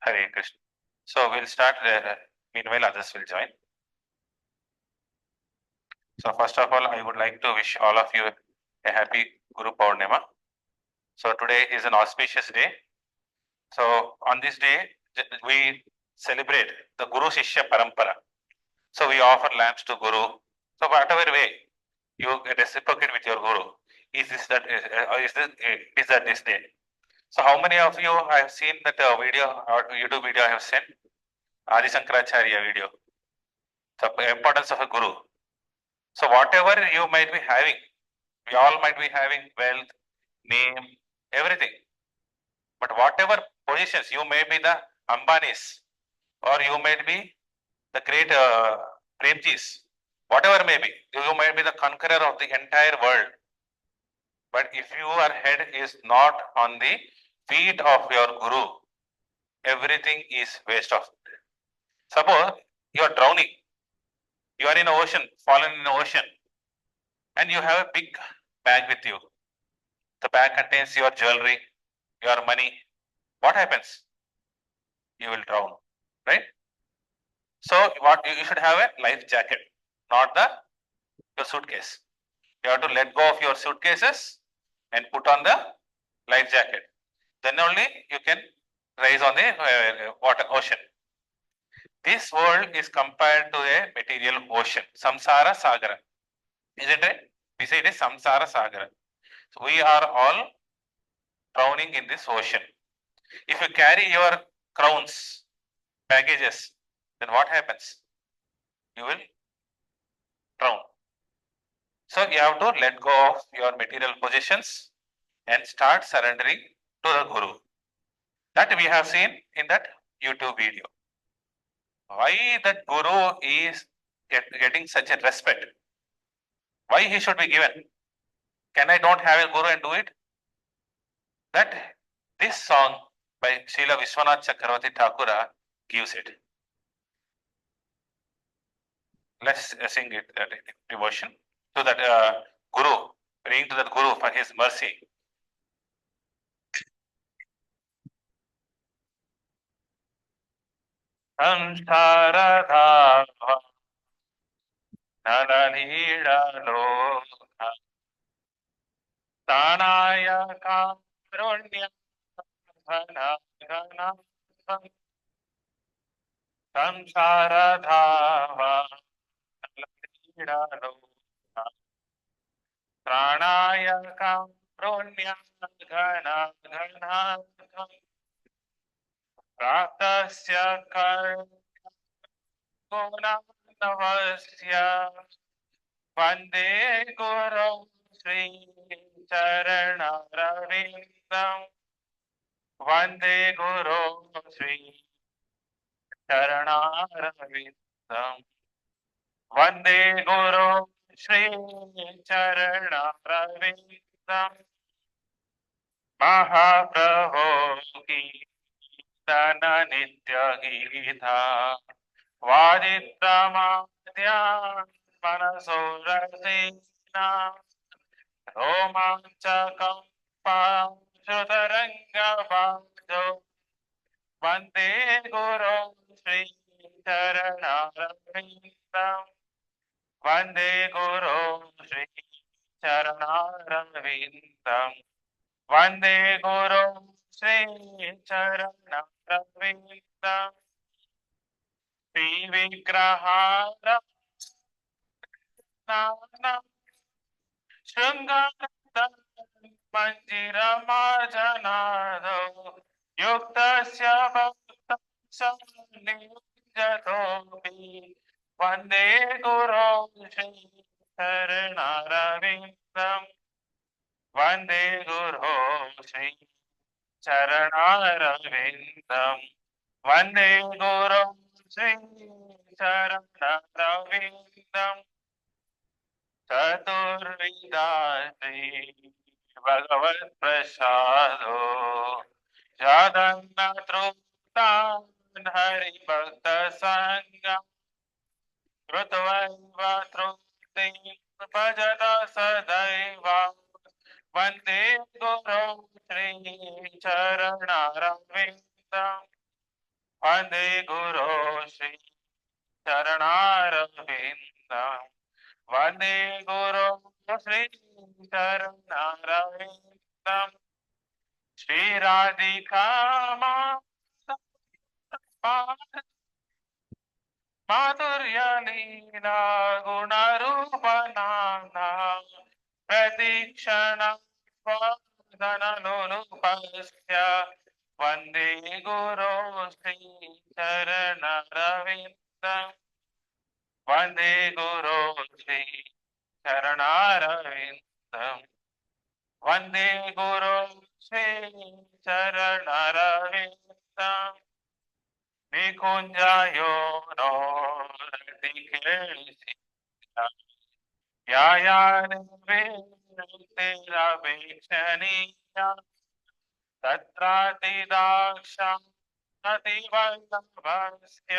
Hare Krishna. So we'll start. Meanwhile, others will join. So first of all, I would like to wish all of you a happy Guru Purnima. So today is an auspicious day. So on this day, we celebrate the Guru Shishya Parampara. So we offer lamps to Guru. So whatever way you reciprocate with your Guru, is this that is that this day? So how many of you have seen that video or YouTube video I have sent? Adi Shankaracharya video. The importance of a Guru. So whatever you might be having, we all might be having wealth, name, everything. But whatever positions, you may be the Ambanis, or you might be the great Premjis, whatever may be, you might be the conqueror of the entire world. But if your head is not on the feet of your Guru, everything is waste of it. Suppose you are drowning, you are in an ocean, fallen in an ocean, and you have a big bag with you. The bag contains your jewelry, your money. What happens? You will drown, right? So what you should have a life jacket, not your suitcase. You have to let go of your suitcases and put on the life jacket. Then only you can rise on the ocean. This world is compared to a material ocean, samsara sagara, isn't it? We say it is samsara sagara. So we are all drowning in this ocean. If you carry your crowns, baggages, then what happens? You will drown. So you have to let go of your material possessions and start surrendering to the Guru. That we have seen in that YouTube video. Why that Guru is getting such a respect? Why he should be given? Can I don't have a Guru and do it? That this song by Srila Vishwanath Chakravarti Thakura gives it. Let's sing it devotion to that Guru, praying to that Guru for his mercy. Samsara Nalalidalo Tanaya Karunya Ghana Samsara Dhava Nalalidalo Pranaya Karunya Ghana Ghana Pratasya Karunavasya Vande Guru Sri Charanaravindam Vande Guru Sri Charanaravindam Vande Guru Sri Charanaravindam Mahaprabhu ki Dana Nitya Gita Vaditramadhyam Manasurasena Romanchakam Shutaranga Bhajo Vande Guru Sri Charanaravindam Vande Guru Sri Charanaravindam Vande Guru Sri Charanaravindam Sri Vigrahara Nana Shringara Manjira Majanado Yuktasya Bhaktasya Nijatopi Vande Guru Sri Charanaravindam Vande Guru Sri Charanaravindam Vande Guru Sri Charanaravindam Chaturvidasi Bhagavad Prasado Jadanna Truptan Hari Bhakta Sangam Krutavaiva Trupti Bhajata Sadaiva Vande Guru Sri Charanaravindam Vande Guru Shri Charanarvindam. Vande Guru Shri Charanarvindam. Shri Radhika Madhurya Leela Gunarupana Pratikshana Vadananurupasya Vande Guru Sri Charanaravinda Vande Guru Sri Charanaravinda Vande Guru Sri Charanaravinda Nikunjayo no Radhikelsi यायानिर्वेदिरावेक्षणीया तत्रातिदाक्षातिवल्लभस्य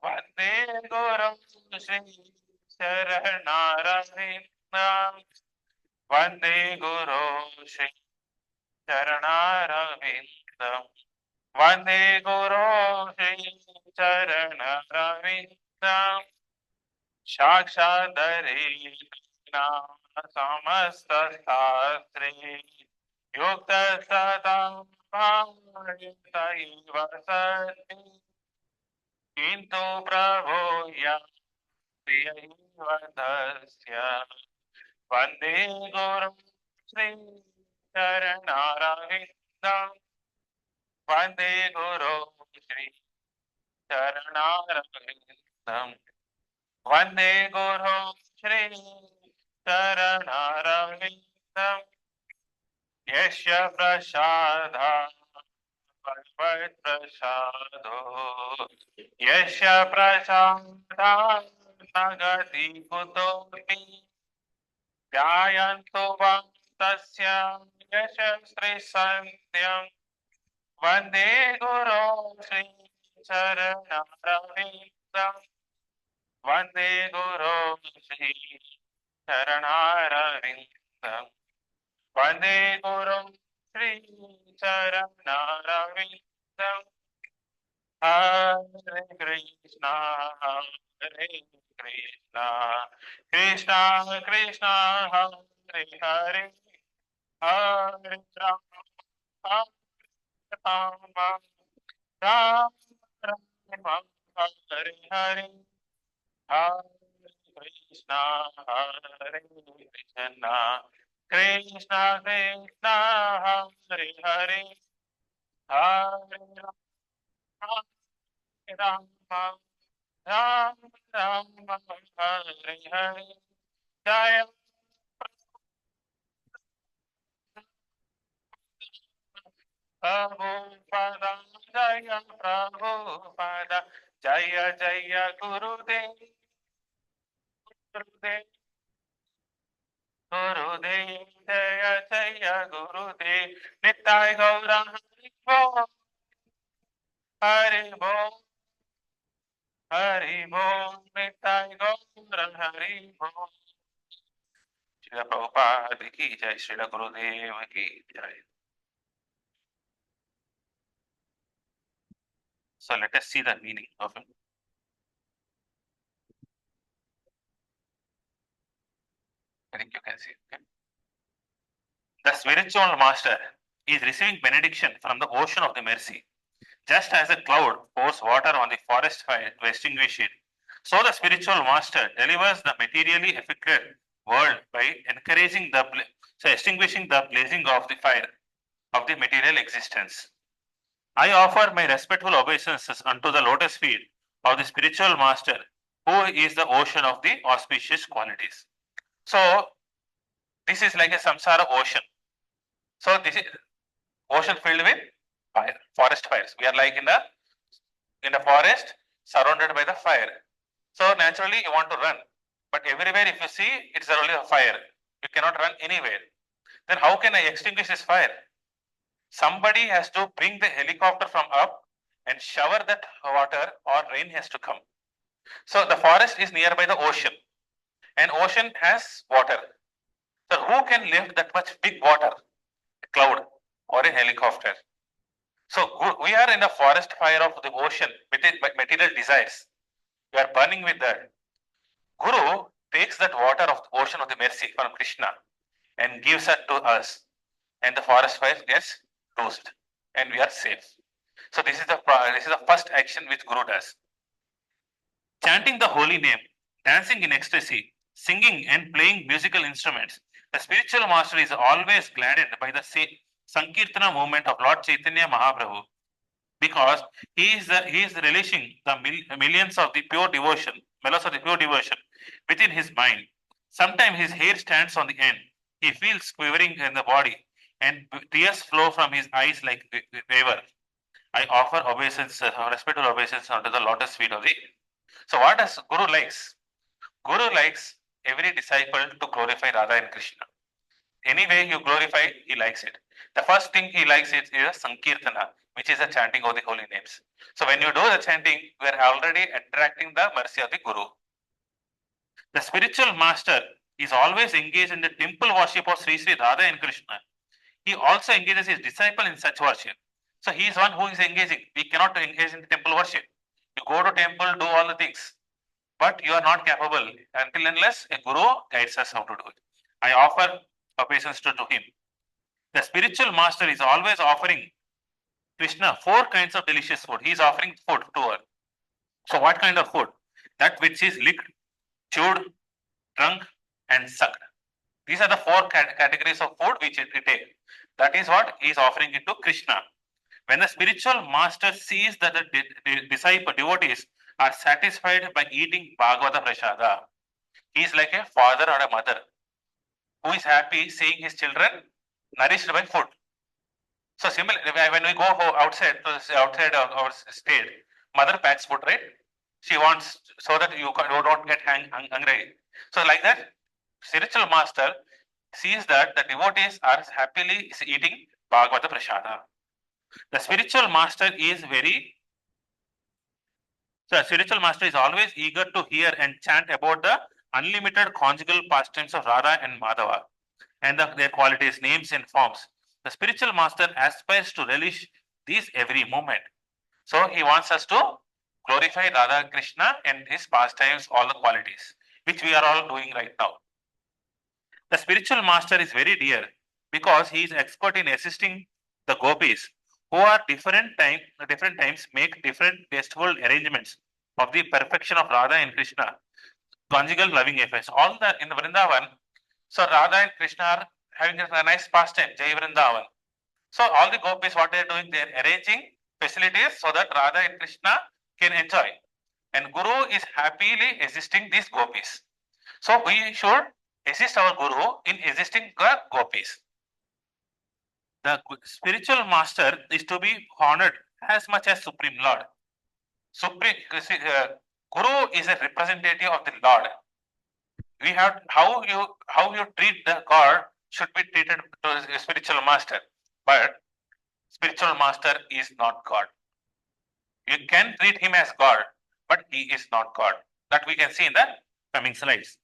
वन्दे गुरुं श्रीशरणरविन्दं वन्दे गुरो श्रीशरणरविन्दं वन्दे गुरो श्रीशरणरविन्दं साक्षादरे समस्त शास्त्रे युक्त सदा भावयैव सति किन्तु प्रभो यैव तस्य वन्दे गुरुं श्री चरणारविन्दं वन्दे गुरो श्री चरणारविन्दं वन्दे गुरो श्री चरणारविन्दं यस्य प्रसादा प्रसादो यस्य प्रसादा नगति कुतोऽपि ध्यायन्तु वं तस्य यशस्वी सन्त्यं वन्दे गुरो श्री चरणारविन्दं वन्दे गुरो श्री चरणारविन्दं वन्दे गुरुं श्री चरणारविन्दं हरे कृष्णा कृष्णा कृष्णा हरे हरे हरे राम राम राम हरे हरे हरे कृष्णा हरे कृष्णा कृष्णा कृष्णा हरे हरे हरे राम राम राम हरे हरे जय प्रभुपद जय प्रभुपद जय जय गुरुदेव गुरुदेव गुरुदेव जय जय गुरुदेव निताय गौरा हरि बोल हरि बोल निताय गौर हरि बोल श्रील प्रभुपाद की जय श्रील गुरुदेव की जय. So let us see the meaning of it. I think you can see. Okay. The spiritual master is receiving benediction from the ocean of the mercy. Just as a cloud pours water on the forest fire to extinguish it, so the spiritual master delivers the materially affected world by encouraging extinguishing the blazing of the fire of the material existence. I offer my respectful obeisances unto the lotus feet of the spiritual master, who is the ocean of the auspicious qualities. So this is like a samsara ocean. So this is ocean filled with fire, forest fires. We are like in the forest surrounded by the fire. So naturally you want to run, but everywhere if you see it's only a fire. You cannot run anywhere. Then how can I extinguish this fire? Somebody has to bring the helicopter from up and shower that water, or rain has to come. So the forest is nearby the ocean, and ocean has water. So who can lift that much big water? A cloud or a helicopter. So we are in the forest fire of the ocean with material desires. We are burning with that. Guru takes that water of the ocean of the mercy from Krishna and gives it to us, and the forest fire gets doused, and we are safe. So this is the first action which Guru does. Chanting the holy name, dancing in ecstasy, singing and playing musical instruments. The spiritual master is always gladdened by the Sankirtana movement of Lord Chaitanya Mahaprabhu, because he is relishing the millions of the pure devotion, mellows of the pure devotion within his mind. Sometimes his hair stands on the end. He feels quivering in the body, and tears flow from his eyes like waver. I offer obeisance, respectful obeisance unto the lotus feet of the. So what does Guru likes? Guru likes every disciple to glorify Radha and Krishna. Any way you glorify, he likes it. The first thing he likes is a Sankirtana, which is a chanting of the holy names. So when you do the chanting, you are already attracting the mercy of the Guru. The spiritual master is always engaged in the temple worship of Sri Sri Radha and Krishna. He also engages his disciple in such worship. So he is one who is engaging. We cannot engage in the temple worship. You go to temple, do all the things, but you are not capable until unless a Guru guides us how to do it. I offer obeisance to him. The spiritual master is always offering Krishna 4 kinds of delicious food. He is offering food to her. So what kind of food? That which is licked, chewed, drunk, and sucked. These are the 4 categories of food which it take. That is what he is offering it to Krishna. When the spiritual master sees that the disciple devotees are satisfied by eating Bhagavata Prasada, he is like a father or a mother who is happy seeing his children nourished by food. So similarly, when we go outside our state, mother packs food, right? She wants so that you don't get hungry. So like that, spiritual master sees that the devotees are happily eating Bhagavata Prasada. The spiritual master is spiritual master is always eager to hear and chant about the unlimited conjugal pastimes of Radha and Madhava and their qualities, names, and forms. The spiritual master aspires to relish these every moment. So he wants us to glorify Radha Krishna and his pastimes, all the qualities, which we are all doing right now. The spiritual master is very dear because he is expert in assisting the gopis who are different times make different tasteful arrangements of the perfection of Radha and Krishna, conjugal loving affairs. All the in the Vrindavan, so Radha and Krishna are having a nice pastime, Jai Vrindavan. So all the gopis, what they are doing, they are arranging facilities so that Radha and Krishna can enjoy. And Guru is happily assisting these gopis. So we should assist our Guru in assisting the gopis. The spiritual master is to be honored as much as Supreme Lord. Guru is a representative of the Lord. We have how you treat the God should be treated to a spiritual master, but spiritual master is not God. You can treat him as God, but he is not God. That we can see in the coming slides.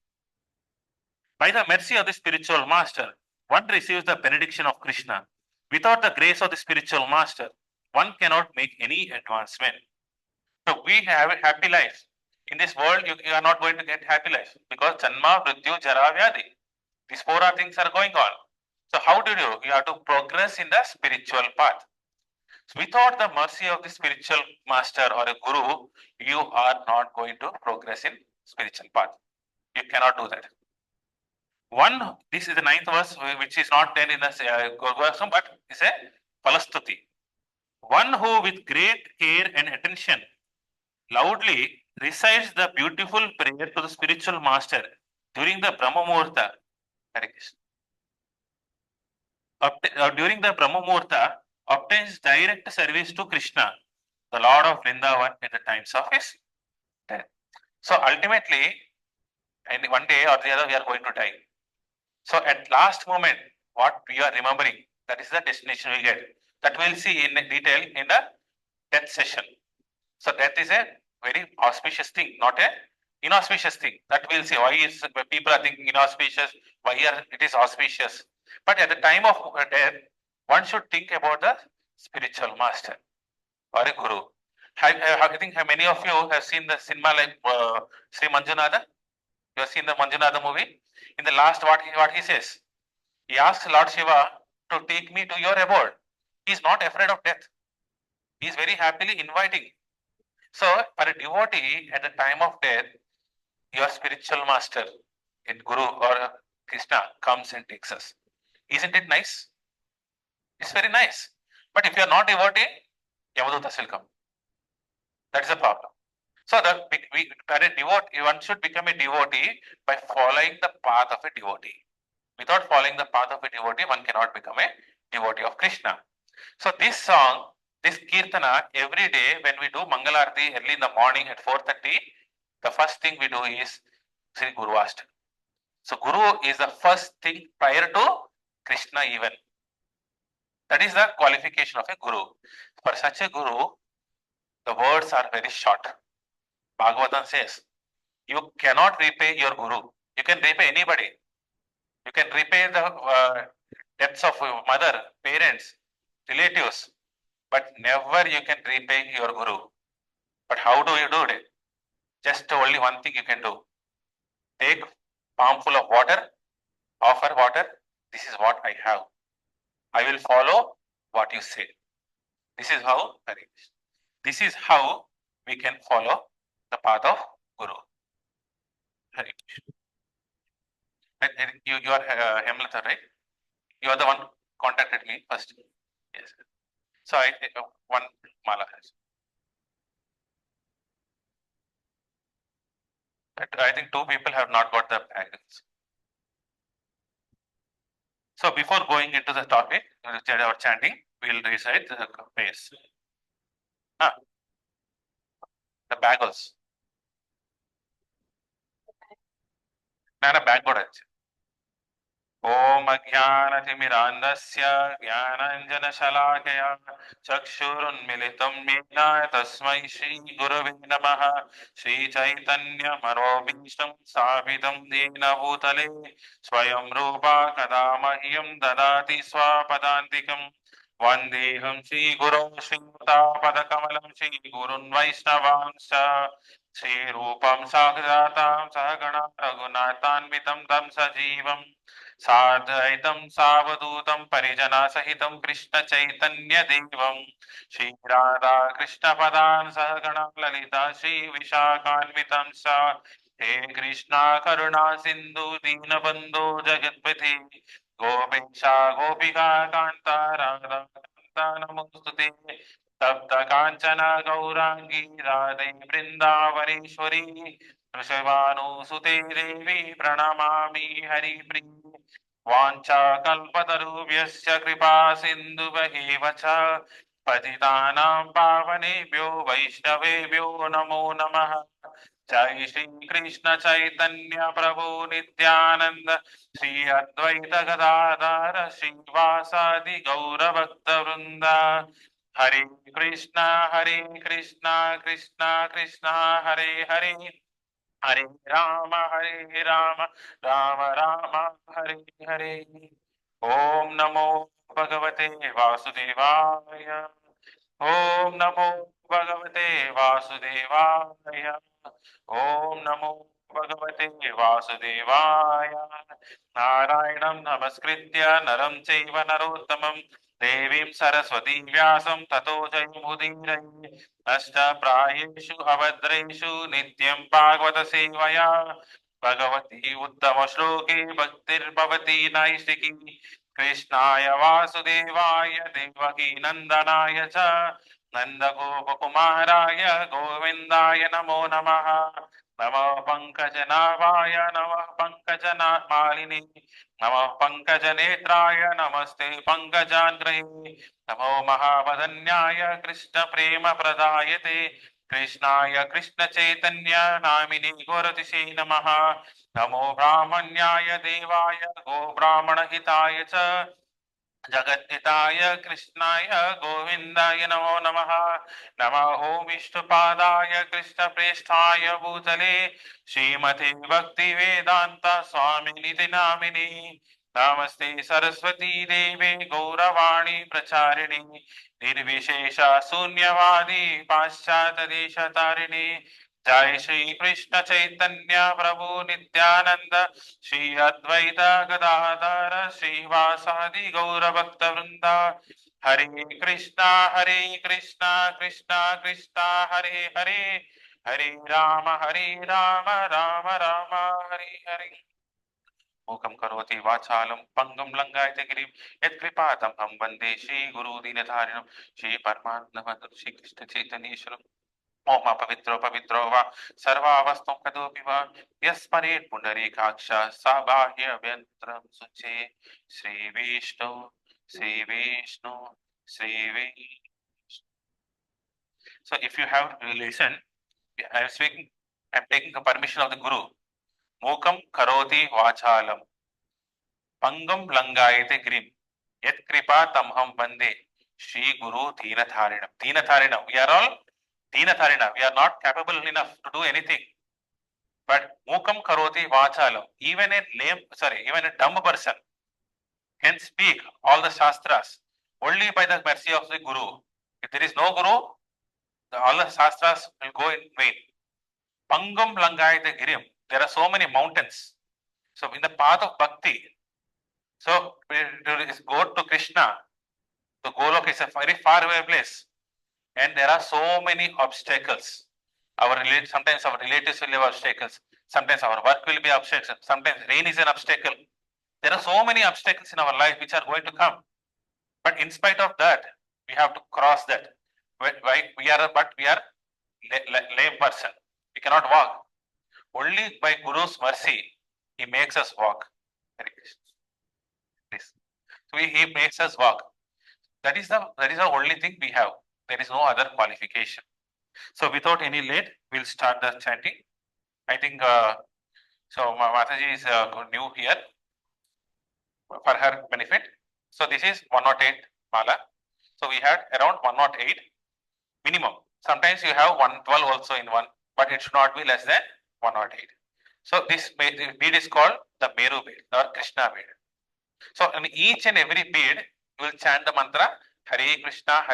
By the mercy of the spiritual master, one receives the benediction of Krishna. Without the grace of the spiritual master, one cannot make any advancement. So we have a happy life. In this world, you are not going to get happy life because Janma, Mrityu, Jara, Vyadi. These 4 things are going on. So how do you? You have to progress in the spiritual path. So without the mercy of the spiritual master or a guru, you are not going to progress in spiritual path. You cannot do that. This is the 9th verse, which is not there in the Gurvasam, but it's a Palastuti. One who with great care and attention loudly recites the beautiful prayer to the spiritual master during the Brahma Muhurta. During the Brahma Muhurta, obtains direct service to Krishna, the Lord of Vrindavan, at the times of his death. So ultimately, and one day or the other, we are going to die. So at last moment, what we are remembering, that is the destination we get. That we'll see in detail in the death session. So death is a very auspicious thing, not a inauspicious thing. That we'll see. Why is people are thinking inauspicious? Why it is auspicious? But at the time of death, one should think about the spiritual master or a guru. I think many of you have seen the cinema like Sri Manjunatha. You have seen the Manjunatha movie. In the last, what he says, he asks Lord Shiva to take me to your abode. He is not afraid of death. He is very happily inviting. So, for a devotee at the time of death, your spiritual master, in Guru or Krishna, comes and takes us. Isn't it nice? It's very nice. But if you are not devotee, Yamadutas will come. That is the problem. So that one should become a devotee by following the path of a devotee. Without following the path of a devotee, one cannot become a devotee of Krishna. So this song, this kirtana, every day when we do Mangalarti early in the morning at 4:30, the first thing we do is Sri Guru Ashtam. So Guru is the first thing prior to Krishna even. That is the qualification of a Guru. For such a Guru, the words are very short. Bhagavatam says, you cannot repay your Guru. You can repay anybody. You can repay the debts of your mother, parents, relatives, but never you can repay your Guru. But how do you do it? Just only one thing you can do. Take palm full of water, offer water. This is what I have. I will follow what you say. This is how, this is how we can follow the path of Guru. Hare Krishna. You are Hemlata, right? You are the one contacted me first. Yes. So one mala has. I think two people have not got the angles. So before going into the topic, our chanting, we will recite the base. The bagels. Nana bag got it. ओम अज्ञानतिमिरान्धस्य ज्ञानाञ्जनशलाकया चक्षुरुन्मिलितं येन तस्मै श्रीगुरवे नमः श्रीचैतन्यमनोभीष्टं स्थापितं येन भूतले स्वयं रूपा कदा मह्यं ददाति स्वपदान्तिकं वन्देऽहं श्रीगुरौ श्रीयुतापदकमलं श्रीगुरुन् वैष्णवांश्च श्रीरूपं साग्रजातां सहगणा रघुनाथान्वितं तं सजीवम् साद्वैतं सावधूतं परिजना सहितं कृष्ण चैतन्य देवं श्री राधा कृष्ण पदान् सहगणा ललिता श्री विशाखान्वितं सा हे कृष्णा करुणा सिन्धु दीनबन्धो जगत्पते गोपेशा गोपिका कान्ता राधा कान्ता नमोस्तुते तप्त काञ्चन गौराङ्गी राधे वृन्दावनेश्वरी वृषभानुसुते देवी प्रणमामि हरिप्रिये वाञ्छाकल्पतरुभ्यश्च कृपा सिन्धुभ्येव च पतितानां पावनेभ्यो वैष्णवेभ्यो नमो नमः जय श्री कृष्ण चैतन्य प्रभु नित्यानंद श्री अद्वैत गदाधर श्रीवासादि गौर भक्त वृंद हरे कृष्णा कृष्णा कृष्णा हरे हरे हरे राम राम राम हरे हरे ओम नमो भगवते वासुदेवाय ओम नमो भगवते वासुदेवाय ओम नमो भगवते वासुदेवाय नारायणं नमस्कृत्य नरं चैव नरोत्तमं देवीं सरस्वतीं व्यासं ततो जयमुदीरये अष्टप्रायेषु अभद्रेषु नित्यं भागवत सेवया भगवती उत्तम श्लोके भक्तिर्भवती नैष्टिकी कृष्णाय वासुदेवाय देवकी नंदनाय च नन्दगोपकुमाराय गोविन्दाय नमो नमः नमः पंकजनाभाय नमः पंकजमालिनी नमः पंकजनेत्राय नमस्ते पंकजाग्रहे नमो महावदन्याय कृष्ण प्रेम प्रदायते कृष्णाय कृष्ण चैतन्य नामिने गोरतिशे नमः नमो ब्राह्मण्याय देवाय गो ब्राह्मण हिताय च जगद्धिताय कृष्णाय गोविन्दाय नमो नमः नमः ओम विष्णुपादाय कृष्णप्रेष्ठाय भूतले श्रीमते भक्ति वेदांत स्वामिनिति नामिने नमस्ते सरस्वती देवे गौरवाणी प्रचारिणी निर्विशेष शून्यवादी पाश्चात्य देश तारिणी जय श्री कृष्ण चैतन्य प्रभु नित्यानंद श्री अद्वैत गदाधर श्रीवासादि गौर भक्त वृंदा हरे कृष्णा कृष्णा कृष्णा हरे हरे हरे राम राम राम हरे हरे मूकं करोति वाचालं पंगुं लंघयते गिरिं यत्कृपातमहं वन्दे श्रीगुरुदीनधारिणं श्रीपरमात्मनं श्रीकृष्णचैतन्येश्वरम् ओम पवित्रो पवित्रो वा सर्वावस्थं कदोपि वा यस्मरेत् पुण्डरीकाक्ष स बाह्यभ्यन्तरं शुचे Shri Vishnu Shri Vishnu Shri Vishnu. So if you have listened, I am speaking, I am taking the permission of the Guru. Mukam karoti vachalam Pangam Langayate Grim. Yet Kripa Tamham Bande. Shri Guru Deenatharinam. Deenatharinam. We are all Deenatharina. We are not capable enough to do anything. But Mukam Karoti Vachalam. Even a dumb person can speak all the Shastras only by the mercy of the Guru. If there is no Guru, all the Shastras will go in vain. Pangam Langayate Girim. There are so many mountains. So in the path of Bhakti, so go to Krishna. The Golok is a very far away place, and there are so many obstacles. Sometimes our relatives will have obstacles. Sometimes our work will be obstacles. Sometimes rain is an obstacle. There are so many obstacles in our life which are going to come. But in spite of that, we have to cross that. Why we are lame person. We cannot walk. Only by Guru's mercy, he makes us walk. Hare Krishna. Please. So he makes us walk. That is the only thing we have. There is no other qualification. So without any late, we'll start the chanting. I think so. Mataji is new here for her benefit. So this is 108 mala. So we had around 108 minimum. Sometimes you have 112 also in one, but it should not be less than 108. So this bead is called the Meru bead or Krishna bead. So in each and every bead, you will chant the mantra Hare Krishna,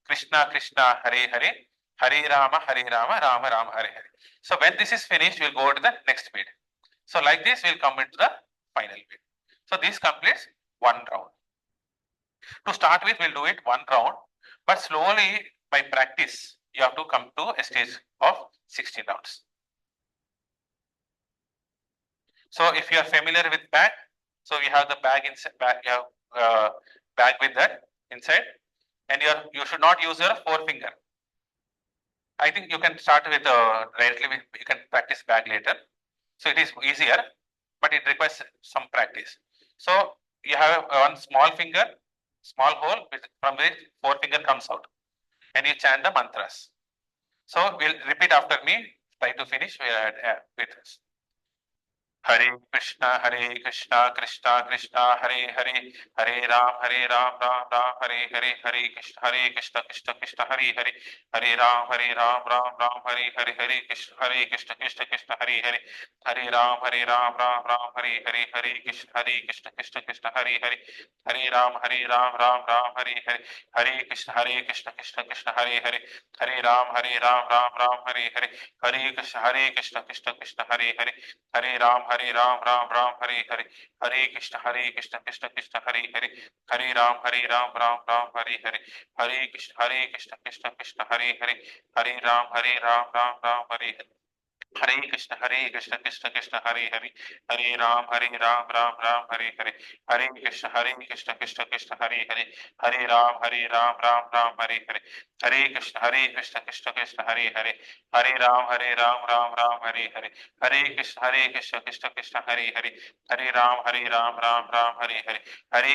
Krishna Krishna, Hare Hare, Hare Rama, Rama Rama, Hare Hare. So when this is finished, we'll go to the next bead. So like this, we'll come into the final bead. So this completes one round. To start with, we'll do it one round, but slowly by practice, you have to come to a stage of 16 rounds. So if you are familiar with bag, so we have the bag inside. You have bag with that inside, and you should not use your forefinger. I think you can start with directly. You can practice bag later. So it is easier, but it requires some practice. So you have one small finger, small hole from which forefinger comes out, and you chant the mantras. So we'll repeat after me. Try to finish with us. Hare Krishna, Krishna Krishna, Hare Hare, Hare Ram, Ram Ram, Hare Hare, Hare Krishna, Krishna, Hare Hare, Hare Ram, Ram, Hare Hare, Krishna, Krishna, Hare Hare, Hare Ram, Ram, Hare Hare, Hare Krishna, Krishna, Hare Hare, Hare Ram, Ram, Hare Hare, Hare Krishna, Krishna, Hare Hare, Hare Ram, Ram, Hare Hare, Hare Krishna, Krishna, Hare Hare, Hare Ram, Ram, Hare Hare, Hare Krishna, Krishna, Hare Hare, Hare Ram, Ram, Hare Hare, Hare Krishna, Krishna, Hare Hare, Hare Ram, Ram, Hare Hare. Hare Krishna, Krishna, Hare Hare, Hare Ram, Ram, Hare Hare, Hare Krishna, Krishna, Hare Hare, Hare Ram, Ram, Hare Hare, Hare Krishna, Krishna, Hare Hare, Hare Ram, Ram, Hare Hare, Hare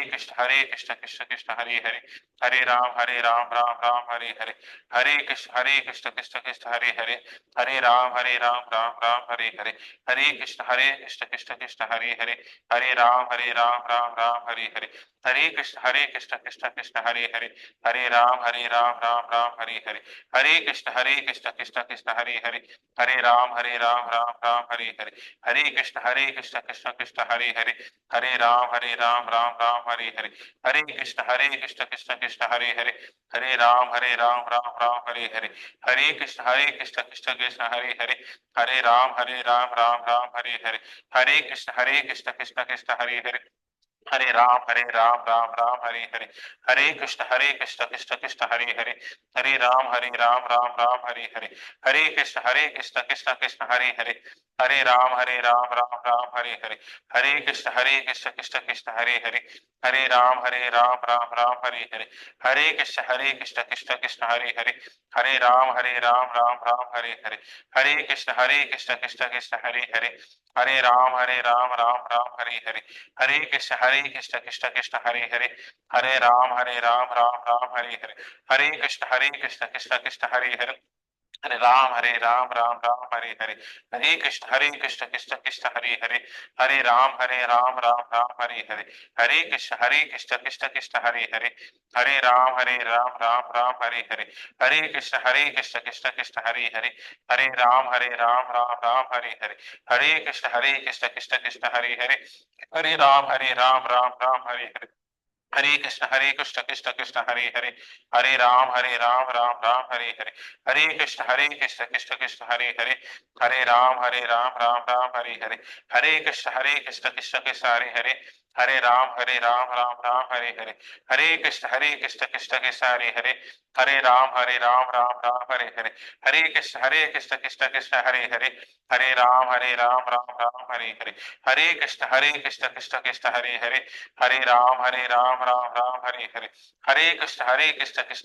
Krishna, Krishna, Hare Hare, Hare Ram, Ram, Hare Hare, Hare Krishna, Krishna, Hare Hare, Hare Ram, Ram, Hare Hare, Hare Krishna, Krishna, Hare Hare, Hare Ram, Ram, Hare Hare, Hare Krishna, Krishna, Hare Hare, Hare Ram, Ram, Hare Hare, Hare Krishna Krishna Krishna Hare Hare, Hare Ram Ram Hare Hare, Hare Krishna Krishna Krishna Hare Hare, Hare Ram Ram Hare Hare, Hare Krishna Krishna Krishna Hare Hare, Hare Ram Ram Hare Hare, Hare Krishna Krishna Krishna Hare Hare, Hare Ram Ram Hare Hare, Hare Krishna Krishna Krishna Hare Hare, Hare Ram Hare Hare, Hare Krishna Krishna Krishna Hare Hare, Hare Ram Hare Hare, Hare Krishna Krishna Hare Hare, Hare Ram Hare Hare, Hare Krishna Krishna Hare Hare, Hare Ram Hare Hare, Hare Krishna Krishna Hare Hare, Hare Ram Hare Hare, Hare Krishna Krishna Hare Hare, Hare Ram Hare Hare, Hare Krishna Krishna Hare Hare, Hare Ram Hare Hare, Hare Krishna Krishna Hare Hare, Hare Ram Hare Hare, Hare Krishna Krishna Hare Hare, Hare Ram Hare Hare, Hare Krishna Krishna Hare Hare, Hare Ram Hare Hare, Hare Krishna Krishna Hare Hare, Hare Ram Hare Hare, Hare Krishna Krishna Hare Hare, Hare Ram Hare Hare, Hare Krishna Krishna Hare Hare, Hare Ram Ram Hare Hare. Hare Krishna Krishna Hare Hare, Hare Ram Hare Hare, Hare Krishna Krishna Hare Hare, Hare Ram Hare Hare, Hare Krishna Krishna Hare Hare, Hare Ram Hare Hare, Hare Krishna Krishna Hare Hare, Hare Ram Hare Hare, Hare Krishna Krishna Hare Hare, Hare Ram Hare Hare, Hare Krishna Krishna Hare Hare, Hare Ram Hare Hare, Hare Krishna Krishna Hare Hare, Hare Ram Hare Hare, Hare Krishna Krishna Hare Hare, Hare Ram Ram Hare Hare, Hare Krishna Krishna Hare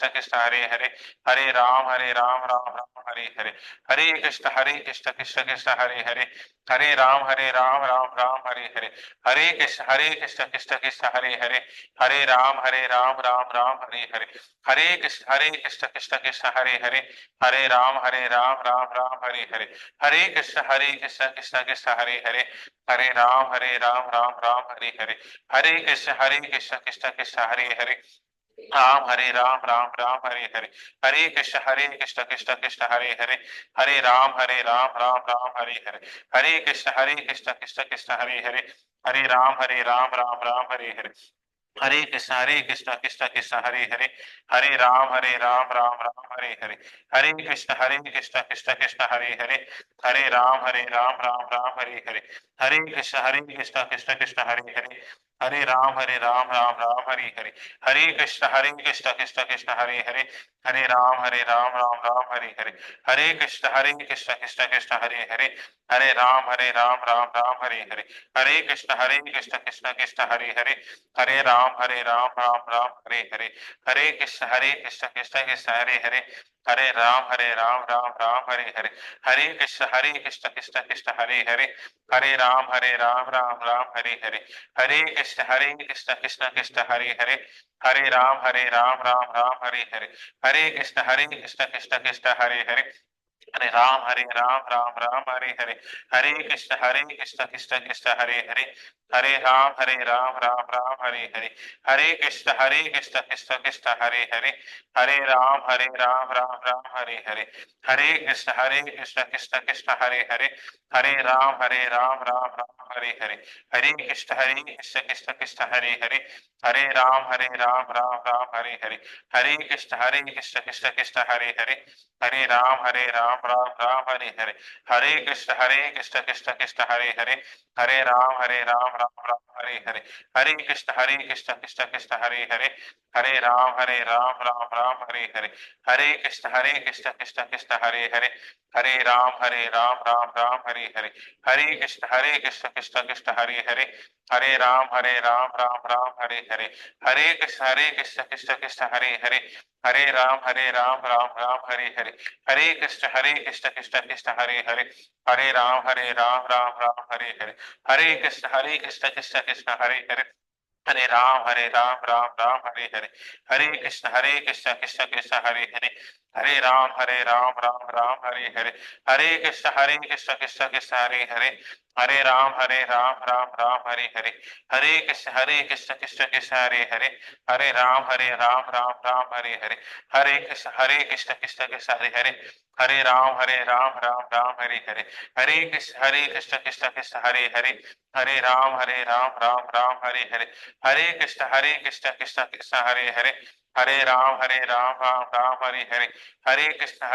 Hare, Hare Ram Ram Hare Hare, Hare Krishna Krishna Hare Hare, Hare Ram Ram Hare Hare, Hare Krishna Krishna Hare Hare, Hare Ram Hare Hare, Hare Krishna Krishna Hare Hare, Ram Hare Hare, Hare Krishna Krishna Hare Hare, Hare Ram Hare Hare, Hare Krishna Krishna Hare Hare, Hare Ram Hare Hare, Hare Krishna Krishna Hare Hare, Hare Ram Hare Hare, Hare Krishna Krishna Hare Hare, Hare Ram Hare Hare, Hare Krishna Krishna Hare Hare, Hare Ram Hare Hare, Hare Krishna Krishna Hare Hare, Hare Ram Hare Hare, Hare Krishna Krishna Hare Hare, Hare Ram Hare Hare, Hare Krishna Krishna Hare Hare, Hare Ram Hare Hare, Hare Krishna Krishna Hare Hare, Hare Ram Hare Hare, Hare Krishna Krishna Hare Hare, Hare Ram Hare Hare, Hare Krishna Krishna Hare Hare, Hare Ram Hare Hare, Hare Krishna Krishna Hare Hare, Hare Ram Hare Hare, Hare Krishna Krishna Hare Hare, Hare Ram Hare Hare, Hare Krishna Krishna Hare Hare, Hare Ram Hare Hare, Hare Krishna Krishna Hare Hare, Hare Ram Hare Hare, Hare Krishna Krishna Hare Hare, Hare Ram Hare Hare, Hare Krishna Krishna Hare Hare, Hare Ram Hare Hare, Hare Krishna Krishna Hare Hare, Hare Ram Hare Hare, Hare Krishna Krishna Hare Hare, Hare Ram Hare Hare, Hare Krishna Krishna Hare Hare, Hare Ram Hare Hare, Hare Krishna Krishna Hare Hare, Hare Ram Hare Hare, Hare Krishna Krishna Hare Hare, Hare Ram Hare Hare, Hare Krishna Krishna Hare Hare, Hare Ram Hare Hare, Hare Krishna Krishna Hare Hare, Hare Ram Hare Hare, Hare Krishna Krishna Hare Hare, Hare Ram Hare Hare, Hare Krishna Krishna Krishna Hare Hare, Hare Ram, Ram, Hare Hare, Hare Krishna, Krishna Krishna, Hare Hare, Hare Ram, Hare Hare, Hare Krishna, Krishna Krishna, Hare Hare, Hare Ram, Hare Hare, Hare Krishna, Krishna Krishna, Hare Hare, Hare Ram, Hare Hare, Hare Krishna, Krishna Krishna, Hare Hare, Hare Ram, Hare Hare, Hare Krishna,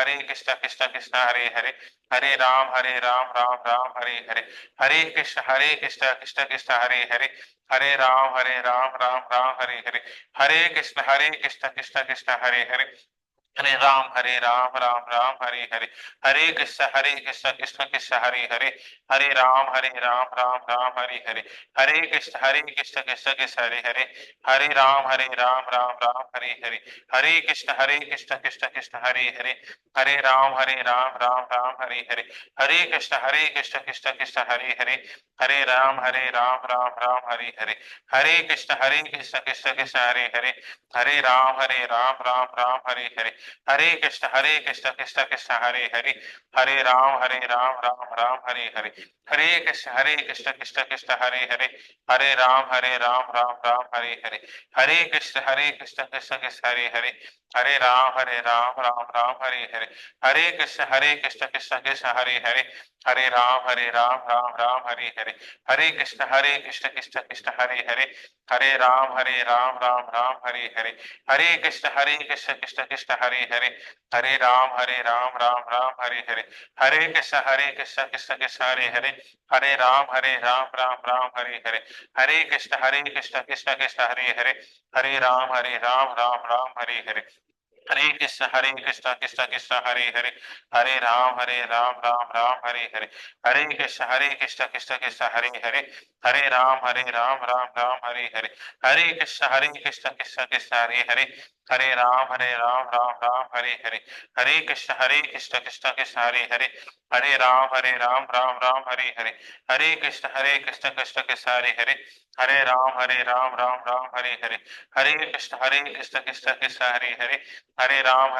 Krishna Krishna, Hare Hare, Hare Ram, Hare Hare. Hare Krishna, Krishna Krishna, Hare Hare, Hare Ram, Hare Hare, Hare Krishna, Krishna Krishna, Hare Hare, Hare Ram, Hare Hare, Hare Krishna, Krishna Krishna, Hare Hare, Hare Ram, Hare Hare, Hare Krishna, Krishna Krishna, Hare Hare, Hare Ram, Hare Hare, Hare Krishna, Krishna Krishna, Hare Hare, Hare Ram, Hare Hare, Hare Krishna, Krishna Krishna, Hare Hare, Hare Ram, Hare Hare, Hare Krishna, Krishna Krishna, Hare Hare, Hare Ram, Hare Hare, Hare Krishna, Krishna Krishna, Hare Hare, Hare Ram, Hare Hare, Hare Krishna, Krishna Krishna, Hare Hare, Hare Ram, Hare Hare, Hare Krishna, Krishna Krishna, Hare Hare, Hare Ram, Hare Hare, Hare Krishna, Krishna Krishna, Hare Hare, Hare Ram, Hare Hare, Hare Krishna, Krishna Krishna, Hare Hare, Hare Ram, Hare Hare, Hare Krishna, Krishna Krishna, Hare Hare, Hare Ram, Hare Hare, Hare Krishna, Krishna Krishna, Hare Hare, Hare Ram, Hare Hare, Hare Krishna, Krishna Krishna, Hare Hare, Hare Ram, Hare Hare, Hare Krishna, Krishna Krishna, Hare Hare, Hare Ram, Hare Hare, Hare Krishna, Krishna Krishna, Hare Hare, Hare Ram, Hare Hare, Hare Krishna, Krishna Krishna, Hare Hare, Hare Ram, Hare Hare, Hare Krishna, Krishna Krishna, Hare Hare, Hare Ram, Hare Hare, Hare Krishna, Krishna Krishna, Hare Hare, Hare Ram, Hare Hare, Hare Krishna, Krishna Krishna, Hare Hare, Hare Ram, Hare Hare, Hare Krishna, Krishna Hare Hare, Hare Ram, Hare Hare, Hare Krishna, Krishna Krishna, Hare Hare, Hare Ram,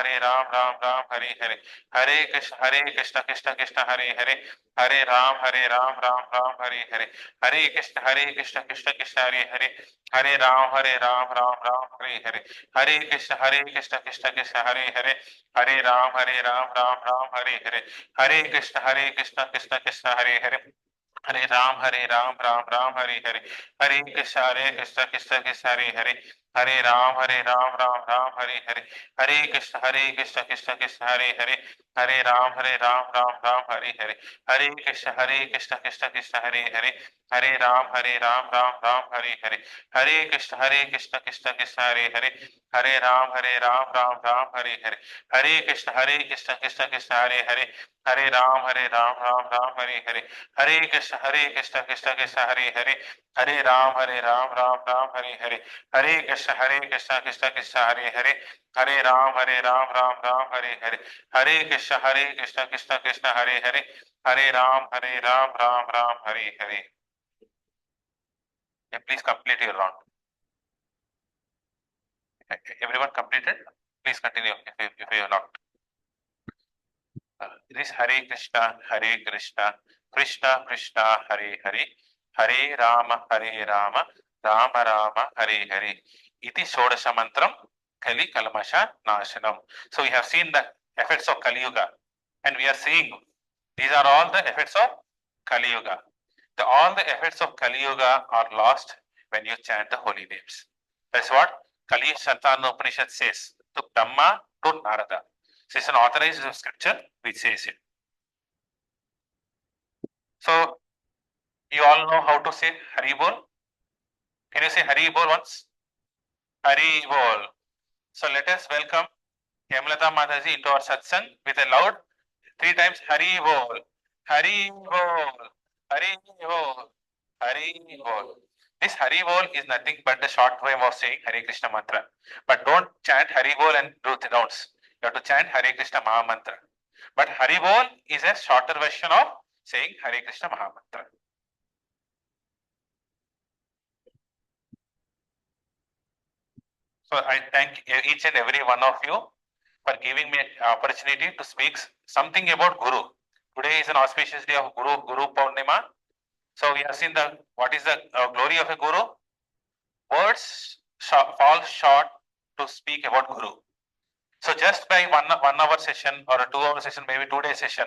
Hare Hare, Hare Krishna, Krishna Krishna, Hare Hare, Hare Ram, Hare Hare, Hare Krishna, Krishna Krishna, Hare Hare, Hare Ram, Hare Hare, Hare Krishna, Krishna Krishna, Hare Hare, Hare Ram, Hare Hare, Hare Krishna, Krishna Krishna, Hare Hare, Hare Ram, Hare Hare, Hare Krishna, Krishna Krishna, Hare Hare, Hare Ram, Hare Hare, Hare Krishna, Krishna Krishna, Hare Hare, Hare Ram, Hare Hare, Hare Krishna, Krishna Krishna, Hare Hare, Hare Ram, Hare Hare, Hare Krishna, Krishna Krishna, Hare Hare, Hare Ram, Hare Hare, Hare Krishna, Krishna Krishna, Hare Hare, Hare Ram, Hare Hare, Hare Krishna, Krishna Krishna, Hare Hare, Hare Ram, Hare Hare. Yeah, please complete your round. Everyone completed? Please continue if you have not. This Hare Krishna, Krishna Krishna, Hare Hare, Hare Rama, Rama Rama, Hare Hare. Iti Shodasha Mantram, Kali Kalmasha Nashanam. So we have seen the effects of Kali Yuga, and we are seeing these are all the effects of Kali Yuga. All the effects of Kali Yuga are lost when you chant the holy names. That's what Kali Santana Upanishad says to Brahma, to Narada. So it's an authorized scripture which says it. So you all know how to say Hari Bol? Can you say Hari Bol once? Hari Bol. So let us welcome Hemlata Mataji into our satsang with a loud 3 times Hari Bol. Hari Bol. Hari Bol. Hari Bol. This Hari Bol is nothing but the short way of saying Hare Krishna mantra. But don't chant Hari Bol and do the rounds. You have to chant Hare Krishna Maha Mantra. But Hari Bol is a shorter version of saying Hare Krishna Maha Mantra. So I thank each and every one of you for giving me an opportunity to speak something about Guru. Today is an auspicious day of Guru Purnima. So we have seen the what is the glory of a guru. Words fall short to speak about guru. So just by 1 hour session or a 2 hour session, maybe 2 day session,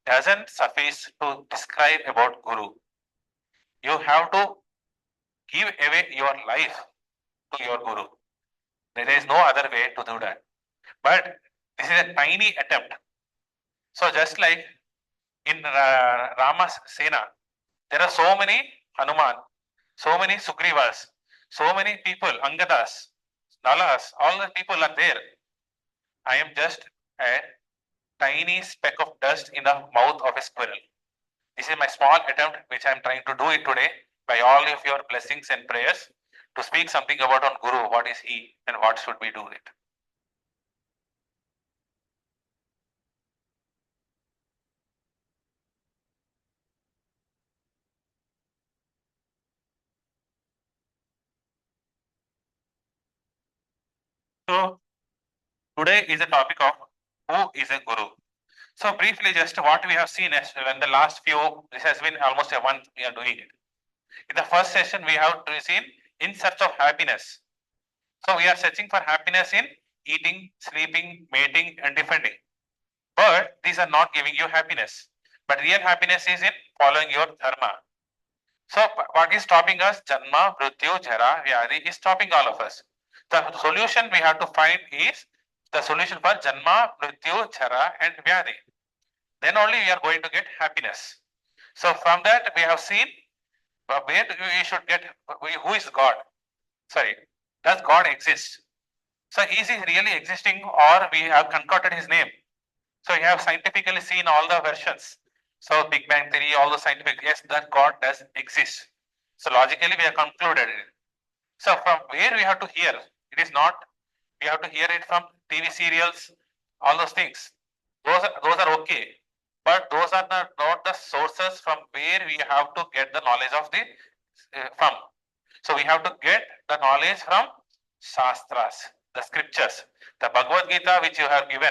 doesn't suffice to describe about guru. You have to give away your life to your guru. There is no other way to do that. But this is a tiny attempt. So just like in Rama's Sena, there are so many Hanuman, so many Sugrivas, so many people, Angadas, Nalas, all the people are there. I am just a tiny speck of dust in the mouth of a squirrel. This is my small attempt which I am trying to do it today by all of your blessings and prayers to speak something about on Guru, what is he and what should we do it. So today is the topic of who is a Guru. So briefly, just what we have seen is when the last few, this has been almost a month we are doing it. In the first session, we have seen in search of happiness. So we are searching for happiness in eating, sleeping, mating, and defending. But these are not giving you happiness. But real happiness is in following your dharma. So what is stopping us? Janma, Mrityu, Jara, Vyadi is stopping all of us. The solution we have to find is the solution for Janma, Mrityu, Jara, and Vyadi. Then only we are going to get happiness. So from that we have seen where we should get who is God. Sorry, does God exist? So is he really existing or we have concocted his name? So we have scientifically seen all the versions. So Big Bang Theory, all the scientific, yes, that God does exist. So logically we have concluded it. So from where we have to hear, it is not, we have to hear it from TV serials, all those things. Those are okay. But those are not the sources from where we have to get the knowledge of the from. So we have to get the knowledge from Shastras, the scriptures, the Bhagavad Gita which you have given.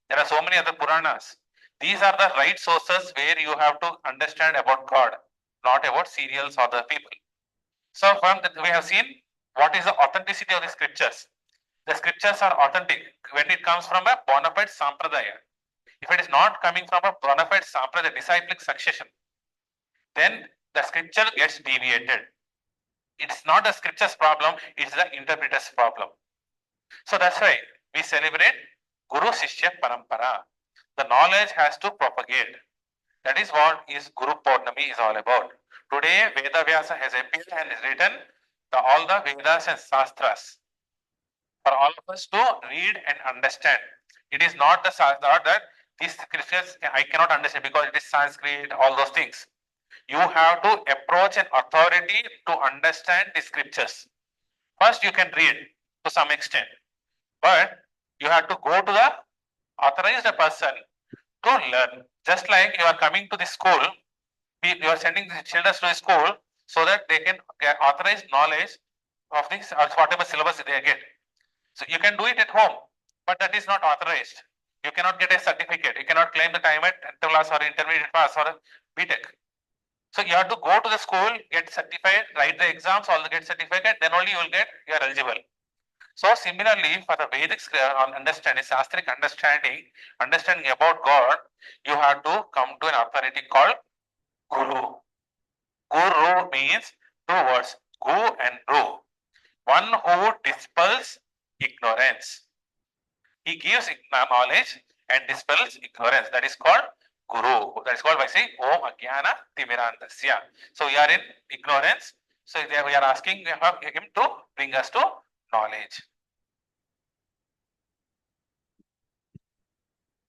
There are so many other Puranas. These are the right sources where you have to understand about God, not about serials or the people. So from that we have seen what is the authenticity of the scriptures. The scriptures are authentic when it comes from a bona fide sampradaya. If it is not coming from a bona fide sampradaya, disciplic succession, then the scripture gets deviated. It's not the scripture's problem, it's the interpreter's problem. So that's why we celebrate Guru Shishya Parampara. The knowledge has to propagate. That is what is Guru Purnami is all about. Today, Veda Vyasa has appeared and is written all the Vedas and Shastras for all of us to read and understand. It is not the not that these scriptures I cannot understand because it is Sanskrit, all those things. You have to approach an authority to understand the scriptures. First, you can read to some extent, but you have to go to the authorized person to learn. Just like you are coming to the school, you are sending the children to the school so that they can get authorized knowledge of this or whatever syllabus they get. So you can do it at home, but that is not authorized. You cannot get a certificate. You cannot claim the time at 10th class or intermediate pass or BTech. So you have to go to the school, get certified, write the exams, all get certificate, then only you will get you are eligible. So similarly, for the Vedic understanding, Shastric understanding about God, you have to come to an authority called Guru. Guru means two words, Gu and Ru. One who dispels ignorance. He gives knowledge and dispels ignorance. That is called Guru. That is called by saying Om Ajnana Timirandasya. So we are in ignorance. So we are asking him to bring us to knowledge.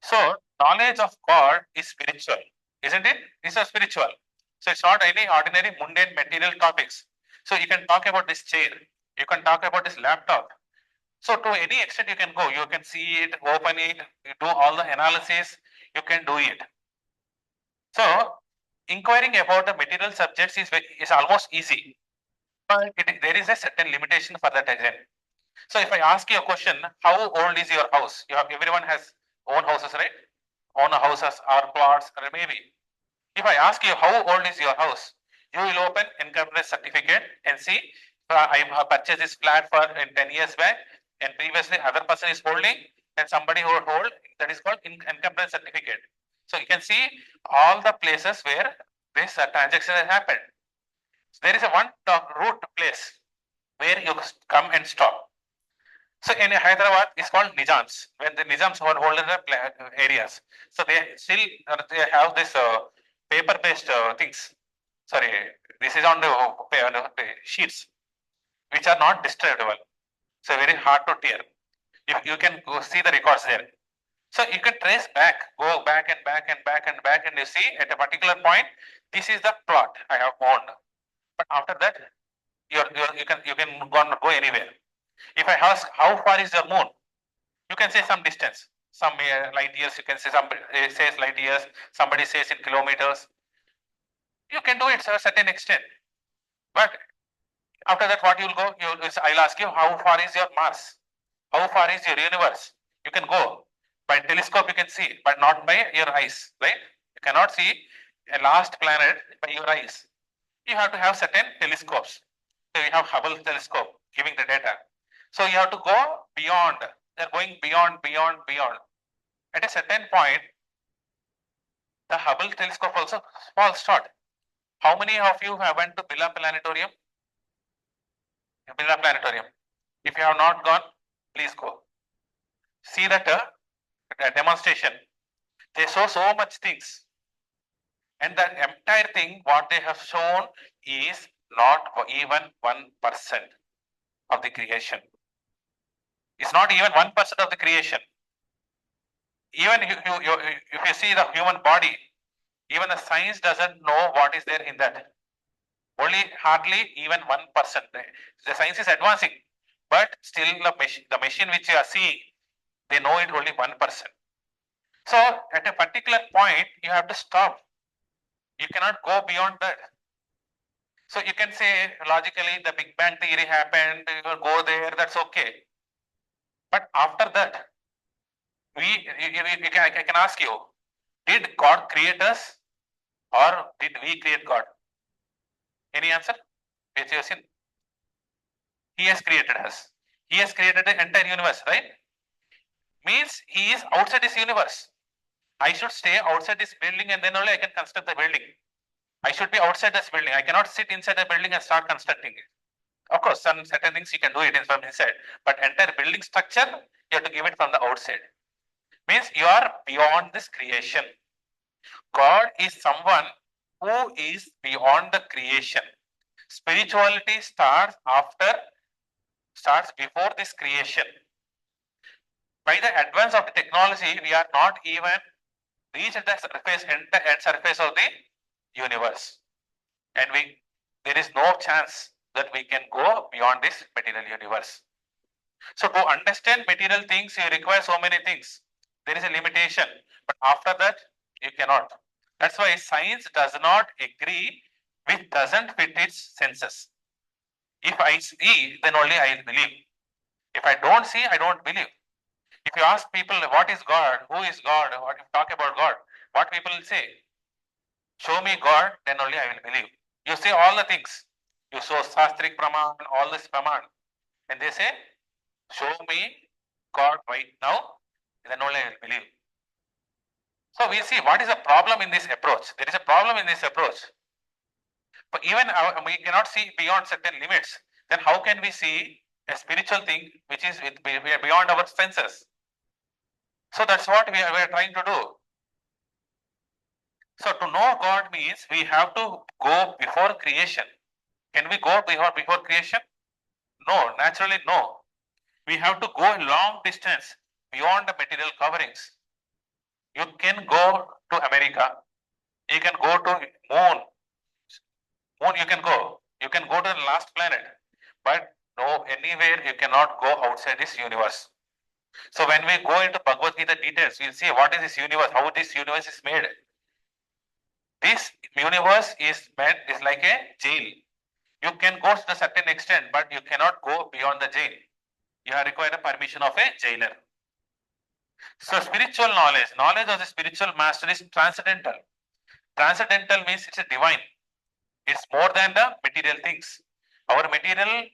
So knowledge of God is spiritual, isn't it? It's a spiritual. So it's not any ordinary mundane material topics. So you can talk about this chair. You can talk about this laptop. So to any extent you can go. You can see it, open it, you do all the analysis. You can do it. So inquiring about the material subjects is almost easy. But there is a certain limitation for that again. So if I ask you a question, how old is your house? Everyone has own houses, right? Own houses or plots or maybe. If I ask you how old is your house, You will open income tax certificate and see I have purchased this flat for in 10 years back, and previously other person is holding and somebody who hold, that is called income tax certificate. So you can see all the places where this transaction has happened. So there is a one root place where you come and stop. So in Hyderabad, it's called Nizams, when the Nizams were holding the areas. So they still they have this paper-based things. Sorry, this is on the sheets which are not distributable. So very hard to tear. You can go see the records there. So you can trace back, go back and back and back and back, and you see at a particular point, this is the plot I have owned. But after that, you can go anywhere. If I ask how far is the moon, you can say some distance, some light years. You can say somebody says light years, somebody says in kilometers. You can do it to a certain extent. But after that, what you'll go? I'll ask you how far is your Mars? How far is your universe? You can go by telescope. You can see, but not by your eyes, right? You cannot see a last planet by your eyes. You have to have certain telescopes. So you have Hubble telescope giving the data. So you have to go beyond. They're going beyond, beyond, beyond. At a certain point, the Hubble telescope also falls short. How many of you have went to Birla Planetarium? Birla Planetarium. If you have not gone, please go. See that demonstration. They show so much things. And the entire thing, what they have shown is not even 1% of the creation. It's not even 1% of the creation. Even if you see the human body, even the science doesn't know what is there in that. Only hardly even 1%. The science is advancing, but still the machine which you are seeing, they know it only 1%. So at a particular point, you have to stop. You cannot go beyond that. So you can say logically the Big Bang theory happened, you will go there, that's okay. But after that, I can ask you, did God create us or did we create God? Any answer? Which you have seen? He has created us. He has created the entire universe, right? Means he is outside this universe. I should stay outside this building and then only I can construct the building. I should be outside this building. I cannot sit inside the building and start constructing it. Of course, some certain things you can do it from inside, but entire building structure, you have to give it from the outside. Means you are beyond this creation. God is someone who is beyond the creation. Spirituality starts before this creation. By the advance of the technology, we are not even reached the surface of the universe. And there is no chance that we can go beyond this material universe. So to understand material things, you require so many things. There is a limitation, but after that, you cannot. That's why science does not agree which doesn't fit its senses. If I see, then only I believe. If I don't see, I don't believe. If you ask people, what is God? Who is God? What if you talk about God? What people will say? Show me God, then only I will believe. You say all the things. You show Sastrik Praman, all this Praman. And they say, show me God right now, then only I will believe. So we see what is the problem in this approach. There is a problem in this approach. But even we cannot see beyond certain limits. Then how can we see a spiritual thing which is beyond our senses? So that's what we are trying to do. So to know God means we have to go before creation. Can we go before creation? No, naturally no. We have to go a long distance beyond the material coverings. You can go to America. You can go to moon. Moon you can go. You can go to the last planet. But no, anywhere you cannot go outside this universe. So when we go into Bhagavad Gita details, we'll see what is this universe, how this universe is made. This universe is like a jail. You can go to a certain extent, but you cannot go beyond the jail. You are required a permission of a jailer. So spiritual knowledge of the spiritual master is transcendental. Transcendental means it's a divine. It's more than the material things. Our material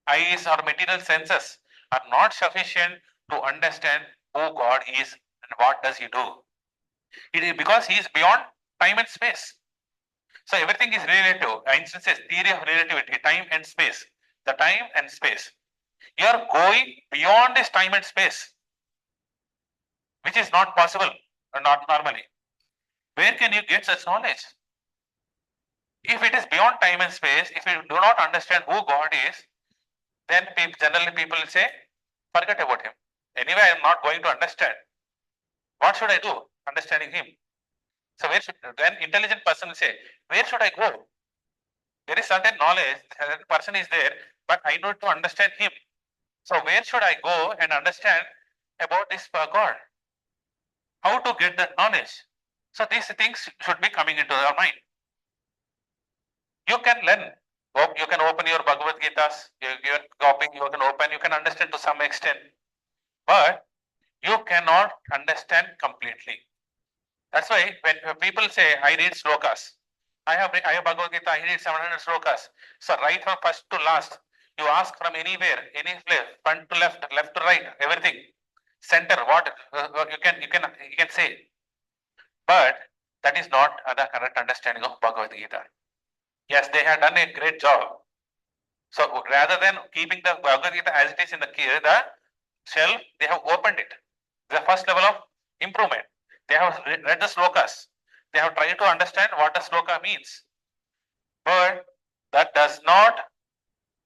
eyes or material senses are not sufficient to understand who God is and what does He do. It is because He is beyond time and space. So everything is relative. Einstein says theory of relativity, time and space. The time and space. You are going beyond this time and space, which is not possible or not normally. Where can you get such knowledge? If it is beyond time and space, if you do not understand who God is, then generally people say, forget about Him. Anyway, I am not going to understand. What should I do? Understanding Him. So where should then intelligent person will say, where should I go? There is certain knowledge, certain person is there, but I need to understand Him. So where should I go and understand about this God? How to get that knowledge? So these things should be coming into our mind. You can learn. You can open your Bhagavad Gita's, your copy, you can open, you can understand to some extent, but you cannot understand completely. That's why when people say, I read slokas, I have Bhagavad Gita, I read 700 slokas. So right from first to last, you ask from anywhere, any place, front to left, left to right, everything, center, what you can say, but that is not the correct understanding of Bhagavad Gita. Yes, they have done a great job. So rather than keeping the Bhagavad Gita as it is in the shelf, they have opened it. The first level of improvement. They have read the slokas. They have tried to understand what the sloka means. But that does not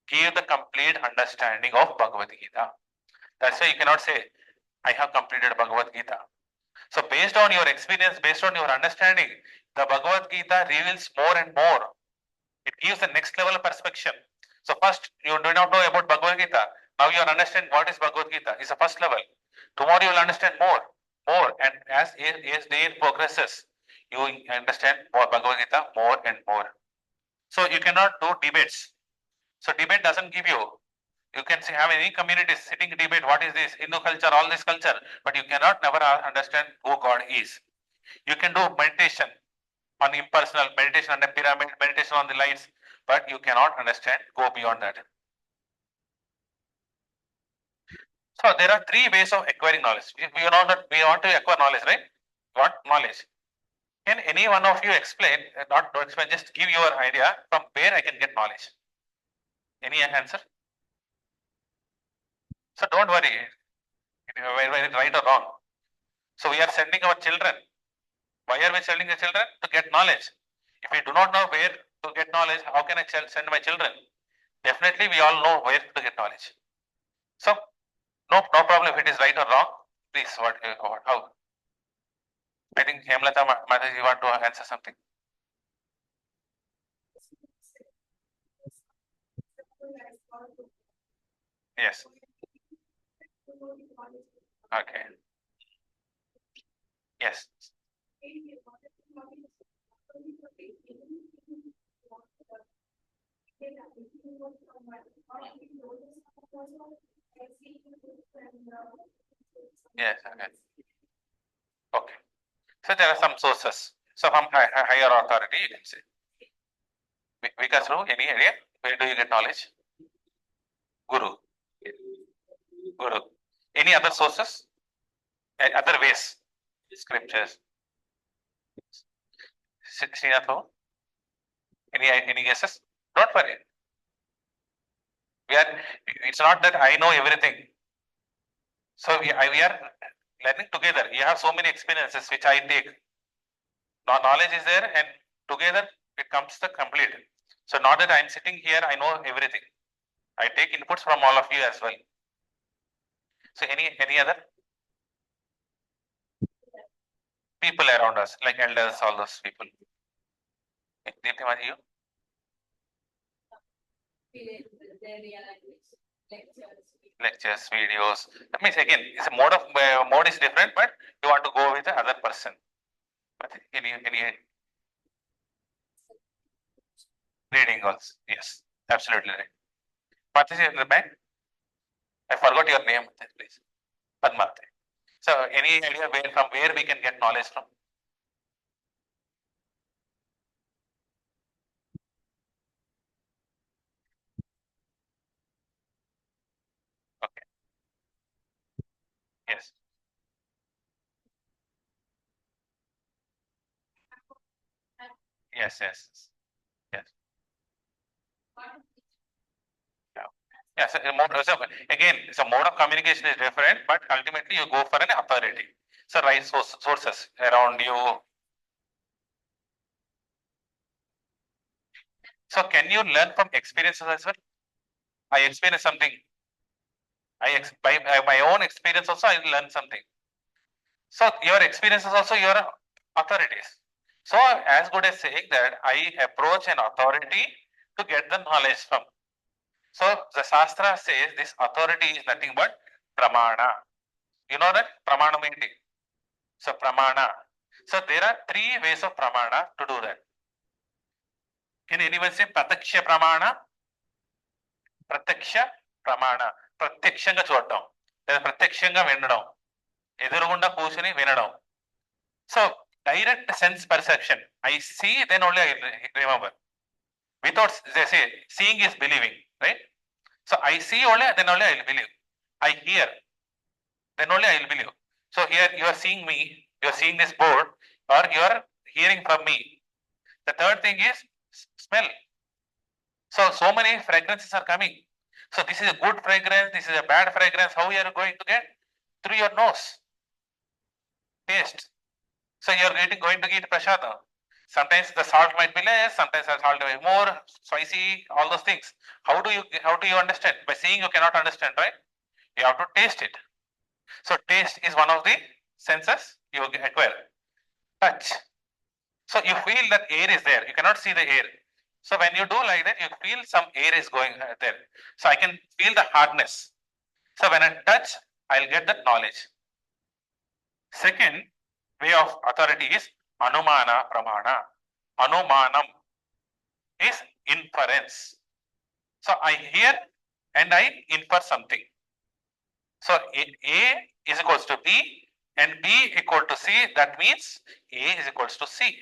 give the complete understanding of Bhagavad Gita. That's why you cannot say, I have completed Bhagavad Gita. So based on your experience, based on your understanding, the Bhagavad Gita reveals more and more. It gives the next level of perspective. So first, you do not know about Bhagavad Gita. Now you understand what is Bhagavad Gita. It's the first level. Tomorrow you will understand more. And as day progresses, you understand more Bhagavad Gita more and more. So you cannot do debates. So debate doesn't give you. You can have any communities sitting debate. What is this Hindu culture? All this culture, but you cannot never understand who God is. You can do meditation on impersonal, meditation on the pyramid, meditation on the lights, but you cannot understand, go beyond that. So there are three ways of acquiring knowledge. We know that we want to acquire knowledge, right? What knowledge? Can any one of you explain, not explain, just give your idea from where I can get knowledge? Any answer? So don't worry, whether it's right or wrong. So we are sending our children. Why are we sending the children? To get knowledge. If we do not know where to get knowledge, how can I send my children? Definitely we all know where to get knowledge. So no problem if it is right or wrong. Please, how? I think Hemlata Mataji, you want to answer something? Yes. Okay. Yes. Yes. Okay. Okay. So there are some sources. So from higher authority, you can say. Because through any area, where do you get knowledge? Guru. Guru. Any other sources? Other ways? Scriptures. Srinath, any guesses? Don't worry. It's not that I know everything. So we are learning together. You have so many experiences which I take. Now knowledge is there and together it comes the complete. So not that I'm sitting here, I know everything. I take inputs from all of you as well. So any other people around us, like elders, all those people. You? Lectures, videos. That means again, it's a mode is different, but you want to go with the other person. But any reading also. Yes, absolutely right. What is in the back? I forgot your name, please. Padma. So any idea from where we can get knowledge from? Yes. Yes, yes, yes. Yeah. Yeah, so again, so mode of communication is different, but ultimately you go for an authority. So right sources around you. So can you learn from experiences as well? I experience something. By my own experience also I learn something. So your experience is also your authorities. So as good as saying that I approach an authority to get the knowledge from. So the Shastra says this authority is nothing but pramana. You know that pramana meaning. So pramana. So there are three ways of pramana to do that. Can anyone say prataksha pramana? Prataksha pramana. ప్రత్యక్షంగా చూడటం లేదా ప్రత్యక్షంగా వినడం ఎదురుగుండా కూర్చుని వినడం. So direct sense perception. I see, then only I remember. Without, they say, seeing is believing, right? So I see only, then only I will believe. I hear, then only I will believe. So here you are seeing me, you are seeing this board, or you are hearing from me. The third thing is smell. So many fragrances are coming. So this is a good fragrance, this is a bad fragrance. How you are going to get? Through your nose. Taste. So you are going to get prasadam. Sometimes the salt might be less, sometimes the salt might be more, spicy, all those things. How do you understand? By seeing you cannot understand, right? You have to taste it. So taste is one of the senses you acquire. Touch. So you feel that air is there. You cannot see the air. So when you do like that, you feel some air is going there. So I can feel the hardness. So when I touch, I'll get that knowledge. Second way of authority is anumana pramana. Anumanam is inference. So I hear and I infer something. So A is equals to B and B equal to C. That means A is equals to C.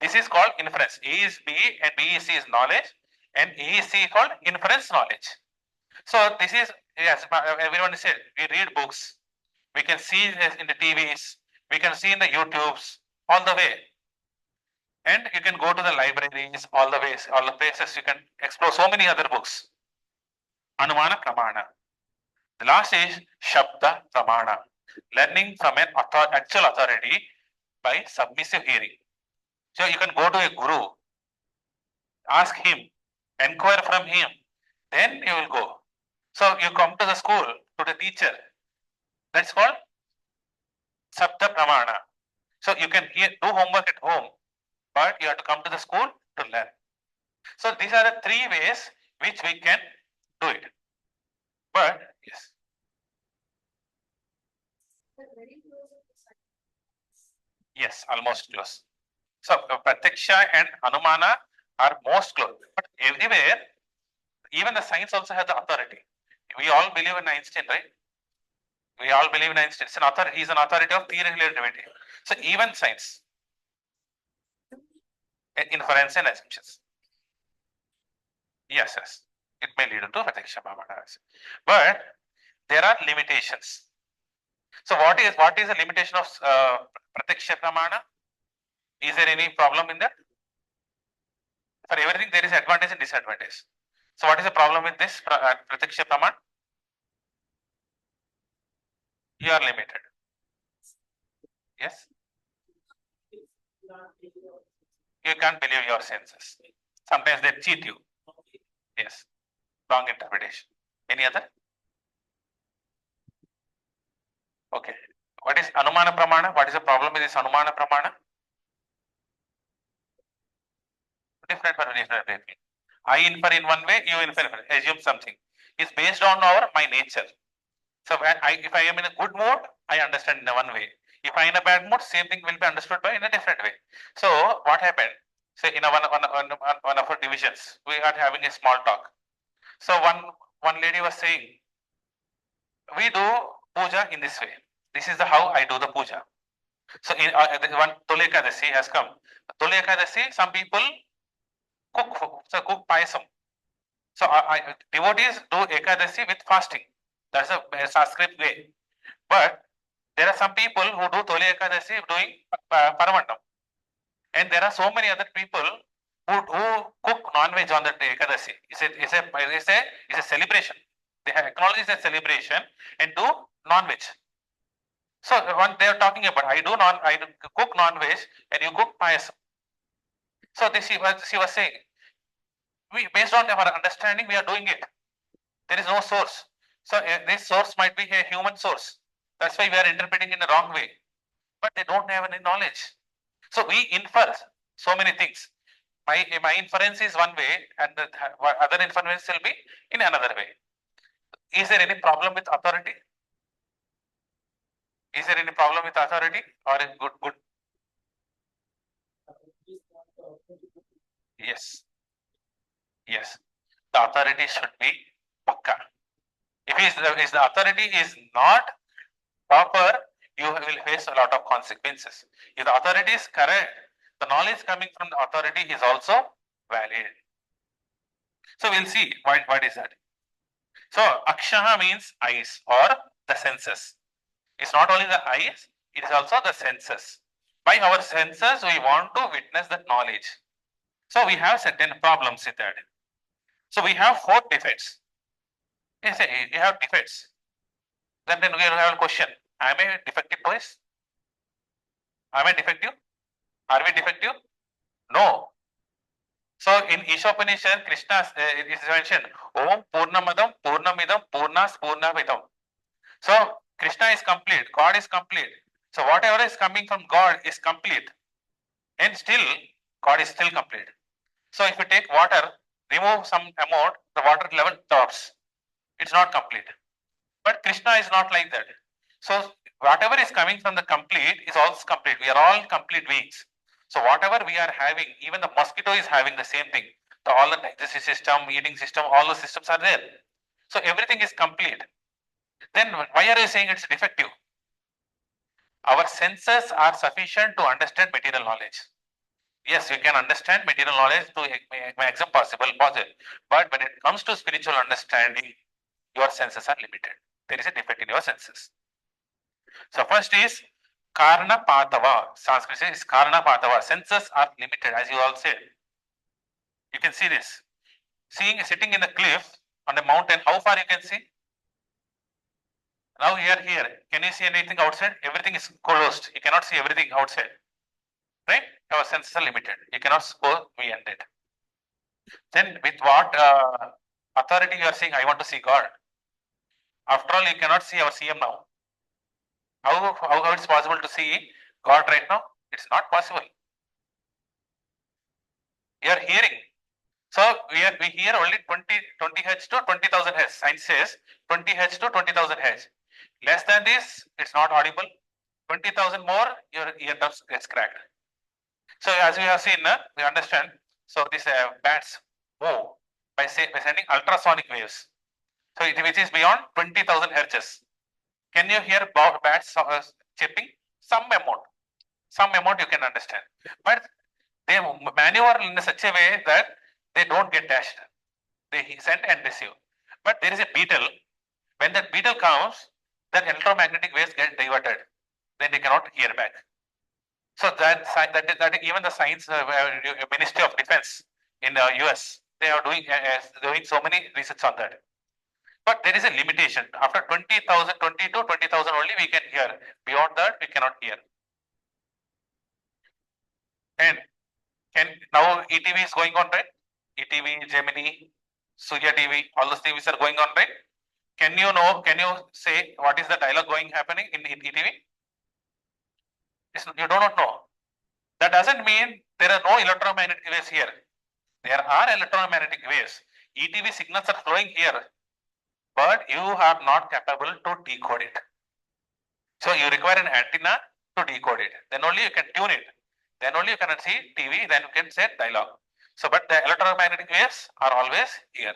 This is called inference. A is B and B is C is knowledge, and A is C called inference knowledge. So this is, yes, everyone said we read books, we can see this in the TVs, we can see in the YouTubes, all the way. And you can go to the libraries, all the ways, all the places you can explore so many other books. Anumana pramana. The last is Shabda Pramana, learning from an actual authority by submissive hearing. So you can go to a guru, ask him, inquire from him, then you will go. So you come to the school, to the teacher. That's called Sabda Pramana. So you can do homework at home, but you have to come to the school to learn. So these are the three ways which we can do it. But yes. Yes, almost close. So Pratiksha and Anumana are most close. But everywhere, even the science also has the authority. We all believe in Einstein, right? We all believe in Einstein. It's an authority, he's an authority of theory of relativity. So even science, inference and assumptions. Yes, yes. It may lead to Pratiksha Pramana. But there are limitations. So what is the limitation of Pratiksha Pramana? Is there any problem in that? For everything there is advantage and disadvantage. So what is the problem with this Pratiksha Pramana? You are limited. Yes. You can't believe your senses. Sometimes they cheat you. Yes. Wrong interpretation. Any other? Okay. What is Anumana Pramana? What is the problem with this Anumana Pramana? Different for different people. I infer in one way, you infer, assume something. It's based on my nature. So if I am in a good mood, I understand in one way. If I am in a bad mood, same thing will be understood by in a different way. So what happened? Say in one of our divisions, we are having a small talk. So one lady was saying, we do puja in this way. This is the how I do the puja. So in one Tole Ekadasi has come. Tole Ekadasi, some people cook payasam. So devotees do Ekadasi with fasting. That's a Sanskrit way. But there are some people who do Toli Ekadasi doing Paramandam. And there are so many other people who cook non-veg on the Ekadasi. It's a celebration. They have acknowledged the celebration and do non-veg. So when they are talking about I do cook non-veg and you cook payasam. So this she was saying, we based on our understanding we are doing it. There is no source. So this source might be a human source. That's why we are interpreting in the wrong way. But they don't have any knowledge. So we infer so many things. My inference is one way and the other inference will be in another way. Is there any problem with authority? Is there any problem with authority or is good? Yes. Yes. The authority should be pakka. If the authority is not proper, you will face a lot of consequences. If the authority is correct, the knowledge coming from the authority is also valid. So we'll see what is that. So akshaha means eyes or the senses. It's not only the eyes, it is also the senses. By our senses, we want to witness that knowledge. So we have certain problems with that. So we have 4 defects. Yes, you have defects. Then we will have a question. Am I defective boys? Am I defective? Are we defective? No. So in Ishopanishad, Krishna is mentioned, Om Purnamadam Purnamidam Purnas Purnavidam. So Krishna is complete, God is complete. So whatever is coming from God is complete. And still, God is still complete. So if you take water, remove some amount, the water level drops. It's not complete. But Krishna is not like that. So whatever is coming from the complete is also complete. We are all complete beings. So whatever we are having, even the mosquito is having the same thing. All the digestive system, eating system, all the systems are there. So everything is complete. Then why are you saying it's defective? Our senses are sufficient to understand material knowledge. Yes, you can understand material knowledge to maximum possible. But when it comes to spiritual understanding, your senses are limited. There is a defect in your senses. So first is Karna Patava. Sanskrit is Karna Patava. Senses are limited, as you all said. You can see this. Sitting in the cliff on the mountain, how far you can see? Now here, can you see anything outside? Everything is closed. You cannot see everything outside. Right? Our senses are limited. You cannot go beyond it. Then with what authority you are saying, I want to see God? After all, you cannot see our CM now. How it's possible to see God right now? It's not possible. You are hearing. So we hear only 20 Hz to 20,000 Hz. Science says 20 Hz to 20,000 Hz. Less than this, it's not audible. 20,000 more, your ear gets cracked. So as we have seen, we understand. So these bats move by sending ultrasonic waves. So which is beyond 20,000 Hz. Can you hear bats chirping? Some amount you can understand. But they maneuver in such a way that they don't get dashed. They send and receive. But there is a beetle. When that beetle comes, the electromagnetic waves get diverted. Then they cannot hear back. So that even the science Ministry of Defense in the US, they are doing so many research on that. But there is a limitation. After 20,000, 20 to 20,000 only we can hear. Beyond that, we cannot hear. And now ETV is going on, right? ETV, Gemini, Surya TV, all those TVs are going on, right? Can you say what is the dialogue happening in ETV? You do not know. That doesn't mean there are no electromagnetic waves here. There are electromagnetic waves. ETV signals are flowing here, but you are not capable to decode it. So you require an antenna to decode it. Then only you can tune it. Then only you can see TV, then you can say dialogue. So, but the electromagnetic waves are always here.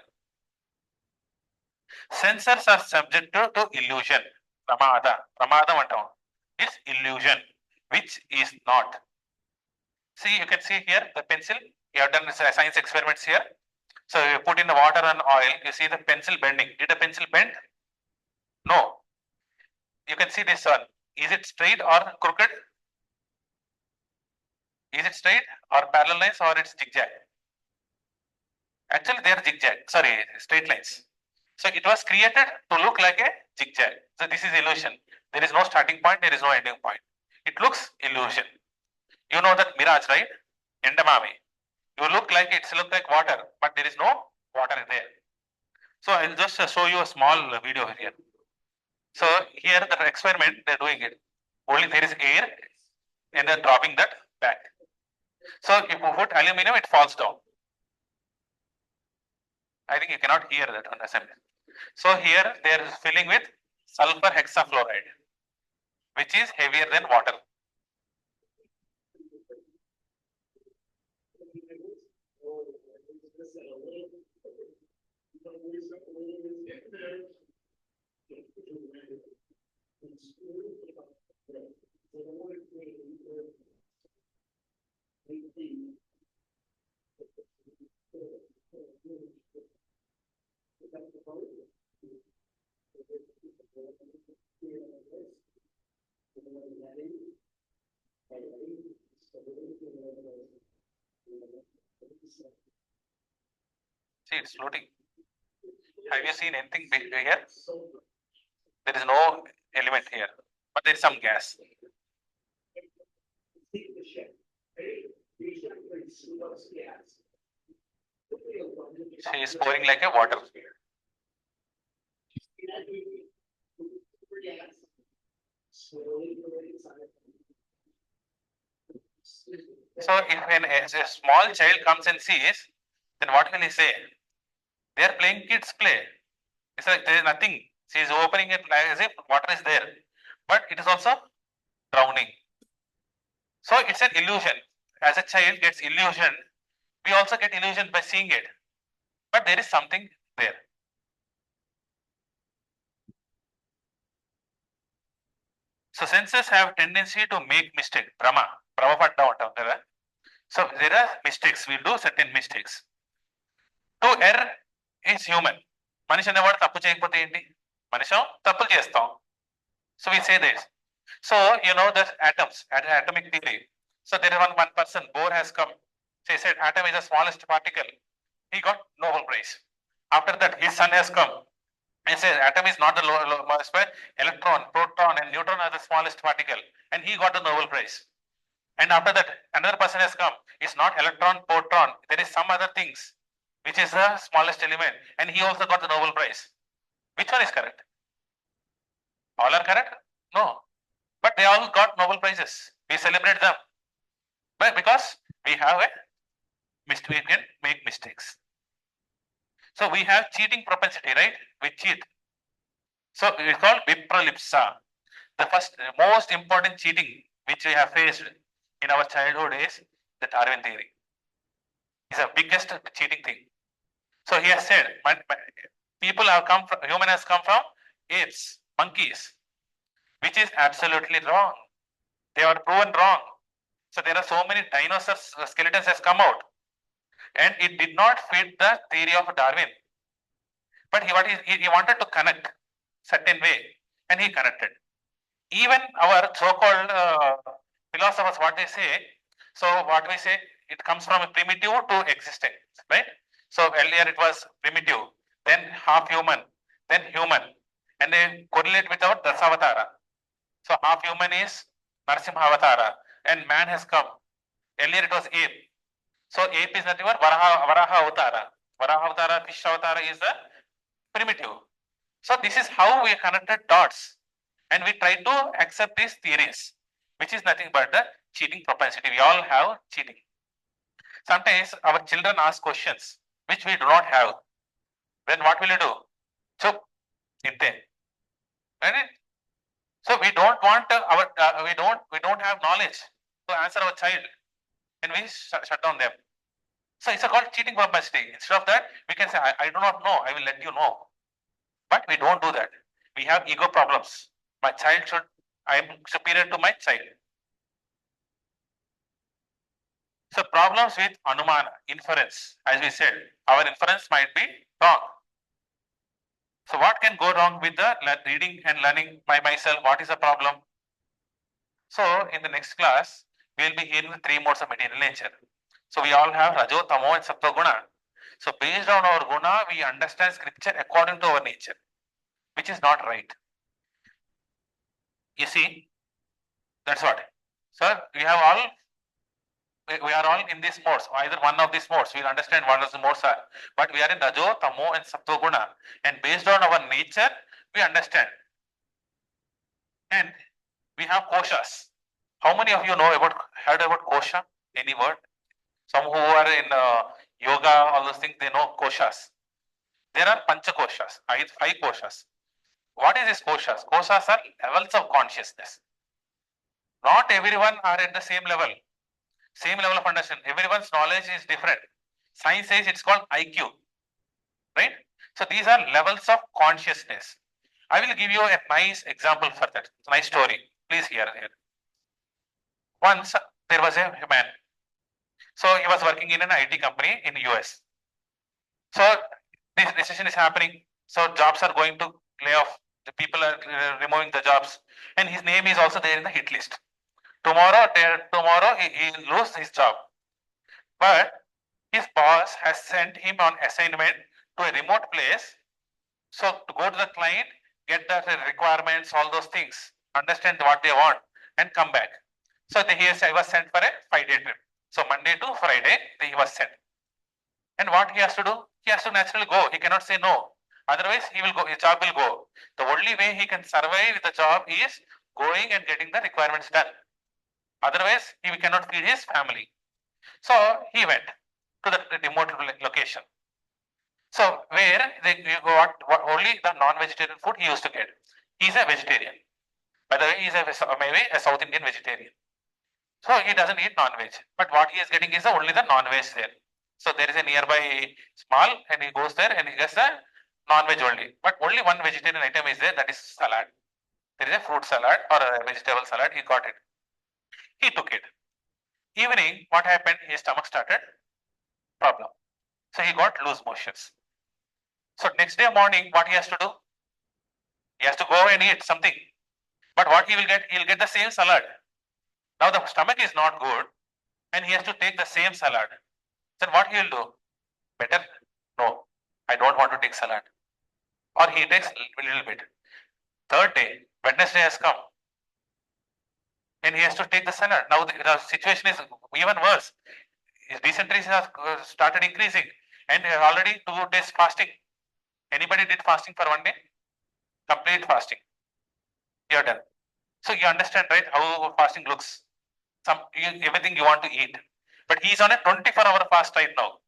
Sensors are subject to illusion. Pramada antam. It's illusion, which is not. See, you can see here the pencil. You have done science experiments here. So you put in the water and oil, you see the pencil bending. Did the pencil bend? No. you can see this one. Is it straight or crooked? Is it straight or parallel lines or it's zigzag? Actually, they are zigzag. Sorry, straight lines. So it was created to look like a zigzag. So this is illusion. There is no starting point. There is no ending point. It looks illusion. You know that mirage, right? Endamami. You look like it's look like water, but there is no water there. So I'll just show you a small video here. So here the experiment they're doing it. Only there is air and they're dropping that back. So if you put aluminum, it falls down. I think you cannot hear that on assembly. So here they are filling with sulfur hexafluoride, which is heavier than water. See, it's floating. Have you seen anything big here? There is no element here, but there is some gas. She is pouring like a water. So if a small child comes and sees, then what will he say? They are playing kids play. It's like there is nothing. She is opening it like as if water is there, but it is also drowning. So it's an illusion. As a child gets illusion, we also get illusion by seeing it. But there is something there. So senses have tendency to make mistake. Brahma padda ఉంటాం కదా. So there are mistakes. We do certain mistakes. To err is human. మనిషి అనేవాడు తప్పు చేయకపోతే ఏంటి? మనిషి తప్పులు చేస్తాం. So we say this. So you know the atoms, atomic theory. So there is one person, Bohr has come. So he said atom is the smallest particle. He got Nobel Prize. After that, his son has come and says atom is not the lowest part. Electron, proton, and neutron are the smallest particle, and he got the Nobel Prize. And after that, another person has come. It's not electron, proton. There is some other things which is the smallest element, and he also got the Nobel Prize. Which one is correct? All are correct? No, but they all got Nobel Prizes. We celebrate them, but because we have a mistake, we can make mistakes. So we have cheating propensity, right? We cheat. So it's called vipralipsa. The first, most important cheating which we have faced in our childhood is the Darwin theory. It's the biggest cheating thing. So he has said, people have come from, human has come from apes, monkeys, which is absolutely wrong. They are proven wrong. So there are so many dinosaurs skeletons has come out, and it did not fit the theory of Darwin. But he wanted to connect certain way, and he connected. Even our so-called philosophers, what they say, so what we say, it comes from a primitive to existing, right? So earlier it was primitive, then half human, then human, and they correlate with our Dasavatara. So half human is Narasimha Avatara, and man has come. Earlier it was ape. So ape is nothing but Varaha Avatara. Varaha Avatara, Fish Avatara is the primitive. So this is how we connected dots, and we try to accept these theories, which is nothing but the cheating propensity. We all have cheating. Sometimes our children ask questions which we do not have. Then what will you do? So, right? So we don't want we don't have knowledge to answer our child, and we shut down them. So it's called cheating propensity. Instead of that, we can say, I do not know, I will let you know. But we don't do that. We have ego problems. My child should, I am superior to my child. So problems with Anumana, inference, as we said, our inference might be wrong. So what can go wrong with the reading and learning by myself? What is the problem? So in the next class, we will be hearing the three modes of material nature. So we all have Rajo, Tamo and Sattva Guna. So based on our Guna, we understand scripture according to our nature, which is not right. You see, that's what. Sir, we are all in these modes, either one of these modes. We'll understand what the modes are. But we are in Rajo, Tamo and Sattva Guna. And based on our nature, we understand. And we have koshas. How many of you heard about kosha? Any word? Some who are in yoga, all those things, they know koshas. There are pancha koshas, five koshas. What is this koshas? Koshas are levels of consciousness. Not everyone are at the same level of understanding. Everyone's knowledge is different. Science says it's called IQ, right? So these are levels of consciousness. I will give you a nice example for that. It's a nice story. Please hear here. Once there was a man. So he was working in an IT company in US. So this recession is happening. So jobs are going to lay off. The people are removing the jobs, and his name is also there in the hit list. Tomorrow he will lose his job. But his boss has sent him on assignment to a remote place. So to go to the client, get the requirements, all those things, understand what they want, and come back. So he was sent for a 5-day trip. So Monday to Friday, he was sent. And what he has to do? He has to naturally go. He cannot say no. Otherwise, he will go. His job will go. The only way he can survive with the job is going and getting the requirements done. Otherwise, he cannot feed his family. So he went to the remote location. So where they got only the non-vegetarian food he used to get. He is a vegetarian. By the way, he is maybe a South Indian vegetarian. So he doesn't eat non-veg. But what he is getting is only the non-veg there. So there is a nearby small, and he goes there and he gets the non-veg only. But only one vegetarian item is there, that is salad. There is a fruit salad or a vegetable salad. He got it. He took it. Evening, what happened? His stomach started problem. So he got loose motions. So next day morning, what he has to do? He has to go and eat something. But what he will get? He will get the same salad. Now the stomach is not good, and he has to take the same salad. Then what he will do? Better, no, I don't want to take salad. Or he takes a little bit. Third day, Wednesday has come, and he has to take the salad. Now the situation is even worse. His dysentery has started increasing, and already 2 days fasting. Anybody did fasting for 1 day? Complete fasting. You're done. So you understand, right, how fasting looks. Everything you want to eat. But he is on a 24-hour fast right now.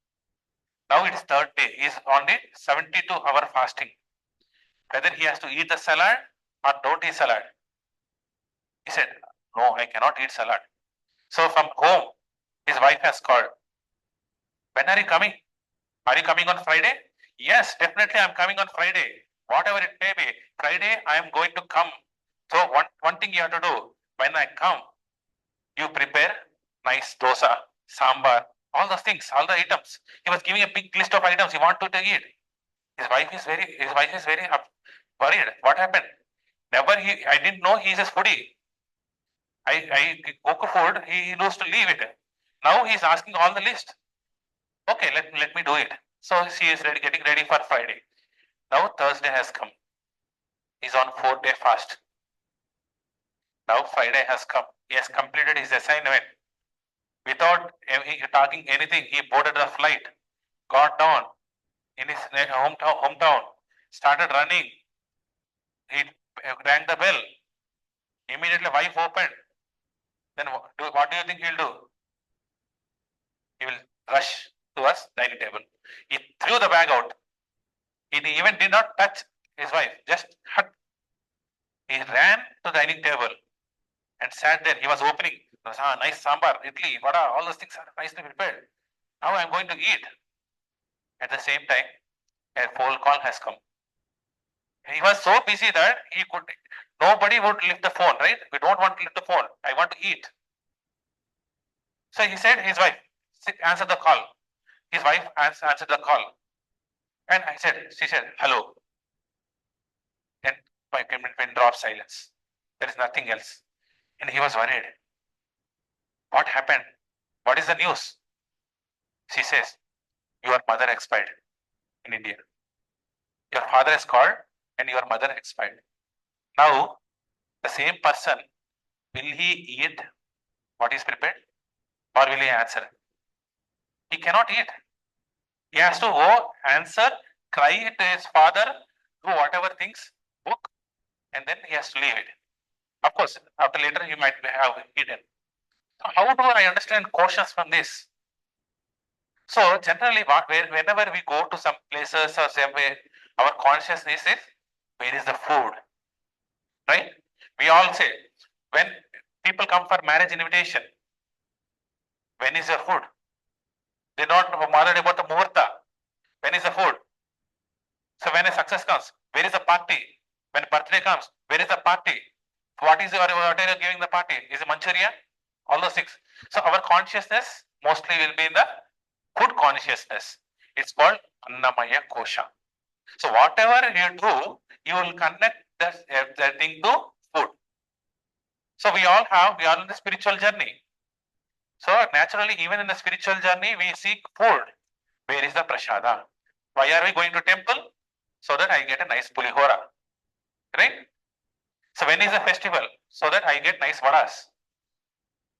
Now it is third day. He is on the 72-hour fasting. Whether he has to eat the salad or don't eat salad. He said, no, I cannot eat salad. So from home, his wife has called. When are you coming? Are you coming on Friday? Yes, definitely I'm coming on Friday. Whatever it may be, Friday I am going to come. So one thing you have to do, when I come, you prepare nice dosa, sambar, all those things, all the items. He was giving a big list of items he wanted to eat. His wife is very worried. What happened? I didn't know he is a foodie. I cook food, he knows to leave it. Now he is asking all the list. Okay, let me do it. So she is getting ready for Friday. Now Thursday has come. He's on 4-day fast. Now Friday has come. He has completed his assignment. Without talking anything, he boarded the flight, got down in his hometown, started running. He rang the bell. Immediately wife opened. Then what do you think he'll do? He will rush towards dining table. He threw the bag out. He even did not touch his wife, just hut. He ran to the dining table and sat there. He was opening. Nice sambar, idli, vada, all those things are nicely prepared. Now I'm going to eat. At the same time, a phone call has come. He was so busy that nobody would lift the phone, right? We don't want to lift the phone. I want to eat. So he said, his wife, answer the call. His wife answered the call. And she said, hello. pin drop silence. There is nothing else. And he was worried. What happened? What is the news? She says, your mother expired in India. Your father is called and your mother expired. Now, the same person, will he eat what is prepared or will he answer? He cannot eat. He has to go answer, cry to his father, do whatever things, book, and then he has to leave it. Of course, after later he might have eaten. So how do I understand questions from this? So generally, whenever we go to some places or somewhere, our consciousness is, where is the food? Right? We all say, when people come for marriage invitation, when is your food? They don't bother about the muhurta. When is the food? So when a success comes, where is the party? When birthday comes, where is the party? What are you giving the party? Is it Manchuria? All those things. So our consciousness mostly will be in the food consciousness. It's called Annamaya Kosha. So whatever you do, you will connect that thing to food. So we are in the spiritual journey. So naturally, even in the spiritual journey, we seek food. Where is the prasada? Why are we going to temple? So that I get a nice pulihora. Right? So when is the festival? So that I get nice vadas.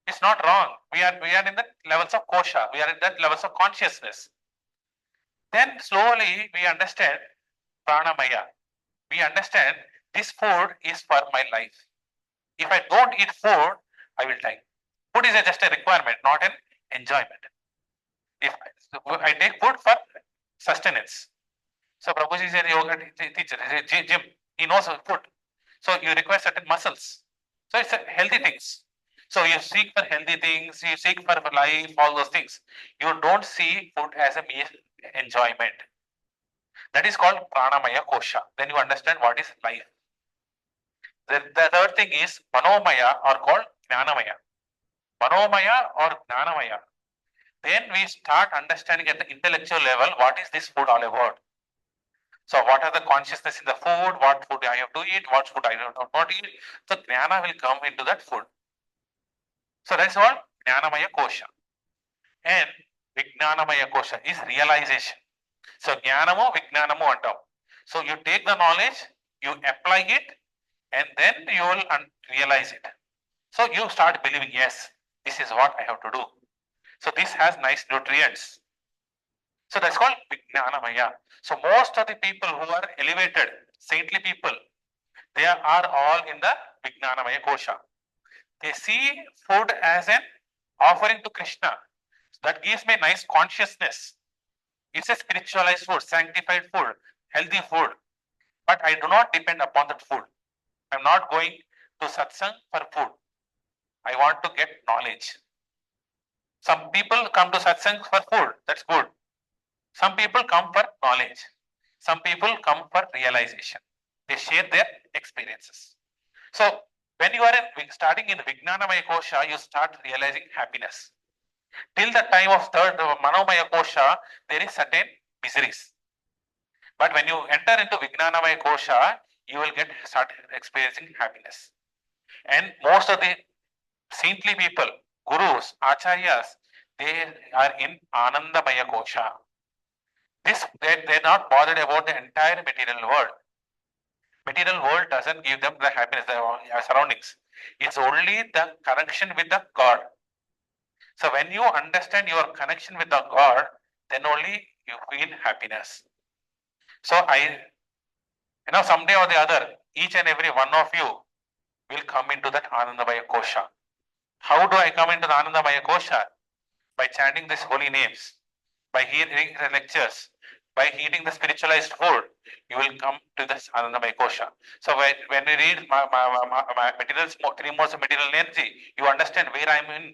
It's not wrong. We are in the levels of kosha. We are in that levels of consciousness. Then slowly we understand pranamaya. We understand this food is for my life. If I don't eat food, I will die. Food is just a requirement, not an enjoyment. If I take food for sustenance. So Prabhuji is a yoga teacher, he's a gym. He knows food. So you require certain muscles. So it's a healthy things. So you seek for healthy things, you seek for life, all those things. You don't see food as a mere enjoyment. That is called pranamaya kosha. Then you understand what is life. The third thing is manomaya or called jnanamaya. Manomaya or jnanamaya. Then we start understanding at the intellectual level what is this food all about. So what are the consciousness in the food, what food I have to eat, what food I do not eat. So jnana will come into that food. So that's what jnanamaya kosha. And vijnanamaya kosha is realization. So jnanamu vijnanamu antam. So you take the knowledge, you apply it, and then you will realize it. So you start believing, yes, this is what I have to do. So this has nice nutrients. So that's called vijnanamaya. So most of the people who are elevated, saintly people, they are all in the vijnanamaya kosha. They see food as an offering to Krishna. That gives me nice consciousness. It's a spiritualized food, sanctified food, healthy food. But I do not depend upon that food. I'm not going to satsang for food. I want to get knowledge. Some people come to satsang for food. That's good. Some people come for knowledge. Some people come for realization. They share their experiences. So when you are starting in Vijnanamaya Kosha, you start realizing happiness. Till the time of third Manomaya Kosha, there is certain miseries. But when you enter into Vijnanamaya Kosha, you will start experiencing happiness. And most of the saintly people, gurus, acharyas, they are in Anandamaya Kosha. They're not bothered about the entire material world. Material world doesn't give them the happiness, the surroundings. It's only the connection with the God. So when you understand your connection with the God, then only you feel happiness. So someday or the other, each and every one of you will come into that Anandamaya Kosha. How do I come into the Anandamaya Kosha? By chanting these holy names, by hearing the lectures, by eating the spiritualized food, you will come to this Anandamaya Kosha. So when we read my materials, three modes of material energy, you understand where I am in.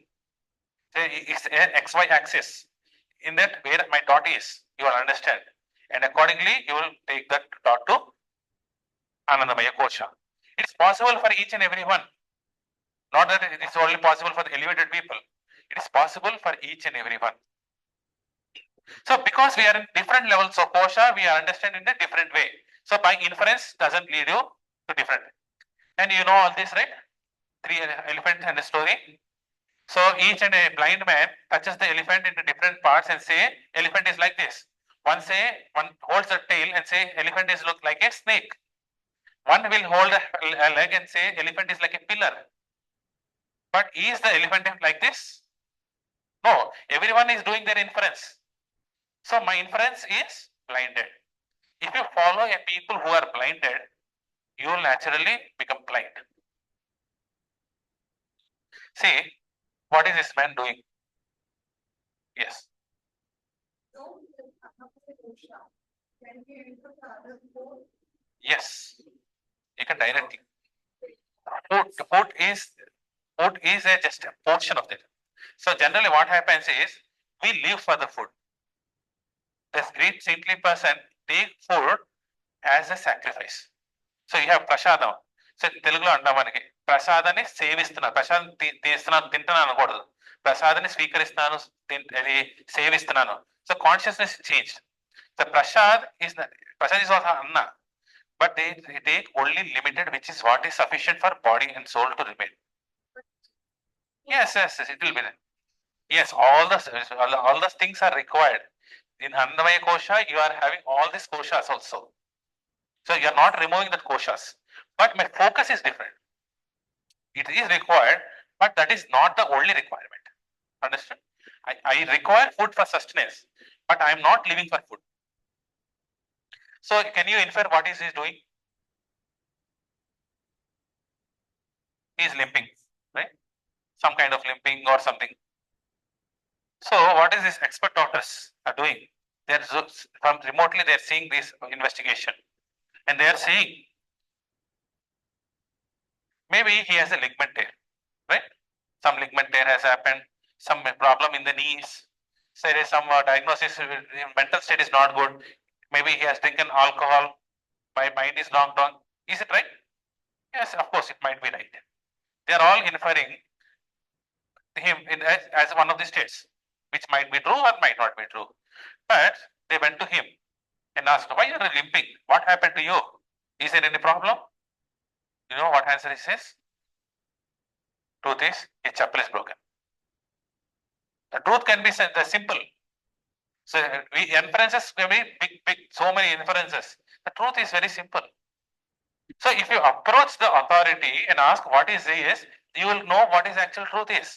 It's an XY axis. In that, where my dot is, you will understand. And accordingly, you will take that dot to Anandamaya Kosha. It's possible for each and every one. Not that it is only possible for the elevated people. It is possible for each and every one. So because we are in different levels of kosha, we are understanding in a different way. So by inference doesn't lead you to different. And you know all this, right? Three elephants and a story. So each and a blind man touches the elephant into different parts and say elephant is like this. One holds the tail and say elephant is look like a snake. One will hold a leg and say elephant is like a pillar. But is the elephant like this? No, everyone is doing their inference. So my inference is blinded. If you follow a people who are blinded, you will naturally become blind. See, what is this man doing? Yes. Yes. You can directly. Food is just a portion of it. So generally what happens is we live for the food. This great saintly person take food as a sacrifice. So you have prasadam. So తెలుగులో అంటాం మనకి ప్రసాదాన్ని సేవిస్తున్నాను, ప్రసాదం తీస్తున్నాను, తింటున్నాను అనకూడదు. ప్రసాదాన్ని స్వీకరిస్తున్నాను, అది సేవిస్తున్నాను. So consciousness change. So prasad is also అన్న, but they take only limited, which is what is sufficient for body and soul to remain. Yes, it will be there. Yes, all those things are required. In Annamaya kosha, you are having all these koshas also. So you are not removing the koshas. But my focus is different. It is required, but that is not the only requirement. Understand? I require food for sustenance, but I am not living for food. So can you infer what is he doing? He is limping, right? Some kind of limping or something. So what is this expert doctors are doing? They are from remotely they are seeing this investigation, and they are saying maybe he has a ligament tear, right? Some ligament tear has happened, some problem in the knees. So there is some diagnosis, mental state is not good. Maybe he has drinking alcohol. My mind is knocked down. Is it right? Yes, of course it might be right. They are all inferring him as one of the states, which might be true or might not be true. But they went to him and asked, why are you limping? What happened to you? Is there any problem? You know what answer he says? Truth is, his chappal is broken. The truth can be simple. So inferences can be big, so many inferences. The truth is very simple. So if you approach the authority and ask what is this, you will know what is actual truth is.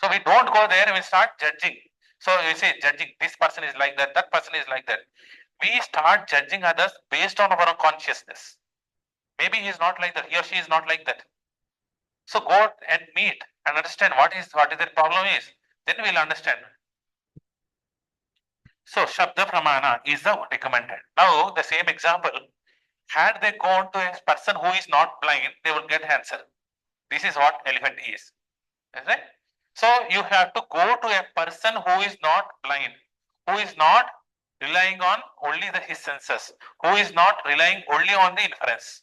So we don't go there and we start judging. So we say judging, this person is like that person is like that. We start judging others based on our consciousness. Maybe he is not like that, he or she is not like that. So go and meet and understand what is their problem is. Then we'll understand. So Shabda Pramana is the recommended. Now the same example, had they gone to a person who is not blind, they would get answer. This is what elephant is. Right? So you have to go to a person who is not blind, who is not relying on only his senses, who is not relying only on the inference.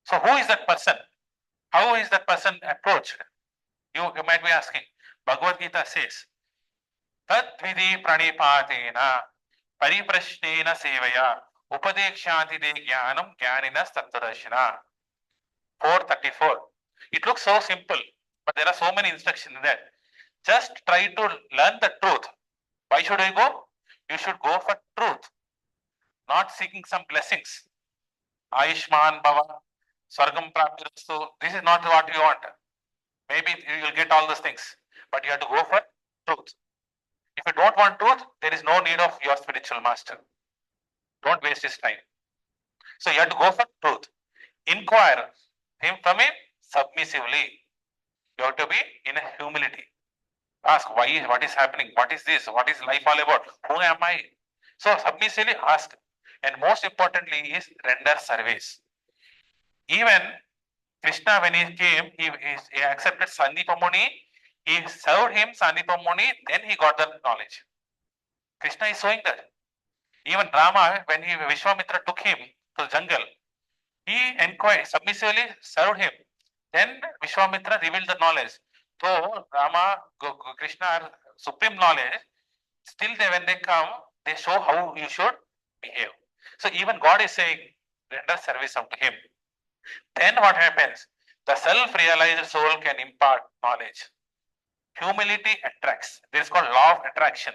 So who is that person? How is that person approached? You might be asking. Bhagavad Gita says, Tadvidi pranipatena pariprashnena sevaya upadekshantide jnanam jnaninas tattvadarshina. 434. It looks so simple, but there are so many instructions in that. Just try to learn the truth. Why should you go? You should go for truth, not seeking some blessings. Ayushman Bhava, Swargam Praptirastu. This is not what you want. Maybe you will get all those things, but you have to go for truth. If you don't want truth, there is no need of your spiritual master. Don't waste his time. So you have to go for truth. Inquire him from him submissively. You have to be in a humility. Ask why, what is happening, what is this, what is life all about, who am I? So submissively ask, and most importantly is render service. Even Krishna, when he came, he accepted Sandipa Muni, he served him Sandipa Muni, then he got the knowledge. Krishna is showing that. Even Rama, when Vishwamitra took him to the jungle, he inquired, submissively served him. Then Vishwamitra revealed the knowledge. So Rama, Krishna are supreme knowledge. Still when they come, they show how you should behave. So even God is saying, render service unto him. Then what happens? The self-realized soul can impart knowledge. Humility attracts. This is called law of attraction.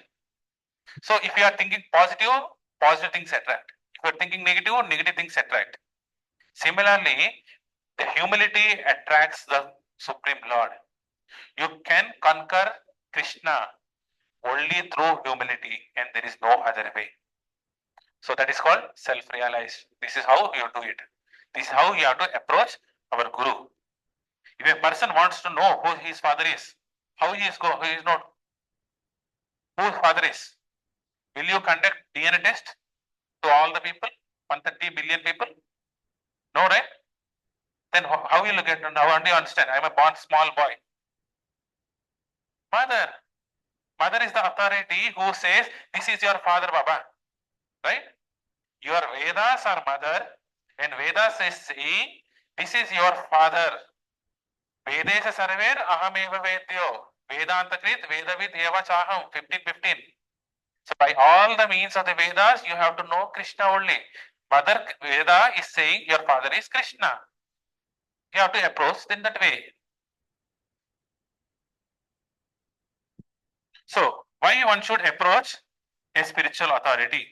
So if you are thinking positive, positive things attract. If you are thinking negative, negative things attract. Similarly, the humility attracts the Supreme Lord. You can conquer Krishna only through humility, and there is no other way. So that is called self-realized. This is how you do it. This is how you have to approach our Guru. If a person wants to know who his father is, how he is not, who his father is, will you conduct DNA test to all the people, 130 billion people? No, right? Then how will you get, how do you understand? I am a born small boy. Mother. Mother is the authority who says, this is your father, Baba. Right? Your Vedas are mother, and Vedas is saying, this is your father. Vedesha sarver ahameva vedyo. Vedanta krit vedavid eva chaham. 15:15. So by all the means of the Vedas, you have to know Krishna only. Mother Veda is saying your father is Krishna. You have to approach in that way. So why one should approach a spiritual authority?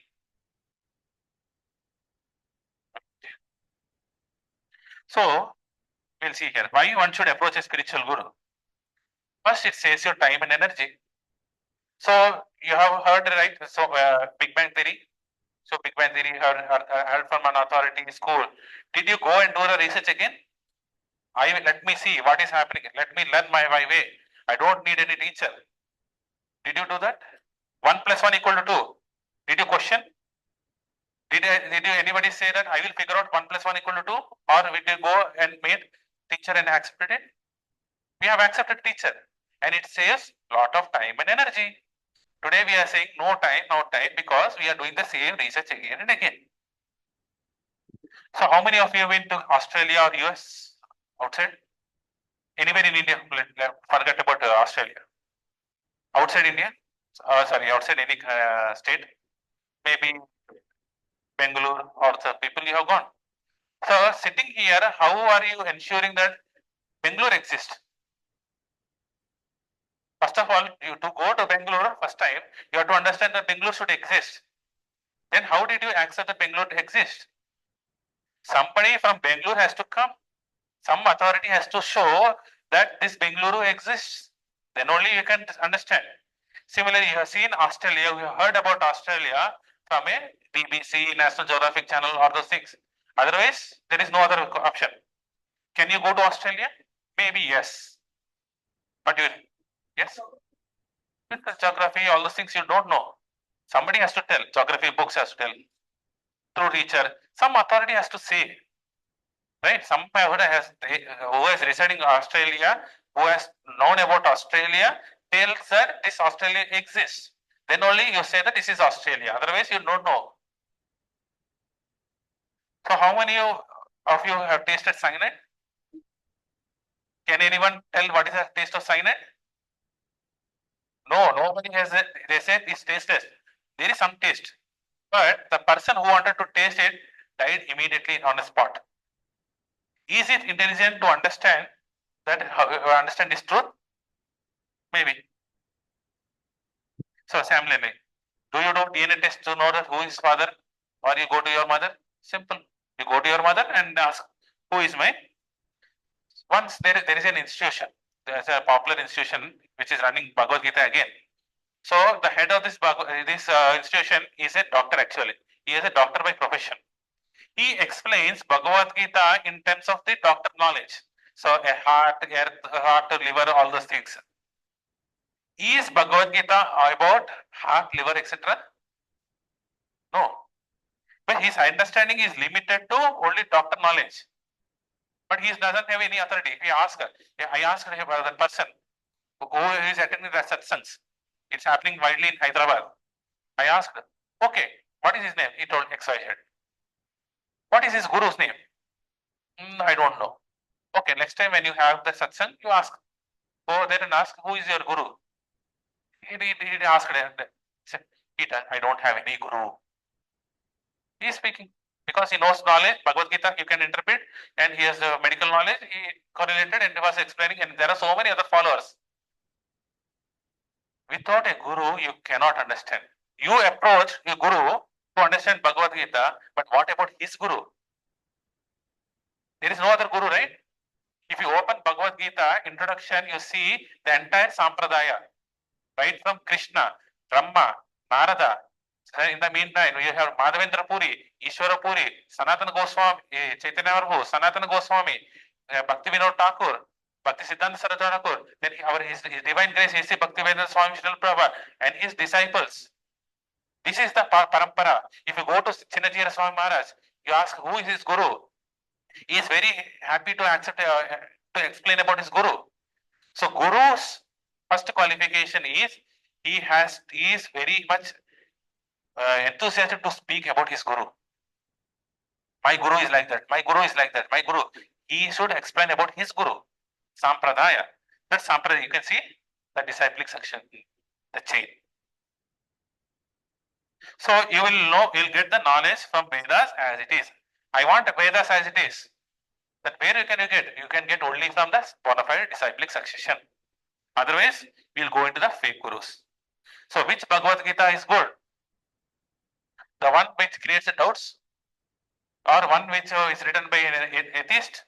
So we'll see here why one should approach a spiritual guru. First, it saves your time and energy. So you have heard, right? So Big Bang Theory. So Big Bang Theory heard from an authority in school. Did you go and do the research again? Let me see what is happening. Let me learn my way. I don't need any teacher. Did you do that? 1 + 1 = 2. Did you question? Did you anybody say that I will figure out 1 + 1 = 2? Or will you go and meet teacher and accepted it? We have accepted teacher, and it saves lot of time and energy. Today we are saying no time because we are doing the same research again and again. So how many of you have been to Australia or US outside? Anywhere in India? Forget about Australia. Outside India? Sorry, outside any state? Maybe Bangalore or the people you have gone. So sitting here, how are you ensuring that Bangalore exists? First of all, you to go to Bangalore first time, you have to understand that Bangalore should exist. Then how did you accept that Bangalore to exist? Somebody from Bangalore has to come. Some authority has to show that this Bengaluru exists. Then only you can understand. Similarly, you have seen Australia, you have heard about Australia from a BBC, National Geographic Channel, or those things. Otherwise, there is no other option. Can you go to Australia? Maybe yes. But you, yes? Because geography, all those things you don't know. Somebody has to tell. Geography books has to tell. Through teacher, some authority has to say. Right? Somebody who is residing in Australia, who has known about Australia, tells that this Australia exists. Then only you say that this is Australia. Otherwise, you don't know. So, how many of you have tasted cyanide? Can anyone tell what is the taste of cyanide? No, nobody has it. They said it's tasted. There is some taste. But the person who wanted to taste it died immediately on the spot. Is it intelligent to understand that understand this truth? Maybe. So similarly, do you do DNA test to know that who is father, or you go to your mother? Simple. You go to your mother and ask, who is my? Once there is an institution. There is a popular institution which is running Bhagavad Gita again. So the head of this institution is a doctor actually. He is a doctor by profession. He explains Bhagavad Gita in terms of the doctor knowledge. So a heart, liver, all those things. Is Bhagavad Gita about heart, liver, etc.? No. But his understanding is limited to only doctor knowledge. But he doesn't have any authority. If you ask, I asked that person who is attending the satsangs. It's happening widely in Hyderabad. I asked, okay, what is his name? He told XYZ. What is his guru's name? I don't know. Okay, next time when you have the satsang, you ask. Go there and ask, who is your guru? He asked, he said, Peter, I don't have any guru. He is speaking. Because he knows knowledge, Bhagavad Gita you can interpret, and he has medical knowledge, he correlated and he was explaining, and there are so many other followers. Without a guru, you cannot understand. You approach your guru to understand Bhagavad Gita, but what about his guru? There is no other guru, right? If you open Bhagavad Gita introduction, you see the entire Sampradaya, right from Krishna, Brahma, Narada. In the meantime, you have Madhavendra Puri, Ishwara Puri, Sanatana Goswami, Chaitanya Mahaprabhu, Sanatana Goswami, Bhakti Vinod Thakur, Bhakti Siddhanta Saraswati Thakur, then his divine grace, A.C. Bhaktivedanta Swami Srila Prabhupada and his disciples. This is the parampara. If you go to Chinnajira Swami Maharaj, you ask who is his guru. He is very happy to accept to explain about his guru. So guru's first qualification is he is very much enthusiastic to speak about his guru. My guru is like that. My guru is like that. My guru. He should explain about his guru. Sampradaya. That sampradaya. You can see the disciplic section, the chain. So you will know, you will get the knowledge from Vedas as it is. I want Vedas as it is. Then where you get? You can get only from the bona fide disciplic succession. Otherwise, we will go into the fake gurus. So which Bhagavad Gita is good? The one which creates the doubts, or one which is written by an atheist,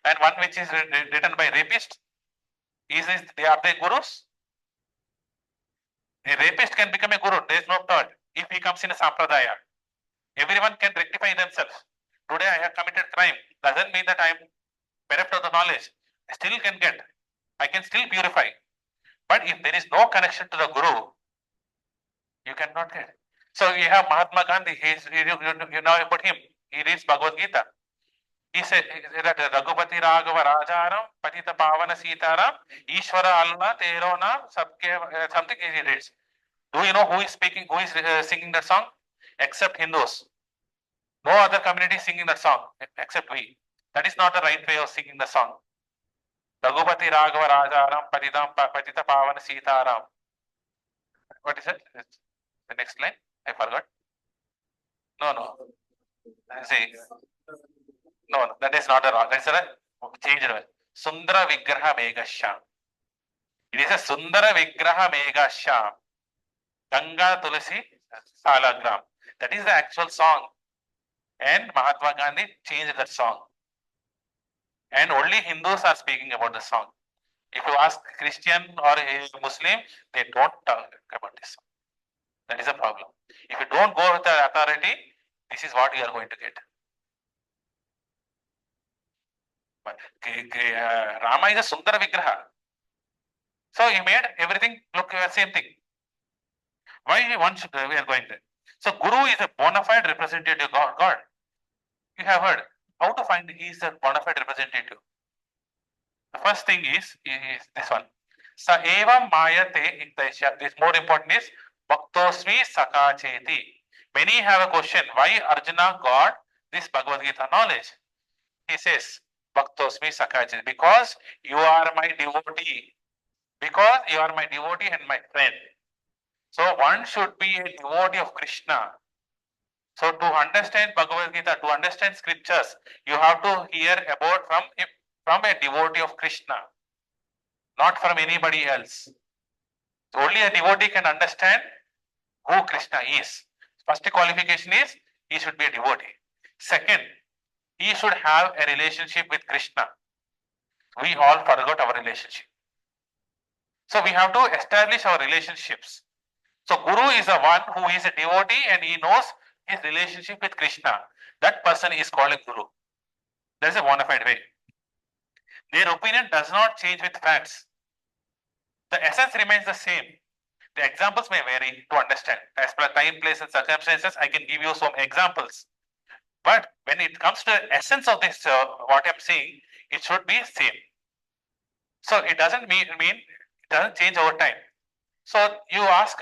and one which is written by rapist? They are the gurus? A rapist can become a guru. There is no third. If he comes in a sampradaya, everyone can rectify themselves. Today I have committed crime. Doesn't mean that I am bereft of the knowledge. I still can get. I can still purify. But if there is no connection to the guru, you cannot get. So you have Mahatma Gandhi. You know about him. He reads Bhagavad Gita. He said that Raghupati Raghava Rajaram Patita Pavana Sitaram Ishwara Allah Terona something he reads. Do you know who is speaking? Who is singing that song? Except Hindus. No other community is singing that song except we. That is not the right way of singing the song. Raghupati Raghava Rajaram Patita Pavana Sitaram. What is it? The next line? I forgot. No. See. No, that is not a wrong. That's a changed one. Sundara Vigraha Megasham. It is a Sundara Vigraha Megasham. Ganga Tulasi Salagram. That is the actual song. And Mahatma Gandhi changed that song. And only Hindus are speaking about the song. If you ask Christian or a Muslim, they don't talk about this song. That is a problem. If you don't go with the authority, this is what you are going to get. Rama is a Sundara Vigraha. So he made everything look the same thing. Why one should we are going there? So Guru is a bona fide representative of God. You have heard how to find he is a bona fide representative. The first thing is this one. Sa evam mayate iktesha. This more important is Bhaktosmi Sakacheti. Many have a question why Arjuna got this Bhagavad Gita knowledge. He says Bhaktosmi Sakacheti because you are my devotee. Because you are my devotee and my friend. So one should be a devotee of Krishna. So to understand Bhagavad Gita, to understand scriptures, you have to hear about from a devotee of Krishna, not from anybody else. Only a devotee can understand who Krishna is. First qualification is he should be a devotee. Second, he should have a relationship with Krishna. We all forgot our relationship. So we have to establish our relationships. So Guru is the one who is a devotee and he knows his relationship with Krishna. That person is called a Guru. That is a bona fide way. Their opinion does not change with facts. The essence remains the same. The examples may vary to understand. As per time, place, and circumstances, I can give you some examples. But when it comes to the essence of this, what I'm saying, it should be same. So it doesn't mean it doesn't change over time. So you ask,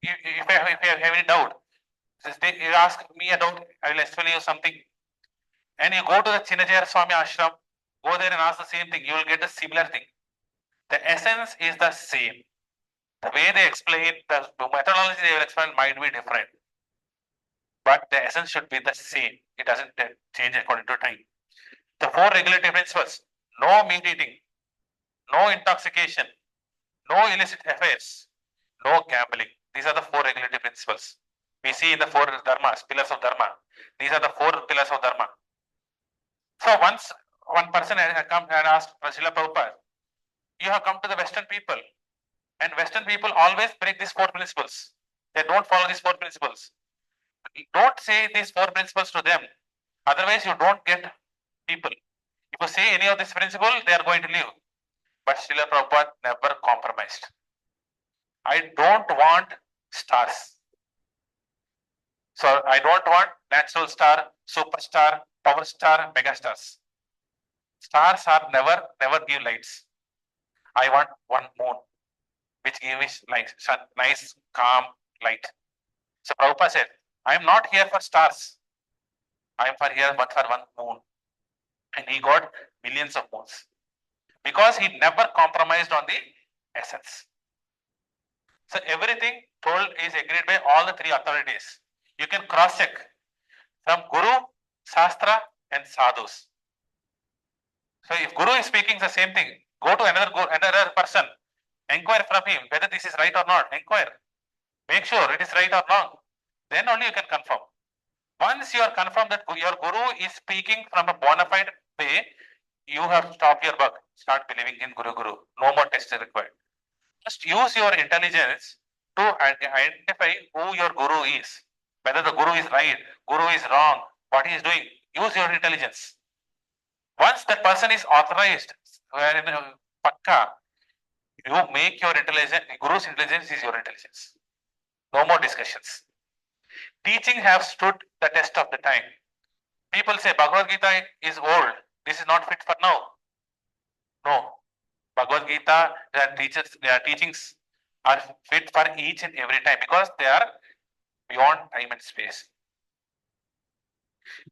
if you have any doubt, you ask me a doubt, I will explain you something. And you go to the Chinnajaya Swami ashram, go there and ask the same thing, you will get a similar thing. The essence is the same. The way they explain, the methodology they will explain might be different. but the essence should be the same. It doesn't change according to time. The four regulatory principles: no meat eating, no intoxication, no illicit affairs, no gambling. These are the four regulatory principles. We see in the four dharmas, pillars of dharma. These are the four pillars of dharma. So once one person had come and asked Srila Prabhupada, you have come to the Western people, and Western people always break these four principles. They don't follow these four principles. Don't say these four principles to them. Otherwise, you don't get people. If you say any of this principle, they are going to leave. But Srila Prabhupada never compromised. I don't want stars. So I don't want natural star, superstar, power star, megastars. Stars are never give lights. I want one moon, which gives light, nice, calm light. So Prabhupada said, I am not here for stars. I am here but for one moon. And he got millions of moons. Because he never compromised on the essence. So everything told is agreed by all the three authorities. You can cross check from Guru, Shastra, and Sadhus. So if Guru is speaking the same thing, go to another person, inquire from him whether this is right or not. Inquire. Make sure it is right or wrong. Then only you can confirm. Once you are confirmed that your Guru is speaking from a bona fide way, you have stopped your work. Start believing in Guru. No more tests are required. Just use your intelligence to identify who your Guru is. Whether the Guru is right, Guru is wrong, what he is doing. Use your intelligence. Once that person is authorized, pakka, you make your intelligence, Guru's intelligence is your intelligence. No more discussions. Teaching have stood the test of the time. People say Bhagavad Gita is old. This is not fit for now. No. Bhagavad Gita, their teachings are fit for each and every time because they are beyond time and space.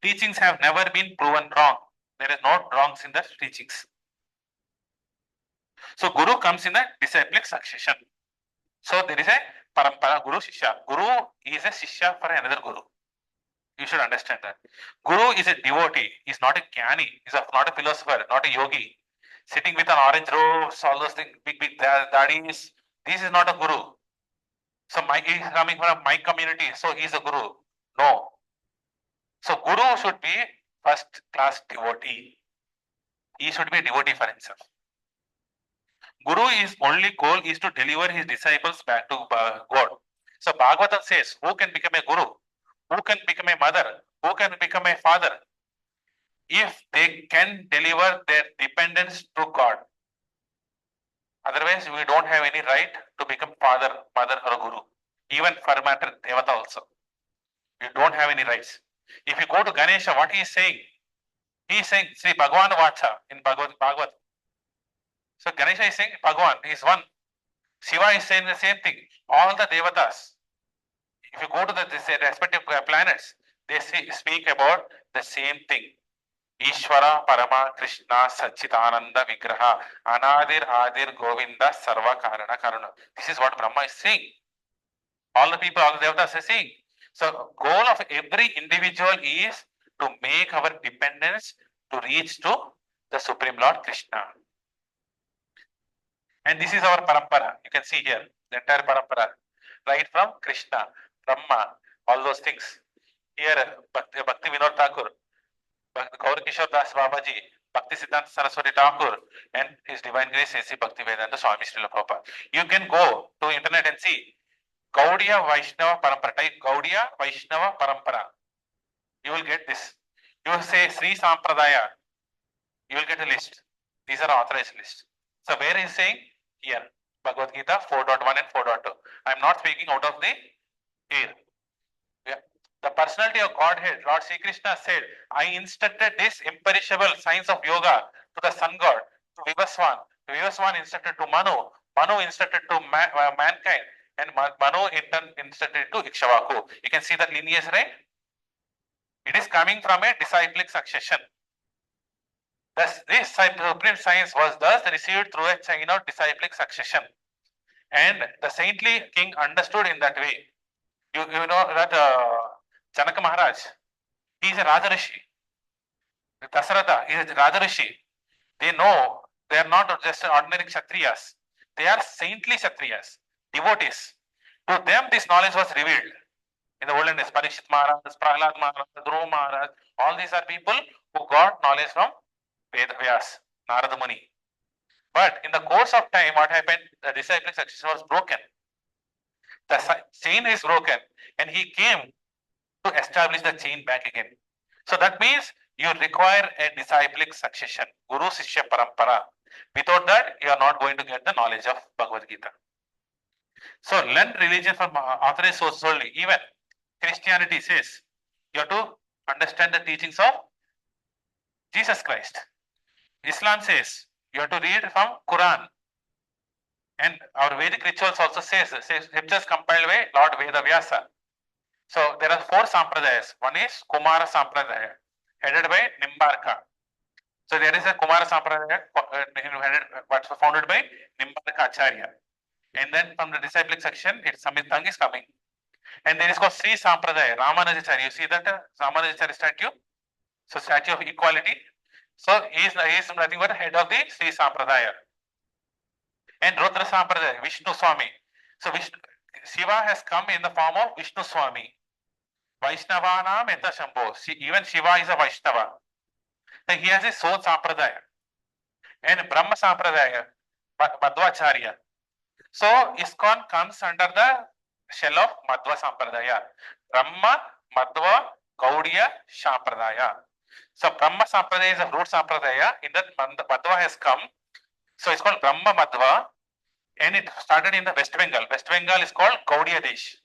Teachings have never been proven wrong. There is no wrongs in the teachings. So Guru comes in the disciplic succession. So there is a parampara Guru Shishya. Guru is a Shishya for another Guru. You should understand that. Guru is a devotee. He is not a jnani. He is not a philosopher, not a yogi. Sitting with an orange robe, all those things, big daddies. This is not a Guru. So he is coming from my community, so he is a Guru. No. So Guru should be first class devotee. He should be a devotee for himself. Guru is only goal is to deliver his disciples back to God. So Bhagavatam says, who can become a Guru? Who can become a mother? Who can become a father? If they can deliver their dependence to God. Otherwise, we don't have any right to become father, mother, or guru. Even for matter, Devata also. You don't have any rights. If you go to Ganesha, what he is saying? He is saying Sri Bhagavan Vacha in Bhagavad. So Ganesha is saying Bhagavan, he is one. Shiva is saying the same thing. All the Devatas, if you go to the respective planets, they speak about the same thing. Ishvara Parama Krishna Sachitananda Vigraha Anadir Adir Govinda Sarva Karana Karuna. This is what Brahma is saying. All the people, all the Devatas are saying. So goal of every individual is to make our dependence to reach to the Supreme Lord Krishna. And this is our parampara. You can see here the entire parampara, right from Krishna, Brahma, all those things. Here, Bhakti Vinod Thakur, Gaur Kishore Das Babaji, Bhakti Siddhanta Saraswati Thakur, and His Divine Grace A.C. Bhakti Vedanta Swami Srila Prabhupada. You can go to internet and see Gaudiya Vaishnava Parampara. Type Gaudiya Vaishnava Parampara. You will get this. You will say Sri Sampradaya. You will get a list. These are authorized lists. So where is saying? Here, Bhagavad Gita 4.1 and 4.2. I am not speaking out of the air. Yeah. The personality of Godhead, Lord Sri Krishna said, I instructed this imperishable science of yoga to the sun god, to Vivaswan. Vivaswan instructed to Manu. Manu instructed to mankind. And Manu in turn instructed to Ikshvaku. You can see the lineage, right? It is coming from a disciplic succession. Thus, this supreme science was thus received through a chain of disciplic succession. And the saintly king understood in that way. You know that Janaka Maharaj, he is a Rajarishi. Dasarata is a Rajarishi. They know they are not just ordinary Kshatriyas. They are saintly Kshatriyas, devotees. To them, this knowledge was revealed. In the olden days, Parikshit Maharaj, Prahlad Maharaj, Dhruva Maharaj, all these are people who got knowledge from Veda Vyas, Narada Muni. But in the course of time, what happened? The disciplic succession was broken. The chain is broken, and he came to establish the chain back again. So that means you require a disciplic succession, Guru Sishya Parampara. Without that, you are not going to get the knowledge of Bhagavad Gita. So learn religion from authorized sources only. Even Christianity says you have to understand the teachings of Jesus Christ. Islam says you have to read from Quran. And our Vedic rituals also says scriptures compiled by Lord Veda Vyasa. So there are four sampradayas. One is Kumara Sampradaya, headed by Nimbarka. So there is a Kumara Sampradaya founded by Nimbarka Acharya. And then from the disciplic section, Samitang is coming. And there is called Sri Sampradaya, Ramanujacharya. You see that Ramanujacharya statue? So statue of equality. So he is nothing but the head of the Sri Sampradaya. And Rudra Sampradaya, Vishnu Swami. So Shiva has come in the form of Vishnu Swami. Vaishnavana Metta Shambho. Even Shiva is a Vaishnava. So he has his own Sampradaya. And Brahma Sampradaya, Madhvacharya. So ISKCON comes under the shell of Madhva Sampradaya. Brahma, Madhva, Gaudiya, Sampradaya. So Brahma Sampradaya is a root Sampradaya. In that Madhva has come. So it's called Brahma Madhva. And it started in the West Bengal. West Bengal is called Gaudiya Desh.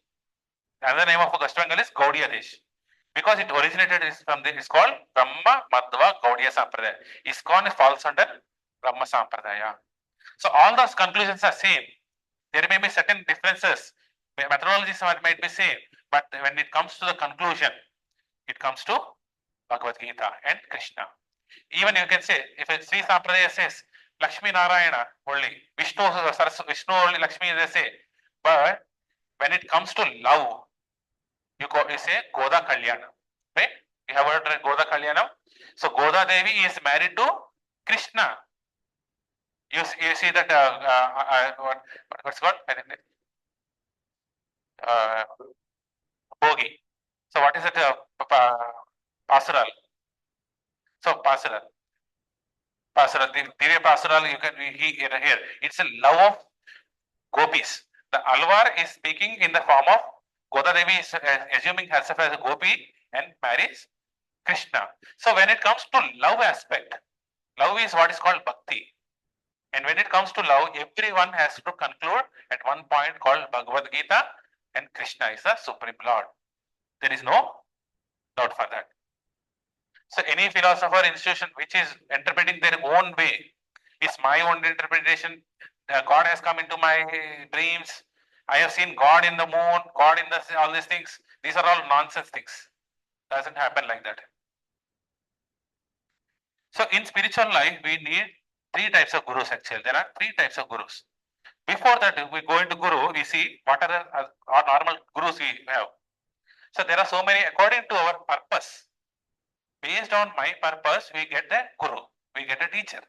Another name of West Bengal is Gaudiya Desh. Because it originated from it's called Brahma Madhva Gaudiya Sampradaya. ISKCON falls under Brahma Sampradaya. So all those conclusions are same. There may be certain differences. Methodologies might be same. But when it comes to the conclusion, it comes to Bhagavad Gita and Krishna. Even you can say, if a Sri Sampradaya says, Lakshmi Narayana only, Vishnu only, Lakshmi they say. But when it comes to love, you say Goda Kalyana. Right? You have heard Goda Kalyana. So Goda Devi is married to Krishna. You see that what's called? Bogi. So what is it? Pastoral. So pastoral. Pastoral. Divya pastoral. You can hear here. It's a love of gopis. The Alvar is speaking in the form of Goda Devi is assuming herself as a gopi and marries Krishna. So when it comes to love aspect, love is what is called bhakti. And when it comes to love, everyone has to conclude at one point called Bhagavad Gita, and Krishna is the Supreme Lord. There is no doubt for that. So any philosopher institution which is interpreting their own way, it's my own interpretation. God has come into my dreams. I have seen God in the moon, God in all these things. These are all nonsense things. Doesn't happen like that. So in spiritual life, we need three types of gurus actually. There are three types of gurus. Before that, we go into guru, we see what are our normal gurus we have. So there are so many according to our purpose. Based on my purpose, we get a guru, we get a teacher.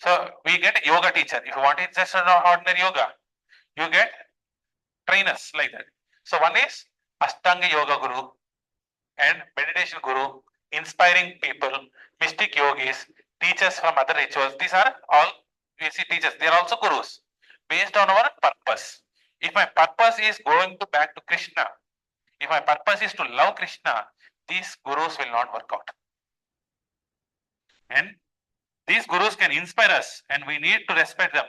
So we get a yoga teacher. If you want it just an ordinary yoga, you get trainers like that. So one is Ashtanga Yoga Guru and meditation guru, inspiring people, mystic yogis, teachers from other rituals. These are all we see teachers. They are also gurus based on our purpose. If my purpose is going to back to Krishna, if my purpose is to love Krishna, these gurus will not work out. And these gurus can inspire us, and we need to respect them.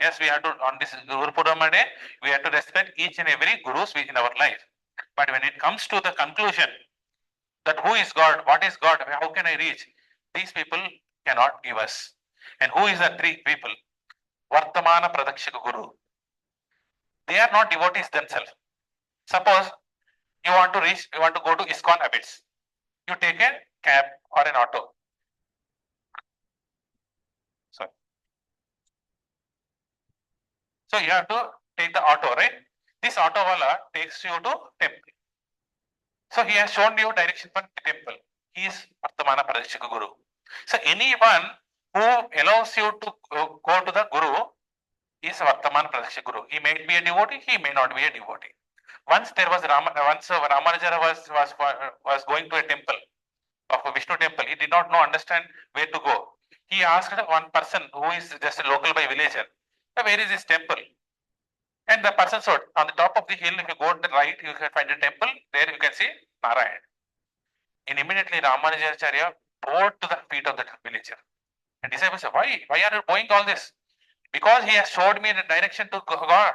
Yes, we have to, on this Guru Purnima day, we have to respect each and every gurus in our life. But when it comes to the conclusion that who is God, what is God, how can I reach, these people cannot give us. And who is the three people? Vartamana Pradakshika Guru. They are not devotees themselves. Suppose you want to go to ISKCON Abyss. You take a cab or an auto. So you have to take the auto, right? This auto wala takes you to temple. So he has shown you direction for the temple. He is Vartamana Pradeshika Guru. So anyone who allows you to go to the Guru is Vartamana Pradeshika Guru. He may be a devotee, he may not be a devotee. Once Ramanujara was going to a temple of a Vishnu temple. He did not know understand where to go. He asked one person who is just a local by villager, where is this temple? And the person said, on the top of the hill, if you go to the right, you can find a temple. There you can see Narayan. And immediately Ramanujacharya bowed to the feet of the villager. And disciples said, why are you doing all this? Because he has showed me the direction to God.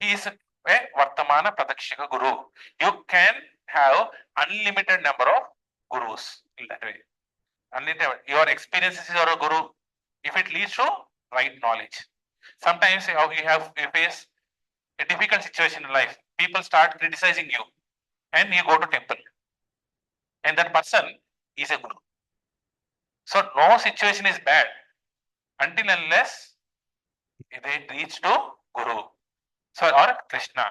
He is a Vartamana Pradakshika Guru. You can have unlimited number of gurus in that way. Unlimited. Your experiences is your guru. If it leads to right knowledge. Sometimes you face a difficult situation in life. People start criticizing you and you go to temple. And that person is a guru. So no situation is bad until unless they reach to Guru. So or Krishna.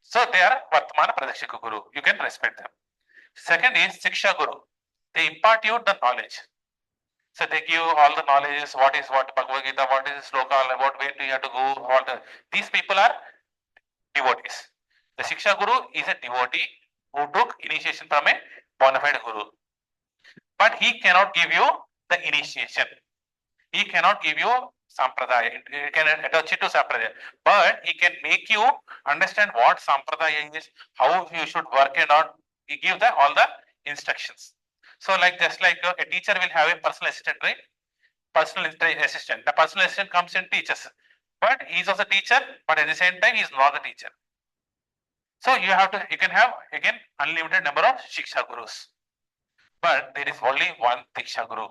So they are Vartamana Pradeshika Guru. You can respect them. Second is Siksha Guru. They impart you the knowledge. So they give all the knowledge, what is what Bhagavad Gita, what is sloka, about where do you have to go, these people are devotees. The Siksha Guru is a devotee who took initiation from a bona fide Guru. But he cannot give you the initiation. He cannot give you sampradaya. He can attach it to sampradaya. But he can make you understand what sampradaya is, how you should work and on. He give all the instructions. So like just like a teacher will have a personal assistant, right? Personal assistant. The personal assistant comes and teaches. But he is also a teacher, but at the same time he is not a teacher. So you can have again unlimited number of Shiksha Gurus. But there is only one Diksha Guru.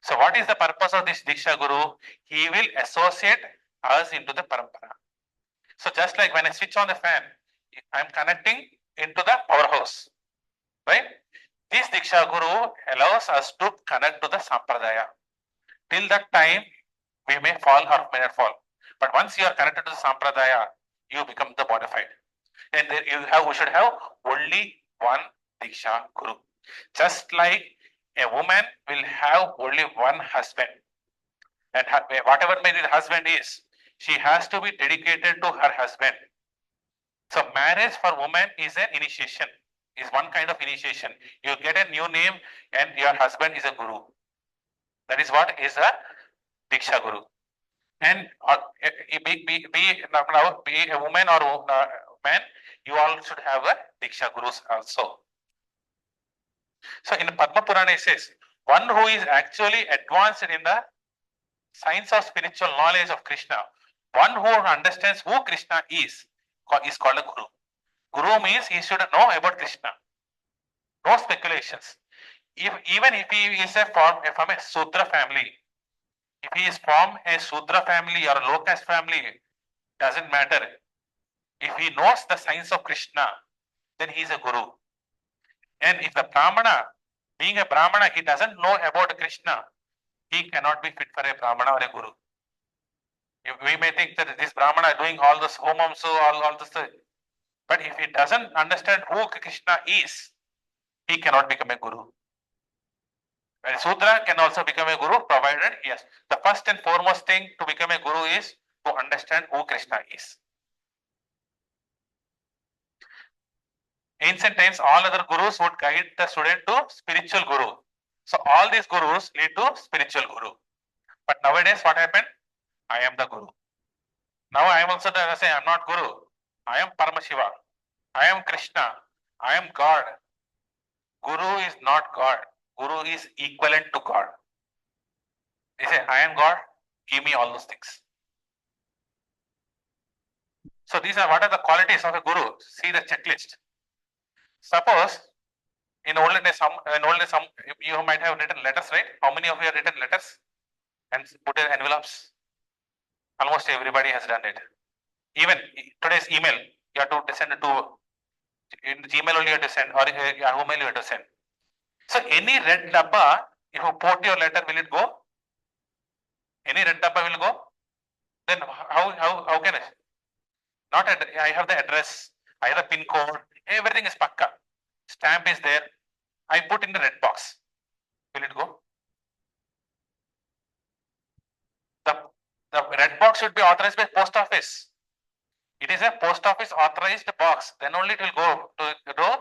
So what is the purpose of this Diksha Guru? He will associate us into the parampara. So just like when I switch on the fan, I am connecting into the powerhouse, right? This Diksha Guru allows us to connect to the Sampradaya. Till that time, we may fall or may not fall. But once you are connected to the Sampradaya, you become the bona fide. And then we should have only one Diksha Guru. Just like a woman will have only one husband. And whatever maybe the husband is, she has to be dedicated to her husband. So marriage for woman is an initiation, is one kind of initiation. You get a new name and your husband is a guru. That is what is a Diksha Guru. And be a woman or a man, you all should have a Diksha Gurus also. So in Padma Purana it says, one who is actually advanced in the science of spiritual knowledge of Krishna, one who understands who Krishna is called a Guru. Guru means he should know about Krishna. No speculations. Even if he is from a Sudra family, if he is from a Sudra family or a low caste family, doesn't matter. If he knows the science of Krishna, then he is a Guru. And if the Brahmana, being a Brahmana, he doesn't know about Krishna, he cannot be fit for a Brahmana or a Guru. We may think that this Brahmana is doing all this homam, so all this. But if he doesn't understand who Krishna is, he cannot become a Guru. And Sudra can also become a Guru, provided, yes, the first and foremost thing to become a Guru is to understand who Krishna is. Ancient times, all other Gurus would guide the student to spiritual Guru. So all these Gurus lead to spiritual Guru. But nowadays, what happened? I am the Guru. Now I am also saying I am not Guru. I am Paramashiva. I am Krishna. I am God. Guru is not God. Guru is equivalent to God. They say, I am God. Give me all those things. So these are what are the qualities of a Guru. See the checklist. Suppose in olden days, you might have written letters, right? How many of you have written letters and put in envelopes? Almost everybody has done it. Even today's email, you have to send it to in Gmail only you have to send, or Yahoo mail you have to send. So any red dabba, if you put your letter, will it go? Any red dabba will go? Then how can I? Not I have the address, I have the pin code, everything is pakka. Stamp is there. I put in the red box. Will it go? The red box should be authorized by post office. It is a post office authorized box. Then only it will go to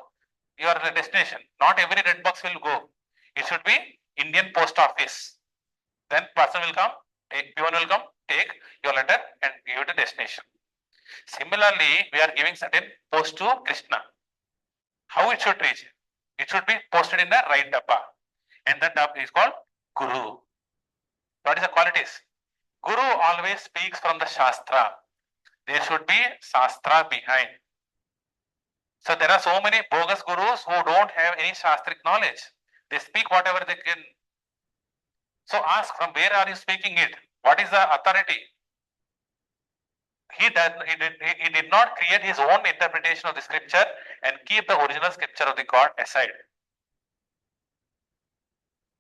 your destination. Not every red box will go. It should be Indian Post Office. Then person will come, peon will come, take your letter and give it to destination. Similarly, we are giving certain post to Krishna. How it should reach? It should be posted in the right dabba. And that dabba is called Guru. What is the qualities? Guru always speaks from the Shastra. There should be Shastra behind. So there are so many bogus gurus who don't have any Shastric knowledge. They speak whatever they can. So ask, from where are you speaking it? What is the authority? He did not create his own interpretation of the scripture and keep the original scripture of the God aside.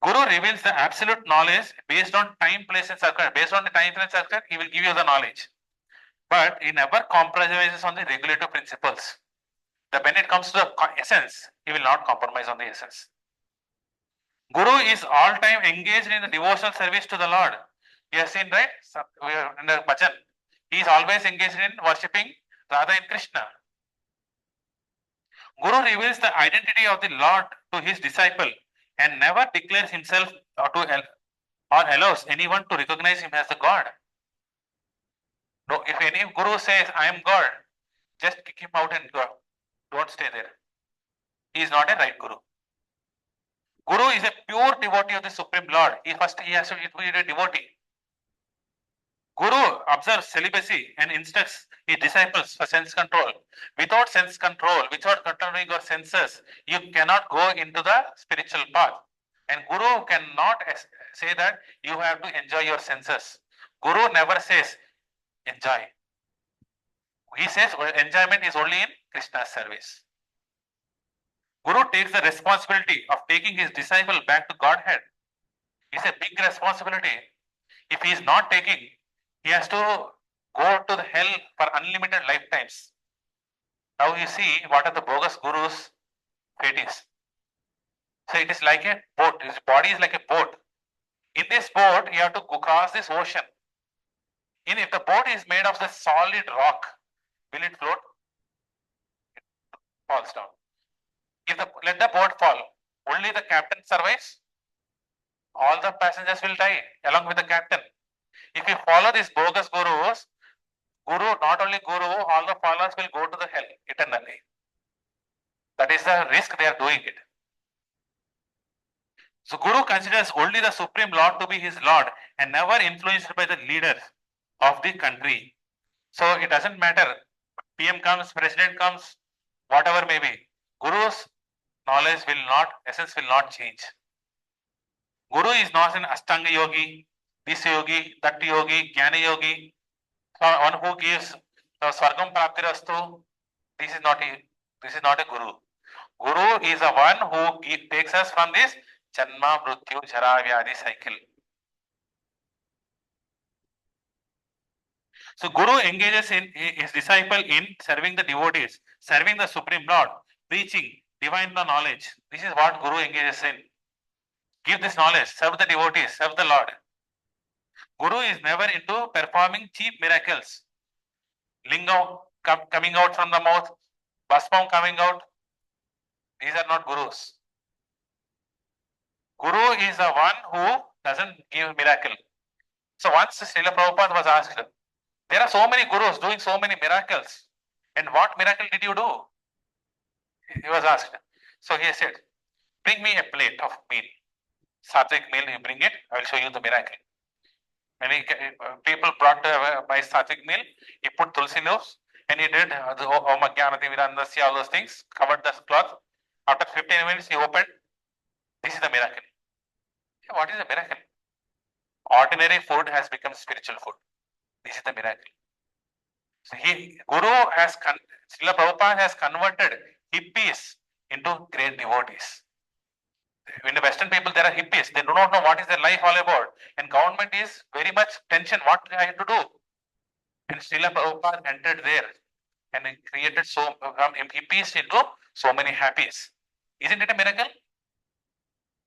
Guru reveals the absolute knowledge based on time, place and circumstance. Based on the time, place and circumstance, he will give you the knowledge. But he never compromises on the regulative principles. When it comes to the essence, he will not compromise on the essence. Guru is all time engaged in the devotional service to the Lord. You have seen, right? So we are in the bhajan. He is always engaged in worshipping Radha and Krishna. Guru reveals the identity of the Lord to his disciple and never declares himself or allows anyone to recognize him as the God. No, if any Guru says, I am God, just kick him out and go. Don't stay there. He is not a right Guru. Guru is a pure devotee of the Supreme Lord. He has to be a devotee. Guru observes celibacy and instructs his disciples for sense control. Without sense control, without controlling your senses, you cannot go into the spiritual path. And Guru cannot say that you have to enjoy your senses. Guru never says enjoy. He says enjoyment is only in Krishna's service. Guru takes the responsibility of taking his disciple back to Godhead. It's a big responsibility. If he is not taking, he has to go to the hell for unlimited lifetimes. Now you see what are the bogus gurus' fate is. So it is like a boat. His body is like a boat. In this boat, you have to cross this ocean. If the boat is made of the solid rock, will it float? It falls down. Let the boat fall, only the captain survives. All the passengers will die along with the captain. If you follow these bogus gurus, not only Guru, all the followers will go to the hell eternally. That is the risk they are doing it. So Guru considers only the Supreme Lord to be his Lord and never influenced by the leaders of the country. So it doesn't matter. PM comes, president comes, whatever may be. Guru's knowledge essence will not change. Guru is not an Ashtanga yogi, this yogi, that yogi, Jnana yogi, one who gives Swargam Praptirastu. This is not a Guru. Guru is the one who takes us from this Janma, Mrityu, Jara, Vyadhi cycle. So Guru engages his disciple in serving the devotees, serving the Supreme Lord, preaching divine knowledge. This is what Guru engages in. Give this knowledge, serve the devotees, serve the Lord. Guru is never into performing cheap miracles. Lingam coming out from the mouth, Bhaspam coming out. These are not Gurus. Guru is the one who doesn't give miracle. So once Srila Prabhupada was asked, there are so many Gurus doing so many miracles. And what miracle did you do? He was asked. So he said, bring me a plate of meal. Sattvic meal, you bring it, I will show you the miracle. And people brought my sattvic meal, he put tulsi leaves and he did the Om Ajnanati Virandasya, all those things, covered the cloth. After 15 minutes, he opened. This is the miracle. What is the miracle? Ordinary food has become spiritual food. This is the miracle. So Srila Prabhupada has converted hippies into great devotees. In the Western people, there are hippies. They do not know what is their life all about. And government is very much tension. What I have to do? And Srila Prabhupada entered there and created from hippies into so many happies. Isn't it a miracle?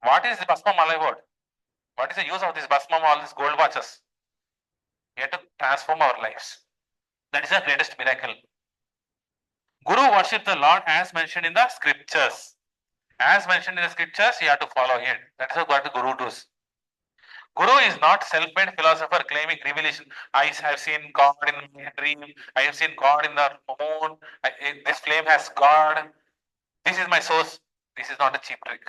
What is the Bhasma Malai word? What is the use of this Bhasma, all these gold watches? We have to transform our lives. That is the greatest miracle. Guru worship the Lord as mentioned in the scriptures. As mentioned in the scriptures, you have to follow it. That is what the Guru does. Guru is not self-made philosopher claiming revelation. I have seen God in my dream. I have seen God in the moon. This flame has God. This is my source. This is not a cheap trick.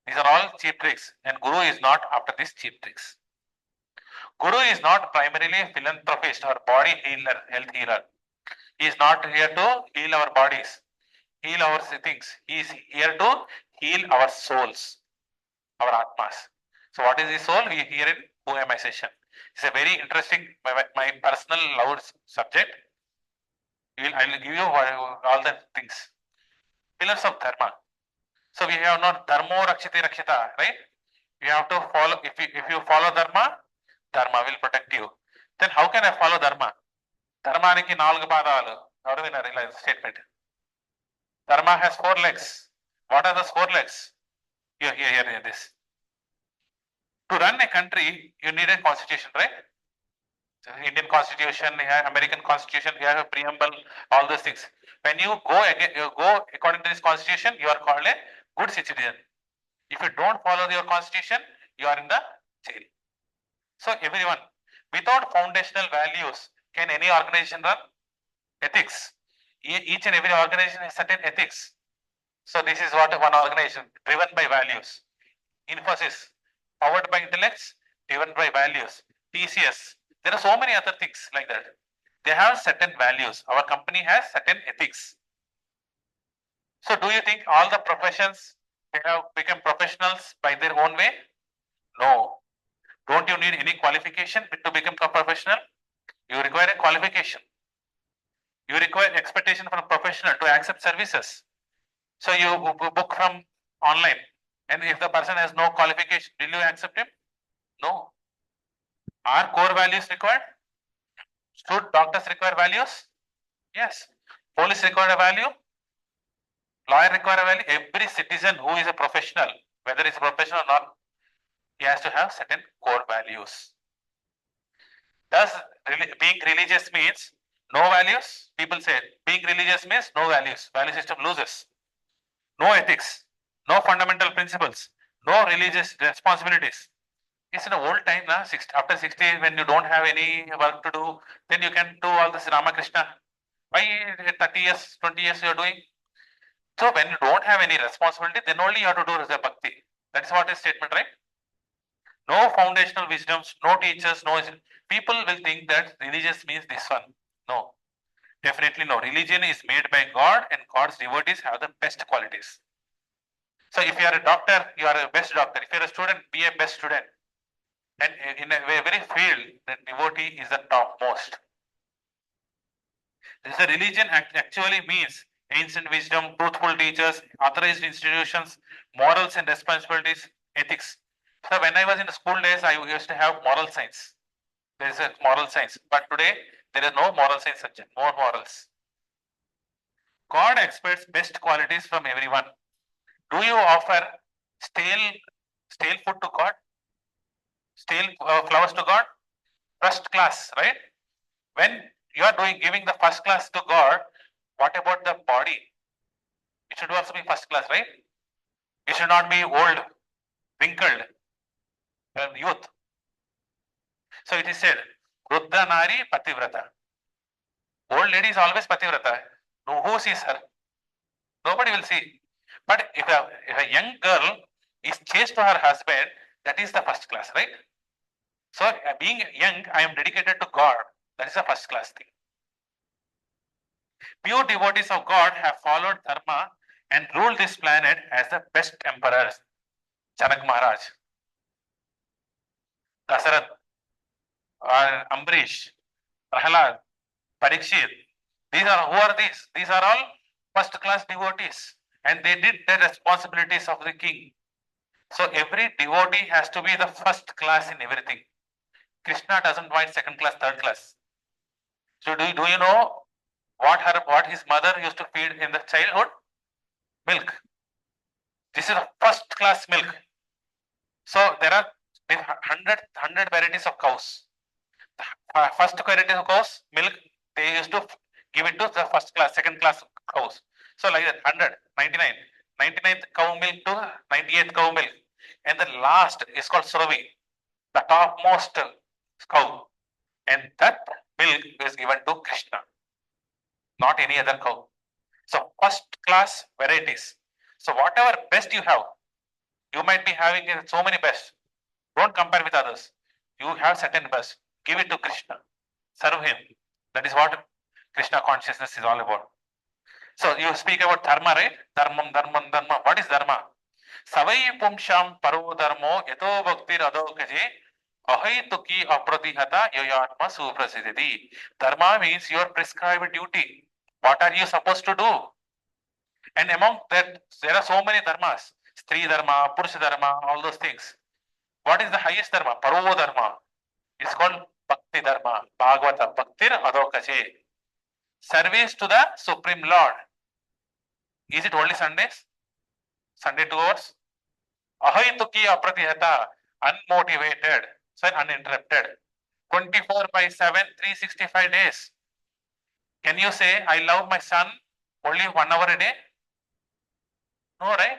These are all cheap tricks, and Guru is not after these cheap tricks. Guru is not primarily a philanthropist or body healer, health healer. He is not here to heal our bodies, heal our things. He is here to heal our souls, our atmas. So, what is the soul? We hear in Who Am I session. It's a very interesting, my personal loud subject. I will give you all the things. Pillars of Dharma. So, we have not Dharmo Rakshite Rakshita, right? You have to follow, if you follow Dharma, Dharma will protect you. Then how can I follow Dharma? ధర్మానికి 4 పాదాలు. ఎవరు విన్నారు ఇలా statement? Dharma has 4 legs. What are those 4 legs? Here this. To run a country, you need a constitution, right? So Indian constitution, American constitution, you have a preamble, all those things. When you go according to this constitution, you are called a good citizen. If you don't follow your constitution, you are in the jail. So everyone, without foundational values, can any organization run? Ethics. Each and every organization has certain ethics. So this is what one organization driven by values. Infosys, powered by intellects, driven by values. TCS, there are so many other things like that. They have certain values. Our company has certain ethics. So do you think all the professions they have become professionals by their own way? No. Don't you need any qualification to become a professional? You require a qualification. You require expectation from a professional to accept services. So you book from online, and if the person has no qualification, will you accept him? No. Are core values required? Should doctors require values? Yes. Police require a value. Lawyer require a value. Every citizen who is a professional, whether it's professional or not, he has to have certain core values. Does being religious means no values? People say being religious means no values. Value system loses. No ethics, no fundamental principles, no religious responsibilities. It's an old time now. After 60, when you don't have any work to do, then you can do all this Ramakrishna. Why 30 years, 20 years you are doing? So when you don't have any responsibility, then only you have to do the bhakti. That's what is statement, right? No foundational wisdoms, no teachers, no. People will think that religious means this one. No, definitely no. Religion is made by God, and God's devotees have the best qualities. So if you are a doctor, you are a best doctor. If you are a student, be a best student. And in a very field, the devotee is the topmost. This is a religion actually means ancient wisdom, truthful teachers, authorized institutions, morals and responsibilities, ethics. So when I was in the school days, I used to have moral science. There is a moral science, but today there is no moral science subject, more morals. God expects best qualities from everyone. Do you offer stale food to God? Stale flowers to God? First class, right? When you are giving the first class to God, what about the body? It should also be first class, right? It should not be old, wrinkled, youth. So it is said, Ruddha Nari Pativrata. Old lady is always Pativrata. No, who sees her? Nobody will see. But if a young girl is chaste to her husband, that is the first class, right? So being young, I am dedicated to God. That is the first class thing. Pure devotees of God have followed Dharma and ruled this planet as the best emperors. Janak Maharaj, Dasarath, Ambrish, Prahalad, Parikshit. Who are these? These are all first class devotees, and they did the responsibilities of the king. So every devotee has to be the first class in everything. Krishna doesn't want second class, third class. So do you know what his mother used to feed in the childhood? Milk. This is the first class milk. So there are 100 varieties of cows. First variety of cows milk, they used to give it to the first class, second class cows. So like that 100, 99, 99th cow milk to 98th cow milk. And the last is called Survi, the topmost cow. And that milk is given to Krishna, not any other cow. So first class varieties. So whatever best you have, you might be having so many best. Don't compare with others. You have certain best. Give it to Krishna. Serve him. That is what Krishna consciousness is all about. So you speak about dharma, right? Dharmam, dharmam, dharma. What is dharma? Savai pumsham paro dharmo yato bhakti adokaje ahai tuki apratihata yoyatma suprasiditi. Dharma means your prescribed duty. What are you supposed to do? And among that, there are so many dharmas. Stri dharma, Purusha dharma, all those things. What is the highest dharma? Paro dharma. It's called Bhakti dharma. Bhagavata. Bhaktir adokache. Service to the Supreme Lord. Is it only Sundays? Sunday 2 hours? Ahai tuki apratihata. Unmotivated. So uninterrupted. 24 by 7, 365 days. Can you say, I love my son only 1 hour a day? No, right?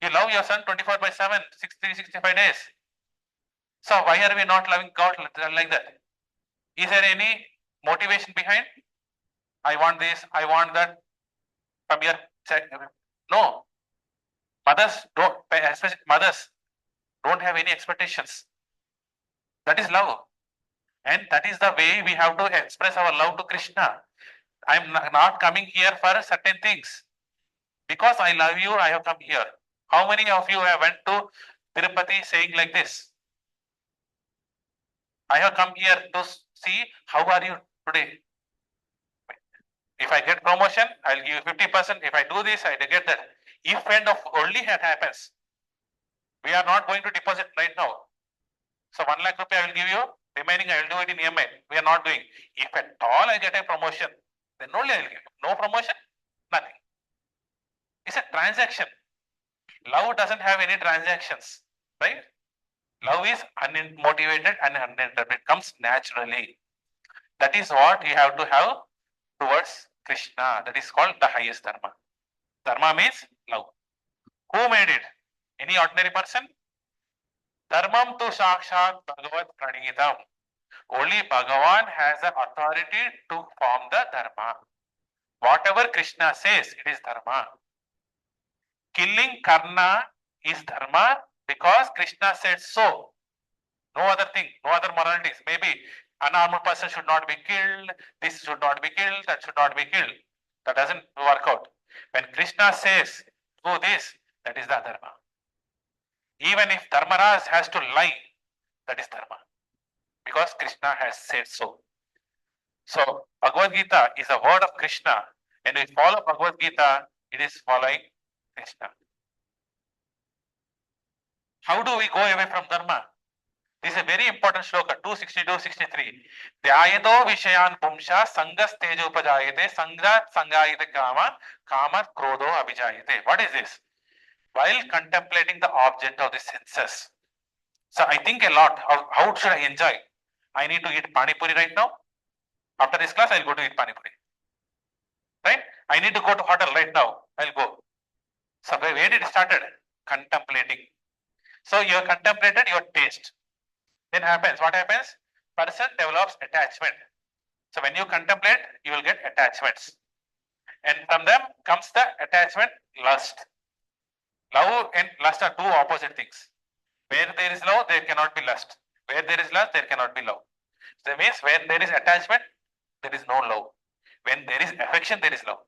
You love your son 24 by 7, 365 days. So why are we not loving God like that? Is there any motivation behind? I want this, I want that. From your no. Mothers don't, especially mothers, don't have any expectations. That is love. And that is the way we have to express our love to Krishna. I am not coming here for certain things. Because I love you, I have come here. How many of you have went to Tirupati saying like this? I have come here to see how are you today. If I get promotion, I'll give you 50%. If I do this, I get that. If and of only that happens, we are not going to deposit right now. So 1 lakh rupee I will give you, remaining I will do it in EMI. We are not doing. If at all I get a promotion, then only I will give. No promotion, nothing. It's a transaction. Love doesn't have any transactions, right? Love is unmotivated and uninterrupted. It comes naturally. That is what you have to have towards Krishna. That is called the highest dharma. Dharma means love. Who made it? Any ordinary person? Dharmam tu sakshat bhagavat pranitam. Only Bhagavan has the authority to form the dharma. Whatever Krishna says, it is dharma. Killing Karna is dharma because Krishna said so. No other thing, no other moralities. Maybe an armed person should not be killed, this should not be killed, that should not be killed. That doesn't work out. When Krishna says, do this, that is the dharma. Even if Dharmaraj has to lie, that is dharma. Because Krishna has said so. So, Bhagavad Gita is a word of Krishna. And if we follow Bhagavad Gita, it is following Krishna. How do we go away from dharma? This is a very important shloka, 262-63. Dhyayato vishayan pumsha sangas tejo upajayate sanga sangayate kama kama krodho abhijayate. What is this? While contemplating the object of the senses. So I think a lot of how should I enjoy? I need to eat pani puri right now. After this class, I'll go to eat pani puri. Right? I need to go to hotel right now. I'll go. So where did it started? Contemplating. So you have contemplated your taste. Then happens, what happens? Person develops attachment. So when you contemplate, you will get attachments. And from them comes the attachment, lust. Love and lust are two opposite things. Where there is love, there cannot be lust. Where there is lust, there cannot be love. So that means when there is attachment, there is no love. When there is affection, there is love.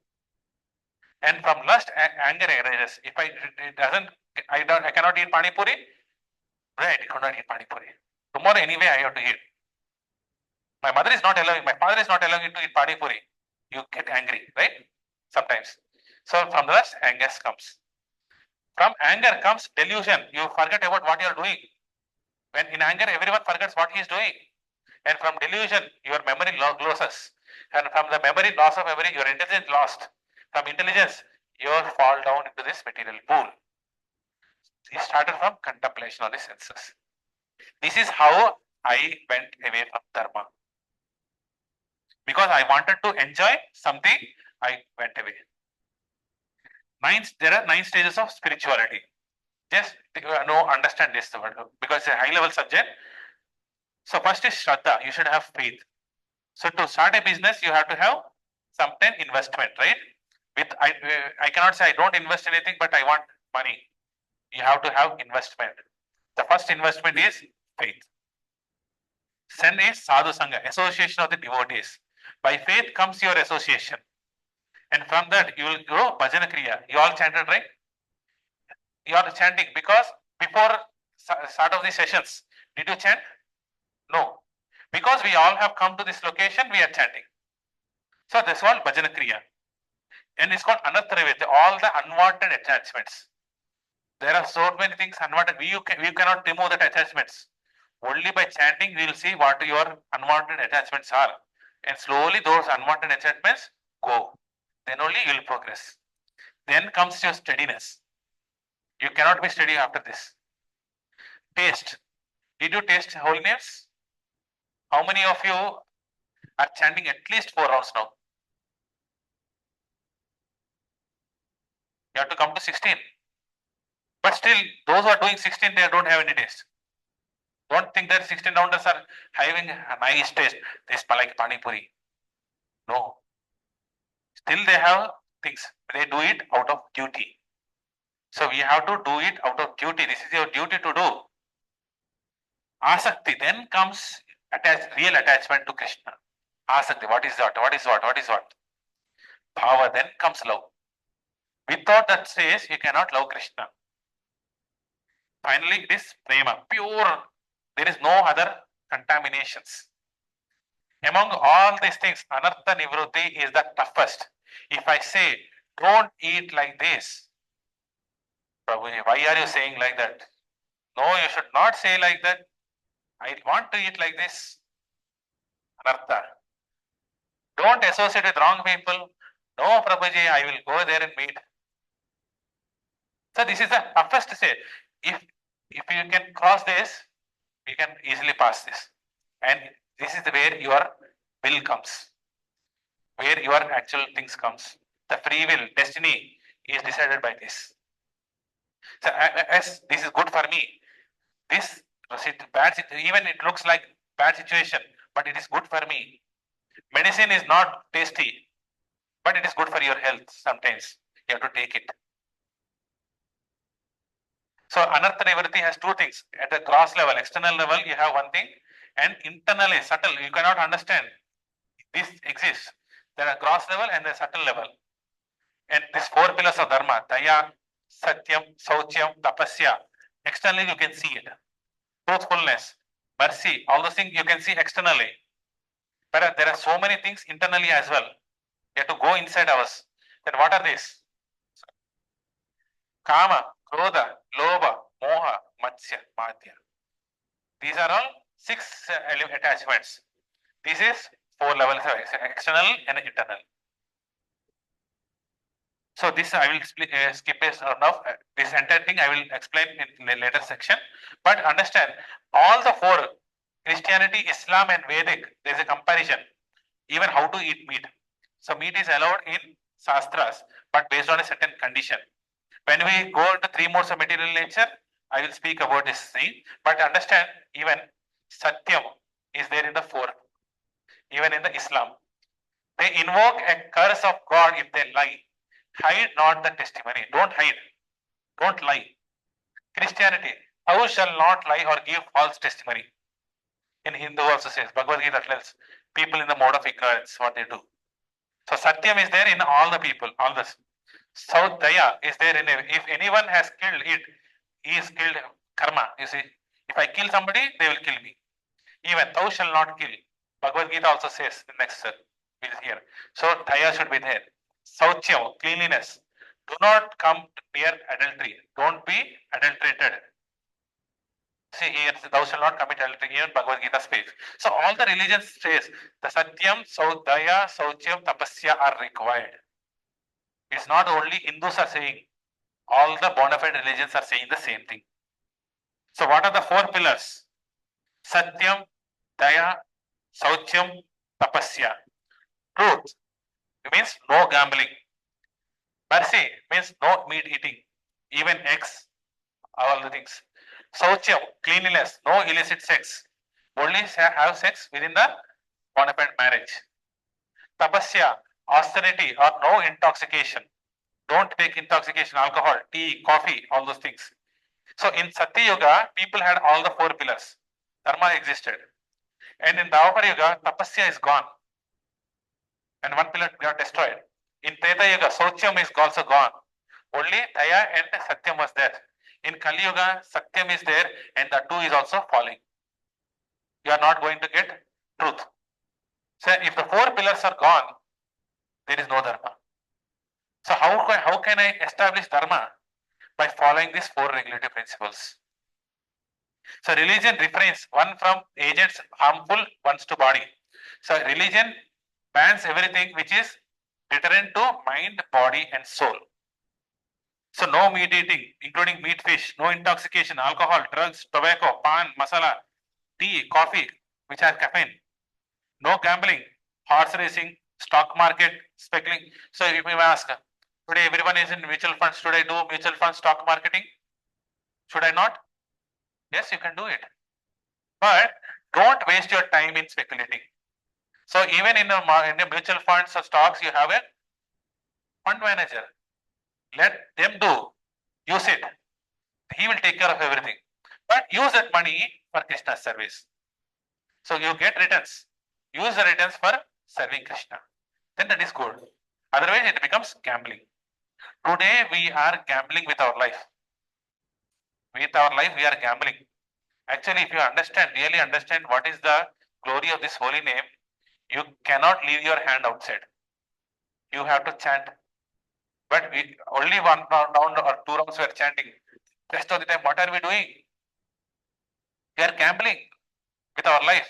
And from lust, anger arises. If I cannot eat pani puri, right? I cannot eat pani puri. Tomorrow anyway I have to eat. My mother is not allowing, my father is not allowing you to eat pani puri. You get angry, right? Sometimes. So from lust, anger comes. From anger comes delusion. You forget about what you are doing. When in anger, everyone forgets what he is doing. And from delusion, your memory losses. And from the loss of memory, your intelligence lost. From intelligence, you fall down into this material pool. It started from contemplation of the senses. This is how I went away from Dharma. Because I wanted to enjoy something, I went away. There are 9 stages of spirituality. Just understand this because it's a high level subject. So first is Shraddha, you should have faith. So to start a business, you have to have certain investment, right? I cannot say I don't invest anything, but I want money. You have to have investment. The first investment is faith. Sen is sadhu sangha, association of the devotees. By faith comes your association. And from that you will grow bhajana kriya. You all chanted, right? You are chanting because before start of the sessions, did you chant? No. Because we all have come to this location, we are chanting. So this is called bhajana kriya. And it's called anartha, all the unwanted attachments. There are so many things unwanted. We cannot remove the attachments. Only by chanting, we will see what your unwanted attachments are. And slowly those unwanted attachments go. Then only you will progress. Then comes your steadiness. You cannot be steady after this. Taste. Did you taste holy names? How many of you are chanting at least 4 rounds now? You have to come to 16. But still, those who are doing 16, they don't have any taste. Don't think that 16 rounders are having a nice taste. This like pani puri. No. Still they have things. They do it out of duty. So we have to do it out of duty. This is your duty to do. Asakti, then comes real attachment to Krishna. Asakti, what is that? What is what? What is what? Bhava, then comes love. Without that stage, you cannot love Krishna. Finally, it is prema, pure. There is no other contaminations. Among all these things, anartha nivrutti is the toughest. If I say, don't eat like this, Prabhuji, why are you saying like that? No, you should not say like that. I want to eat like this. Anartha. Don't associate with wrong people. No, Prabhuji, I will go there and meet. So this is the toughest say. If you can cross this, you can easily pass this. And this is where your will comes. Where your actual things comes. The free will, destiny is decided by this. So as this is good for me, this bad, even it looks like bad situation, but it is good for me. Medicine is not tasty, but it is good for your health sometimes. You have to take it. So anartha nivritti has two things. At the gross level, external level, you have one thing, and internally, subtle, you cannot understand. This exists. There are gross level and the subtle level. And these 4 pillars of Dharma, Daya, Satyam, Sauchyam, Tapasya, externally you can see it. Truthfulness, mercy, all those things you can see externally. But there are so many things internally as well. You have to go inside us. Then what are these? Kama, Krodha, Lobha, Moha, Matsya, Madhya. These are all 6 attachments. This is 4 levels of external and internal. So this I will skip it now. This entire thing I will explain in a later section. But understand, all the 4, Christianity, Islam and Vedic, there is a comparison. Even how to eat meat. So meat is allowed in Shastras, but based on a certain condition. When we go into 3 modes of material nature, I will speak about this thing. But understand, even Satyam is there in the 4. Even in the Islam. They invoke a curse of God if they lie. Hide not the testimony. Don't hide. Don't lie. Christianity, thou shall not lie or give false testimony. In Hindu also says, Bhagavad Gita tells people in the mode of ignorance what they do. So Satyam is there in all the people, all this. So Daya is there in if anyone has killed it, he is killed karma. You see, if I kill somebody, they will kill me. Even thou shall not kill. Bhagavad Gita also says the next is here. So Daya should be there. Sauchyam, cleanliness. Do not come near adultery. Don't be adulterated. See here, thou shalt not commit adultery. Even Bhagavad Gita speaks. So all the religions says the Satyam, Daya, Sauchyam, Tapasya are required. It's not only Hindus are saying. All the bona fide religions are saying the same thing. So what are the four pillars? Satyam, Daya, Sauchyam, Tapasya. Truth means no gambling. Mercy means no meat eating, even eggs, all the things. Sauchyam, cleanliness, no illicit sex. Only have sex within the bona fide marriage. Tapasya, austerity or no intoxication. Don't take intoxication, alcohol, tea, coffee, all those things. So in Satya Yuga, people had all the four pillars. Dharma existed. And in Dwapara Yuga, Tapasya is gone. And one pillar got destroyed. In Treta Yuga, Sauchyam is also gone. Only Daya and Satyam was there. In Kali Yuga, Satyam is there and the two is also falling. You are not going to get truth. So if the four pillars are gone, there is no Dharma. So how can I establish Dharma? By following these four regulative principles. So religion refrains one from agents harmful ones to body. So religion bans everything which is deterrent to mind, body and soul. So no meat eating, including meat, fish, no intoxication, alcohol, drugs, tobacco, pan, masala, tea, coffee, which has caffeine. No gambling, horse racing, stock market, speculating. So if you ask, today everyone is in mutual funds, should I do mutual fund stock marketing? Should I not? Yes, you can do it. But don't waste your time in speculating. So even in a mutual funds or stocks, you have a fund manager. Let them do. Use it. He will take care of everything. But use that money for Krishna's service. So you get returns. Use the returns for serving Krishna. Then that is good. Otherwise, it becomes gambling. Today, we are gambling with our life. With our life, we are gambling. Actually, if you understand, really understand what is the glory of this holy name, you cannot leave your hand outside. You have to chant. But we only one round or two rounds we are chanting. Rest of the time, what are we doing? We are gambling with our life.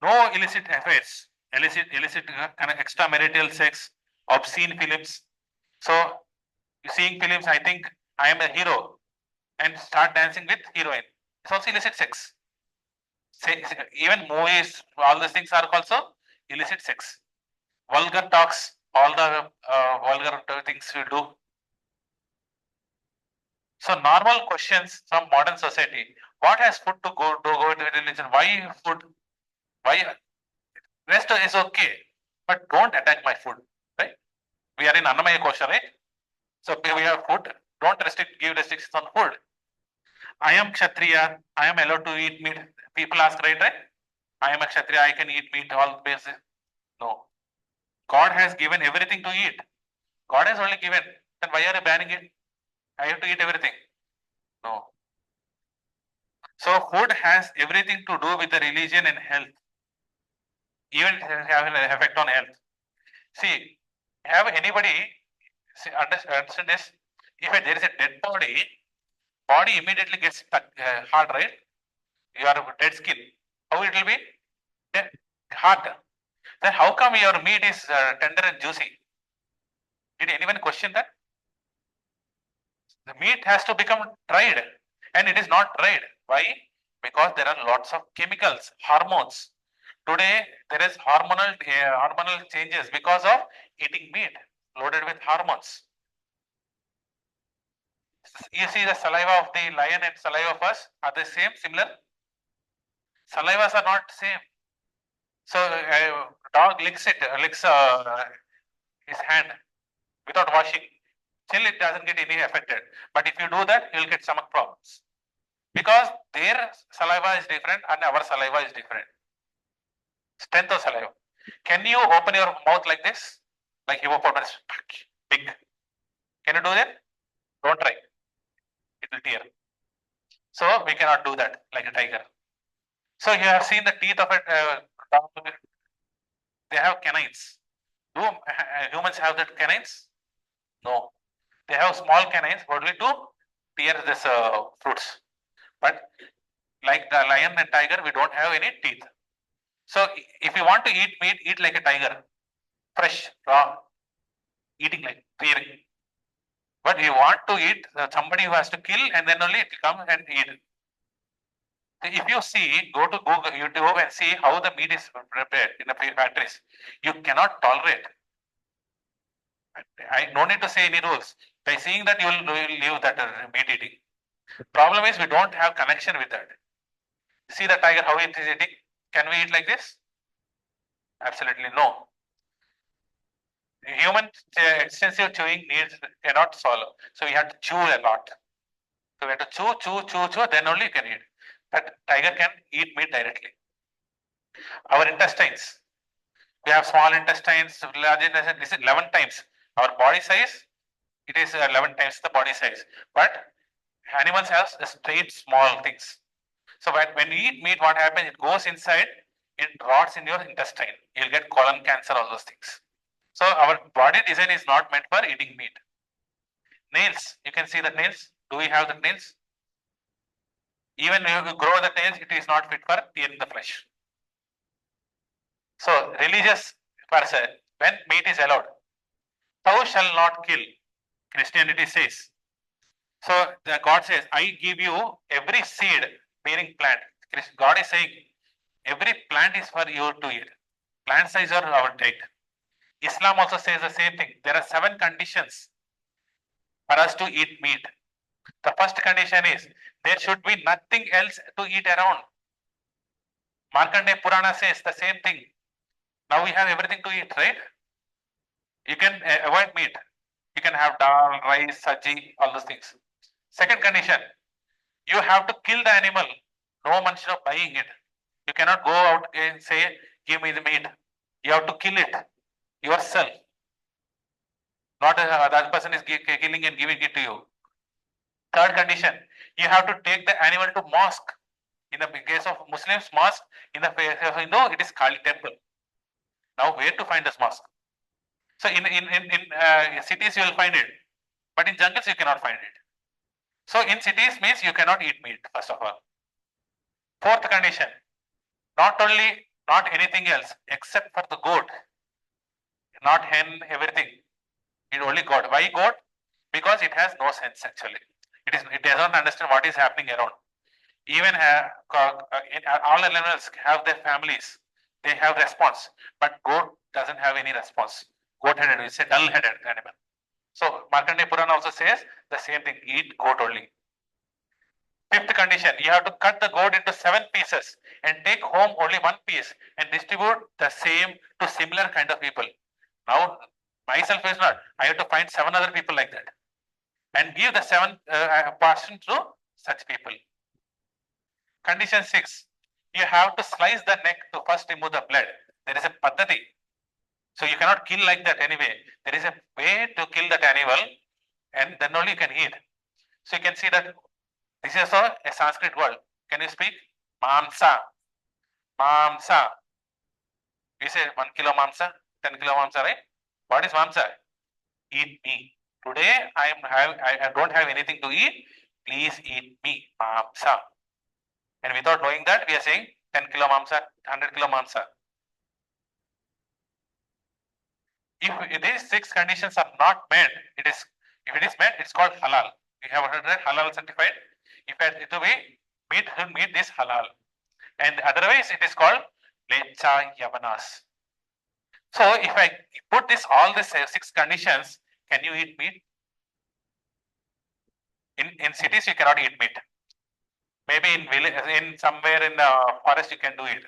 No illicit affairs, illicit kind of extramarital sex, obscene films. So, seeing films, I think I am a hero and start dancing with heroine. It's also illicit sex. Even movies, all these things are also illicit sex. Vulgar talks, all the vulgar things we do. So normal questions from modern society. What has food to go to religion? Why food? Why rest is okay, but don't attack my food, right? We are in Annamaya Kosha, right? So we have food. Don't give restrictions on food. I am Kshatriya. I am allowed to eat meat. People ask, right? I am a Kshatriya. I can eat meat all basis. No. God has given everything to eat. God has only given. Then why are you banning it? I have to eat everything. No. So food has everything to do with the religion and health. Even have an effect on health. See, have anybody understand this? If there is a dead body immediately gets hard, right? Your dead skin. How it will be? Dead, hard. Then how come your meat is tender and juicy? Did anyone question that? The meat has to become dried, and it is not dried. Why? Because there are lots of chemicals, hormones. Today there is hormonal changes because of eating meat loaded with hormones. You see the saliva of the lion and saliva of us are the same, similar? Salivas are not same. So dog licks his hand without washing. Still it doesn't get any affected. But if you do that, you will get stomach problems. Because their saliva is different and our saliva is different. Strength of saliva. Can you open your mouth like this? Like hippopotamus, big. Can you do that? Don't try. It will tear. So we cannot do that like a tiger. So you have seen the teeth of a dog. They have canines. Do humans have that canines? No. They have small canines only to tear this fruits. But like the lion and tiger, we don't have any teeth. So if you want to eat meat, eat like a tiger. Fresh, raw. eating like theory. But you want to eat somebody who has to kill, and then only it will come and eat. If you see, go to Google, YouTube and see how the meat is prepared in the factories. You cannot tolerate. I no need to say any rules. By seeing that, you will leave that meat eating. Problem is we don't have connection with that. See the tiger, how it is eating. Can we eat like this? Absolutely no. Human extensive chewing needs cannot swallow. So we have to chew a lot. So we have to chew, then only you can eat. But tiger can eat meat directly. Our intestines. We have small intestines, large intestines. This is 11 times. Our body size, it is 11 times the body size. But animals have straight small things. So when you eat meat, what happens? It goes inside, it rots in your intestine. You'll get colon cancer, all those things. So our body design is not meant for eating meat. Nails, you can see the nails. Do we have the nails? Even if you grow the nails, it is not fit for eating the flesh. So religious person, when meat is allowed, thou shall not kill. Christianity says. So the God says, I give you every seed bearing plant. God is saying, every plant is for you to eat. Plant size are our diet. Islam also says the same thing. There are 7 conditions for us to eat meat. The first condition is there should be nothing else to eat around. Markandeya Purana says the same thing. Now we have everything to eat, right? You can avoid meat. You can have dal, rice, saji, all those things. Second condition, you have to kill the animal. No mention of buying it. You cannot go out and say, give me the meat. You have to kill it yourself. Not that person is killing and giving it to you. Third condition, you have to take the animal to mosque. In the case of Muslims, mosque. In the case of Hindu, it is Kali temple. Now, where to find this mosque? So, in cities, you will find it. But in jungles, you cannot find it. So, in cities means you cannot eat meat, first of all. Fourth condition, not anything else except for the goat. Not hen, everything. It only goat. Why goat? Because it has no sense actually. It does not understand what is happening around. Even all animals have their families. They have response. But goat doesn't have any response. Goat-headed, it's a dull-headed animal. So Markandeya Purana also says the same thing, eat goat only. Fifth condition, you have to cut the goat into 7 pieces and take home only 1 piece and distribute the same to similar kind of people. Now, myself is not. I have to find 7 other people like that and give the 7 portion to such people. Condition 6, you have to slice the neck to first remove the blood. There is a paddhati. So you cannot kill like that anyway. There is a way to kill that animal and then only you can eat. So you can see that this is also a Sanskrit word. Can you speak? Mamsa. Mamsa. You say 1 kilo mamsa, 10 kilo mamsa, right? What is mamsa? Eat me. Today I don't have anything to eat. Please eat me. Mamsa. And without knowing that, we are saying 10 kilo mamsa, 100 kilo mamsa. If these 6 conditions are not met, if it is met, it's called halal. We have heard that halal certified. If it to be meat this halal. And otherwise it is called lecha yavanas. So if I put all these 6 conditions, can you eat meat? In cities you cannot eat meat. Maybe in village, in somewhere in the forest you can do it.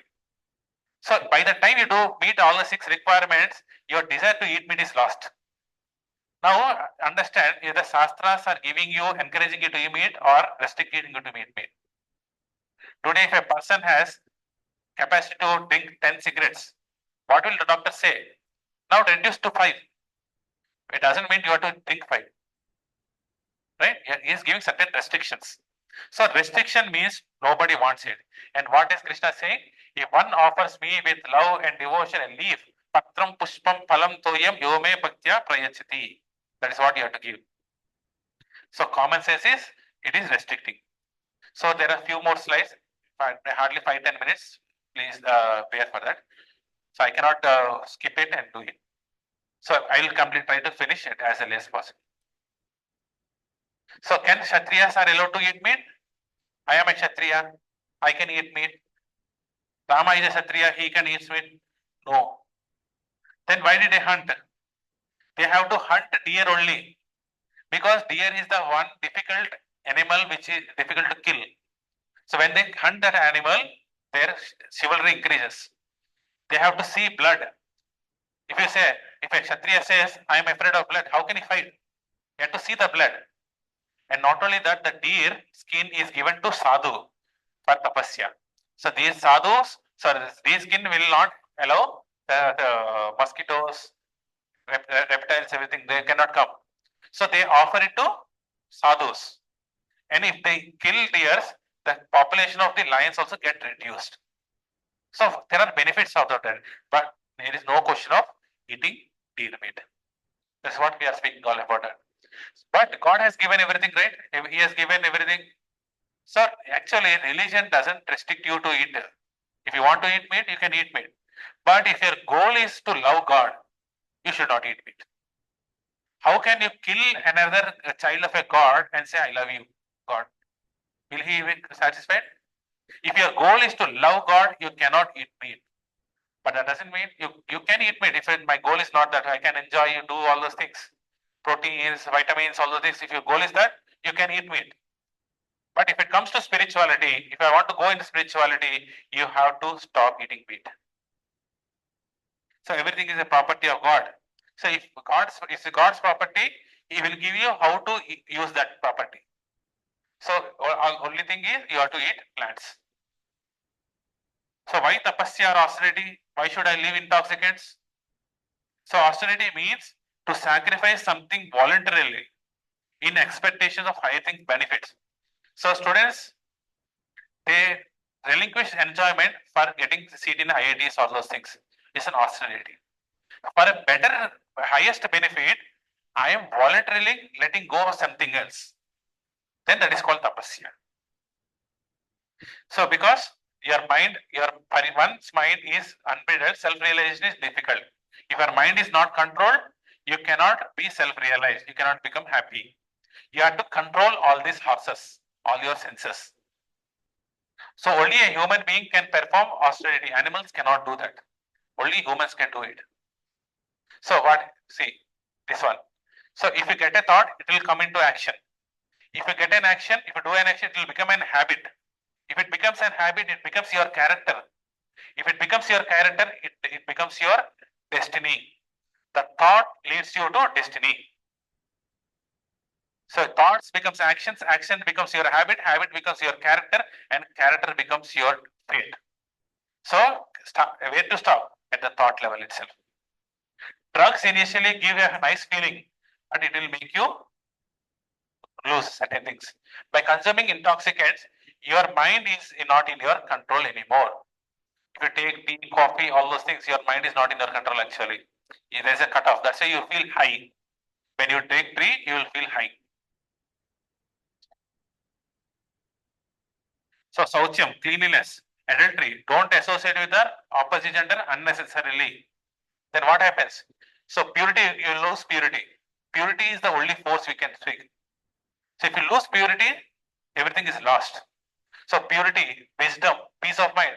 So by the time you do meet all the 6 requirements, your desire to eat meat is lost. Now understand if the shastras are giving you, encouraging you to eat meat or restricting you to eat meat. Today, if a person has capacity to drink 10 cigarettes, what will the doctor say? Now reduce to 5. It doesn't mean you have to drink 5. Right? He is giving certain restrictions. So restriction means nobody wants it. And what is Krishna saying? If one offers me with love and devotion a leaf, patram pushpam phalam toyam yome bhaktya prayachati. That is what you have to give. So common sense is, it is restricting. So there are few more slides, hardly 5-10 minutes. Please bear for that. So I cannot skip it and do it. So I will try to finish it as early as possible. So can Kshatriyas are allowed to eat meat? I am a Kshatriya. I can eat meat. Rama is a Kshatriya. He can eat meat. No. Then why did they hunt? They have to hunt deer only, because deer is the one difficult animal which is difficult to kill. So when they hunt that animal, their chivalry increases. They have to see blood. If you say, if a Kshatriya says, I am afraid of blood, how can he fight? You have to see the blood. And not only that, the deer skin is given to sadhu for tapasya. So these sadhus, so these skin will not allow the mosquitoes, reptiles, everything, they cannot come. So they offer it to sadhus. And if they kill deers, the population of the lions also get reduced. So there are benefits out of that, but there is no question of eating deer meat. That's what we are speaking all about. That. But God has given everything, right? He has given everything. So actually, religion doesn't restrict you to eat. If you want to eat meat, you can eat meat. But if your goal is to love God, you should not eat meat. How can you kill another child of a God and say, I love you, God? Will he be satisfied? If your goal is to love God, you cannot eat meat. But that doesn't mean you can eat meat. If my goal is not that I can enjoy, you do all those things, proteins, vitamins, all those things. If your goal is that, you can eat meat. But if it comes to spirituality, if I want to go into spirituality, you have to stop eating meat. So everything is a property of God. So if it's God's property, He will give you how to use that property. So only thing is you have to eat plants. So why tapasya or austerity? Why should I leave intoxicants? So austerity means to sacrifice something voluntarily in expectation of higher things benefits. So students, they relinquish enjoyment for getting seat in IITs or those things. It's an austerity. For a better, highest benefit, I am voluntarily letting go of something else. Then that is called tapasya. So because your mind, one's mind is unbridled, self-realization is difficult. If your mind is not controlled, you cannot be self-realized. You cannot become happy. You have to control all these horses, all your senses. So only a human being can perform austerity. Animals cannot do that. Only humans can do it. So what? See this one. So if you get a thought, it will come into action. If you get an action, if you do an action, it will become an habit. If it becomes an habit, it becomes your character. If it becomes your character, it becomes your destiny. The thought leads you to destiny. So thoughts becomes actions, action becomes your habit, habit becomes your character, and character becomes your fate. So where to stop? At the thought level itself. Drugs initially give a nice feeling, but it will make you lose certain things. By consuming intoxicants, your mind is not in your control anymore. If you take tea, coffee, all those things, your mind is not in your control actually. There is a cutoff. That's why you feel high. When you take tea, you will feel high. So Sauchyam, cleanliness, adultery, don't associate with the opposite gender unnecessarily. Then what happens? So purity, you lose purity. Purity is the only force we can speak. So if you lose purity, everything is lost. So purity, wisdom, peace of mind.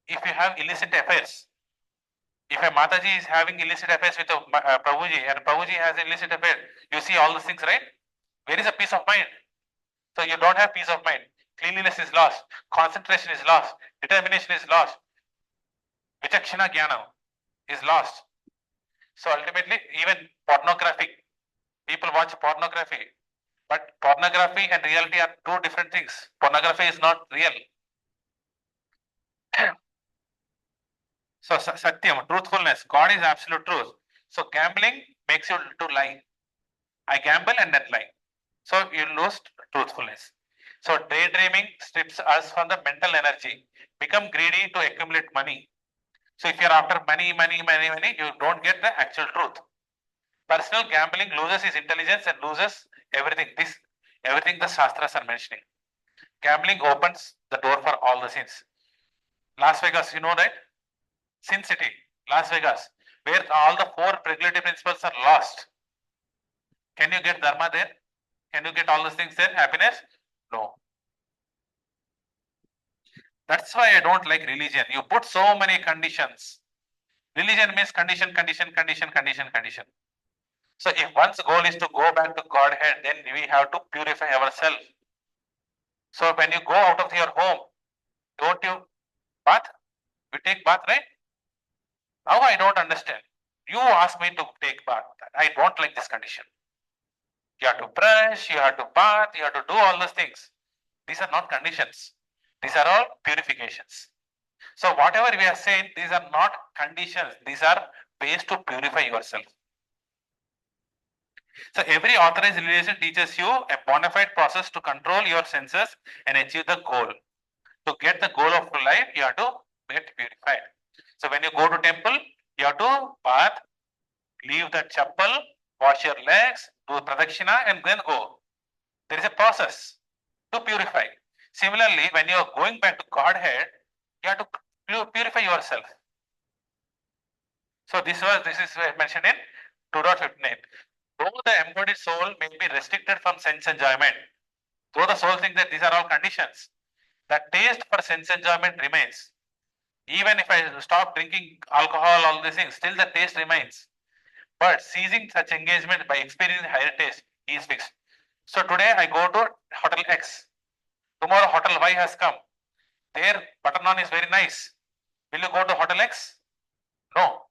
If you have illicit affairs, if a Mataji is having illicit affairs with a Prabhuji and Prabhuji has illicit affair, you see all these things, right? Where is the peace of mind? So you don't have peace of mind. Cleanliness is lost. Concentration is lost. Determination is lost. Vichakshana Jnana is lost. So ultimately, even pornography, people watch pornography, but pornography and reality are two different things. Pornography is not real. So Satyam, truthfulness, God is absolute truth. So gambling makes you to lie. I gamble and then lie. So you lose truthfulness. So daydreaming strips us from the mental energy. Become greedy to accumulate money. So if you're after money, you don't get the actual truth. Personal gambling loses his intelligence and loses everything. Everything the Shastras are mentioning. Gambling opens the door for all the sins. Las Vegas, you know that? Sin City, Las Vegas. where all the four regulative principles are lost. Can you get dharma there? Can you get all those things there? Happiness? No. That's why I don't like religion. You put so many conditions. Religion means condition, condition, condition, condition, condition. So if one's goal is to go back to Godhead, then we have to purify ourselves. So when you go out of your home, don't you bath? We take bath, right? Now I don't understand. You ask me to take bath. I don't like this condition. You have to brush, you have to bath, you have to do all those things. These are not conditions. These are all purifications. So whatever we are saying, these are not conditions. These are ways to purify yourself. So every authorized religion teaches you a bona fide process to control your senses and achieve the goal. To get the goal of life, you have to get purified. So when you go to temple, you have to bath, leave the chappal, wash your legs, do pradakshina and then go. There is a process to purify. Similarly, when you are going back to Godhead, you have to purify yourself. So this is mentioned in 2.59. Though the embodied soul may be restricted from sense enjoyment, though the soul thinks that these are all conditions, the taste for sense enjoyment remains. Even if I stop drinking alcohol, all these things, still the taste remains. But ceasing such engagement by experiencing higher taste is fixed. So today I go to Hotel X. Tomorrow Hotel Y has come. Their butter naan is very nice. Will you go to Hotel X? No.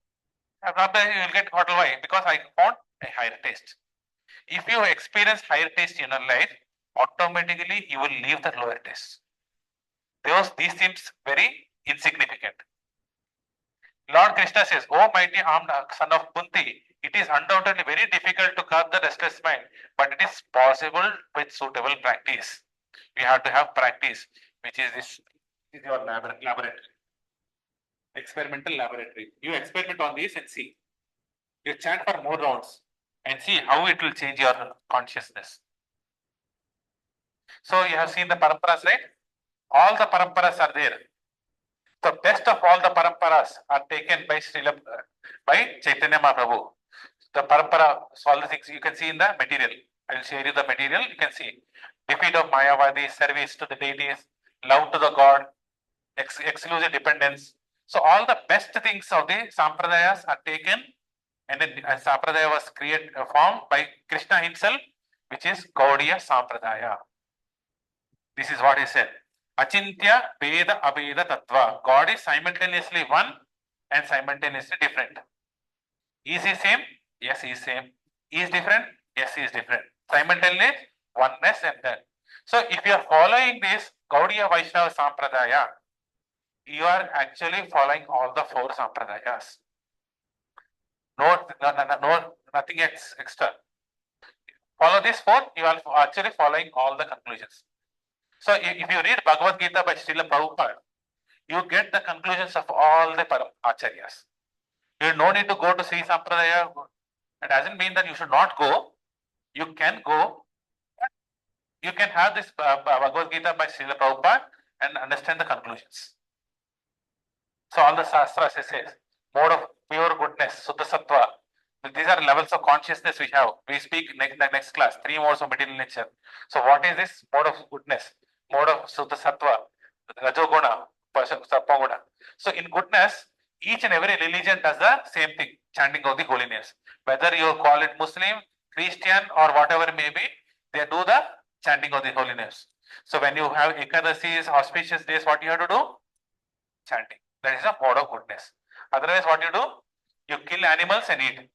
Probably you will get Hotel Y because I found a higher taste. If you experience higher taste in your life, automatically you will leave the lower taste. These seems very insignificant. Lord Krishna says, "O mighty armed son of Kunti, it is undoubtedly very difficult to curb the restless mind, but it is possible with suitable practice." We have to have practice, which is this is your laboratory, experimental laboratory. You experiment on this and see. You chant for more rounds and see how it will change your consciousness. So you have seen the paramparas, right? All the paramparas are there. The best of all the paramparas are taken by Chaitanya Mahaprabhu. The parampara, all the things you can see in the material. I will share you the material. You can see defeat of Mayavadi, service to the deities, love to the God, exclusive dependence. So all the best things of the sampradayas are taken, and then a sampradaya was formed by Krishna himself, which is Gaudiya Sampradaya. This is what he said. Achintya Veda Aveda Tattva. God is simultaneously one and simultaneously different. Is he same? Yes, he is same. Is different? Yes, he is different. Simultaneous oneness and that. So if you are following this Gaudiya Vaishnava Sampradaya, you are actually following all the four Sampradayas. No, nothing extra. Follow this four, you are actually following all the conclusions. So if you read Bhagavad Gita by Srila Prabhupada, you get the conclusions of all the acharyas. You no need to go to Sri Sampradaya. It doesn't mean that you should not go. You can go. You can have this Bhagavad Gita by Srila Prabhupada and understand the conclusions. So all the Shastras says, mode of pure goodness, Suddha Sattva. These are levels of consciousness we have. We speak next class, 3 modes of material nature. So what is this mode of goodness? Mode of Suddha Sattva, Rajoguna, Sapaguna. So in goodness, each and every religion does the same thing, chanting of the holiness. Whether you call it Muslim, Christian or whatever may be, they do the chanting of the holiness. So when you have Ekadasis, auspicious days, what you have to do? Chanting. That is a mode of goodness. Otherwise, what you do? You kill animals and eat.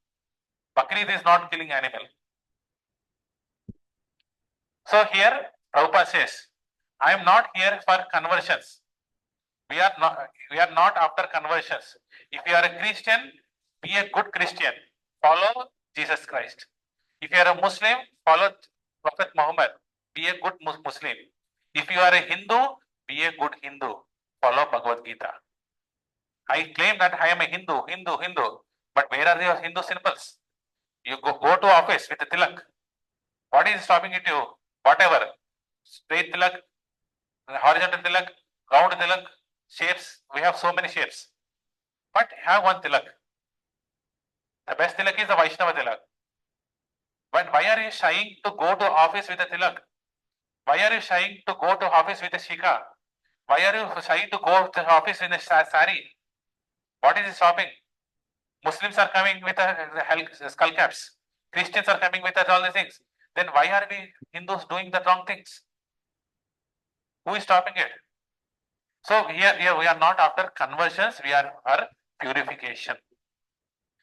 Bakrid is not killing animal. So here, Prabhupada says, I am not here for conversions. We are not after conversions. If you are a Christian, be a good Christian. Follow Jesus Christ. If you are a Muslim, follow Prophet Muhammad. Be a good Muslim. If you are a Hindu, be a good Hindu. Follow Bhagavad Gita. I claim that I am a Hindu. But where are your Hindu symbols? You go to office with a tilak. What is stopping it you? Whatever. Straight tilak, horizontal tilak, round tilak, shapes. We have so many shapes. But have one tilak. The best tilak is the Vaishnava tilak. But why are you shying to go to office with a tilak? Why are you shying to go to office with a shika? Why are you shying to go to office in a sari? What is stopping? Muslims are coming with a skull caps. Christians are coming with all these things. Then why are we Hindus doing the wrong things? Who is stopping it? So here we are not after conversions, we are for purification.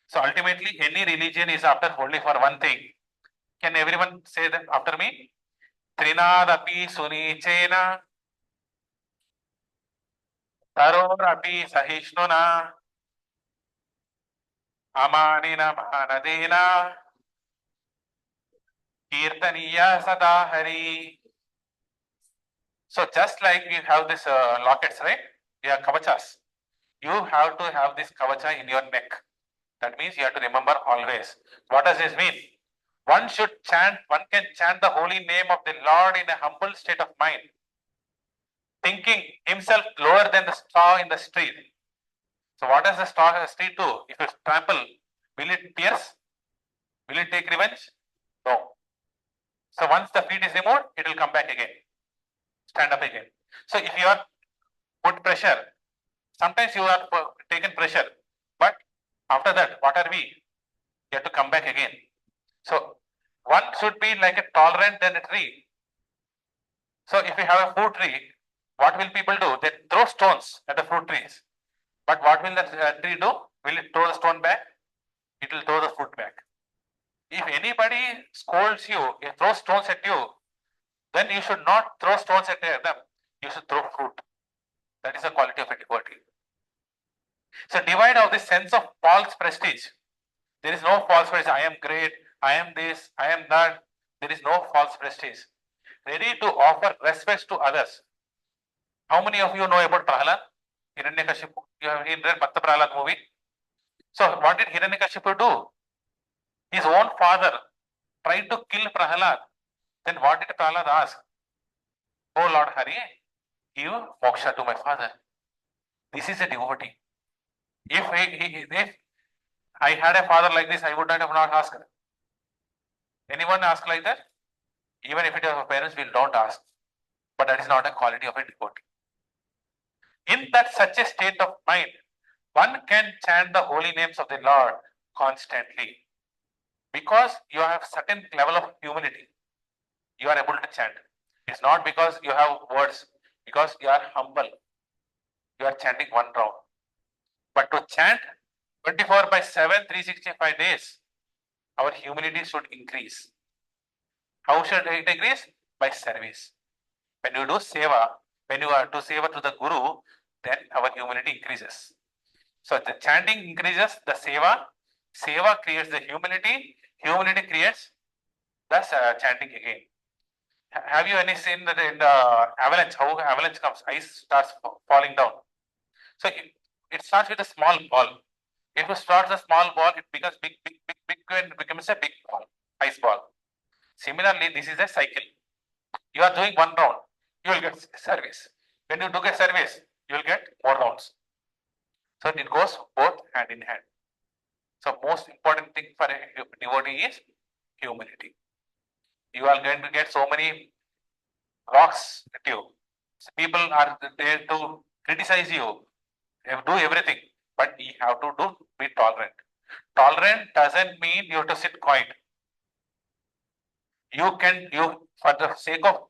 So ultimately, any religion is after only for one thing. Can everyone say that after me? Trinadapi sunichena tarorapi sahishnuna amanina manadena kirtaniya sadahari. So just like we have this lockets, right? We have kavachas. You have to have this kavacha in your neck. That means you have to remember always. What does this mean? One can chant the holy name of the Lord in a humble state of mind, thinking himself lower than the straw in the street. So what does the street do? If you trample, will it pierce? Will it take revenge? No. So once the feet is removed, it will come back again. Stand up again. So if you are put pressure, sometimes you are taken pressure, but after that, what are we? You have to come back again. So one should be like a tolerant than a tree. So if you have a fruit tree, what will people do? They throw stones at the fruit trees. But what will the tree do? Will it throw the stone back? It will throw the fruit back. If anybody scolds you, throws stones at you, then you should not throw stones at them. You should throw fruit. That is the quality of a devotee. So divide of this sense of false prestige. There is no false prestige. I am great. I am this. I am that. There is no false prestige. Ready to offer respect to others. How many of you know about Prahalad? Hiranyakashipu. You have read Bhatta Prahalad movie. So what did Hiranyakashipu do? His own father tried to kill Prahalad. Then what did Prahalad ask? Oh Lord Hari, give moksha to my father. This is a devotee. If I had a father like this, I would not have not asked. Anyone ask like that? Even if it is our parents, we don't ask. But that is not a quality of a devotee. In that such a state of mind, one can chant the holy names of the Lord constantly. Because you have certain level of humility, you are able to chant. It's not because you have words, because you are humble. You are chanting one round. But to chant 24/7, 365 days, our humility should increase. How should it increase? By service. When you do seva, when you are to seva to the Guru, then our humility increases. So the chanting increases the seva, seva creates the humility, humility creates the chanting again. Have you any seen that in the avalanche, how avalanche comes, ice starts falling down. So it starts with a small ball. If you start the small ball, it becomes big, and becomes a big ball, ice ball. Similarly, this is a cycle. You are doing one round, you will get service. When you do get service, you will get more rounds. So it goes both hand in hand. So most important thing for a devotee is humility. You are going to get so many rocks at you. So people are there to criticize you, do everything, but you have to be tolerant. Tolerant doesn't mean you have to sit quiet. You for the sake of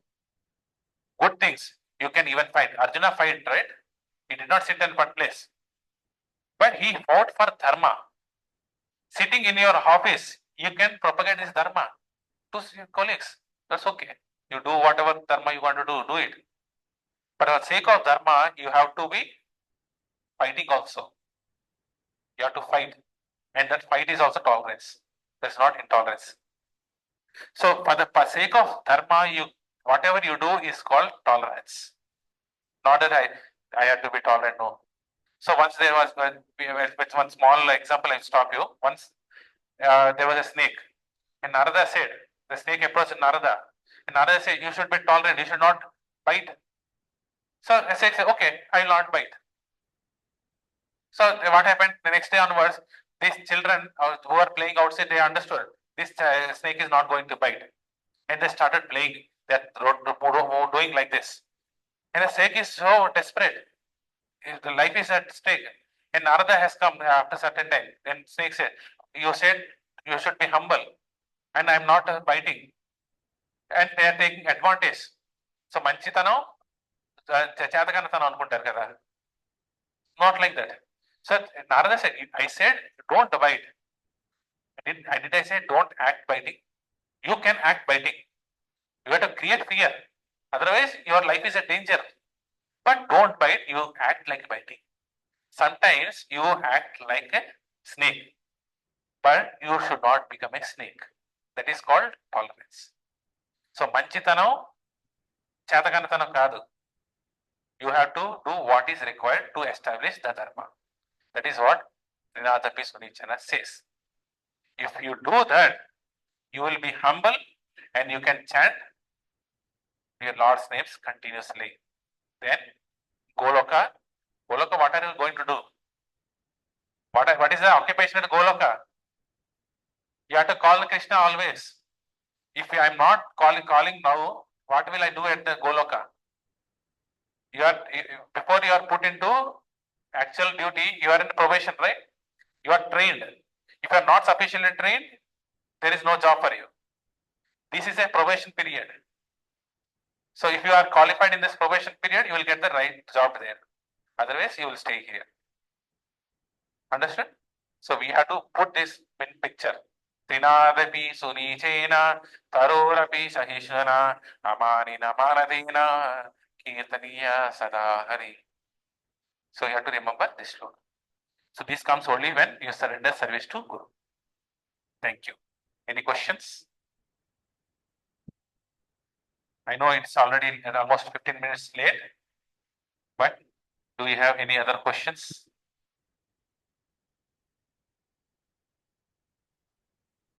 good things, you can even fight. Arjuna fight, right? He did not sit in one place, but he fought for dharma. Sitting in your office, you can propagate this dharma to your colleagues. That's okay. You do whatever dharma you want to do it. But for the sake of dharma, you have to be fighting also. You have to fight. And that fight is also tolerance. That's not intolerance. So for the sake of dharma, whatever you do is called tolerance. Not that I have to be tolerant, no. So once there was with one small example, I'll stop you. Once there was a snake, and Narada said, the snake approached Narada, and Narada said, you should be tolerant, you should not bite. So the snake said, okay, I will not bite. So what happened? The next day onwards, These children who are playing outside, they understood this snake is not going to bite, and they started playing. They're doing like this, and the snake is so desperate. The life is at stake. And Narada has come after certain time. Then snake said, "You said you should be humble, and I'm not biting." And they are taking advantage. So మంచితనం చేతకనతనం అనుకుంటారు కదా. Not like that. So Narada said, I said don't bite. Did I say don't act biting? You can act biting. You have to create fear. Otherwise, your life is a danger. But don't bite, you act like biting. Sometimes you act like a snake, but you should not become a snake. That is called tolerance. So మంచితనం చేతకనతనం కాదు. You have to do what is required to establish the dharma. That is what Trinadapi Sunichana says. If you do that, you will be humble and you can chant your Lord's names continuously. Then Goloka, what are you going to do? What is the occupation at Goloka? You have to call Krishna always. If I am not calling now, what will I do at the Goloka? Before you are put into actual duty, you are in probation, right? You are trained. If you are not sufficiently trained, there is no job for you. This is a probation period. So if you are qualified in this probation period, you will get the right job there. Otherwise, you will stay here. Understood? So we have to put this in picture. Trinadapi Sunichena, Tarorapi Sahishana, Amanina Manadina, Kirtaniya Sadahari. So you have to remember this slogan. So this comes only when you surrender service to Guru. Thank you. Any questions? I know it's already almost 15 minutes late, but do you have any other questions?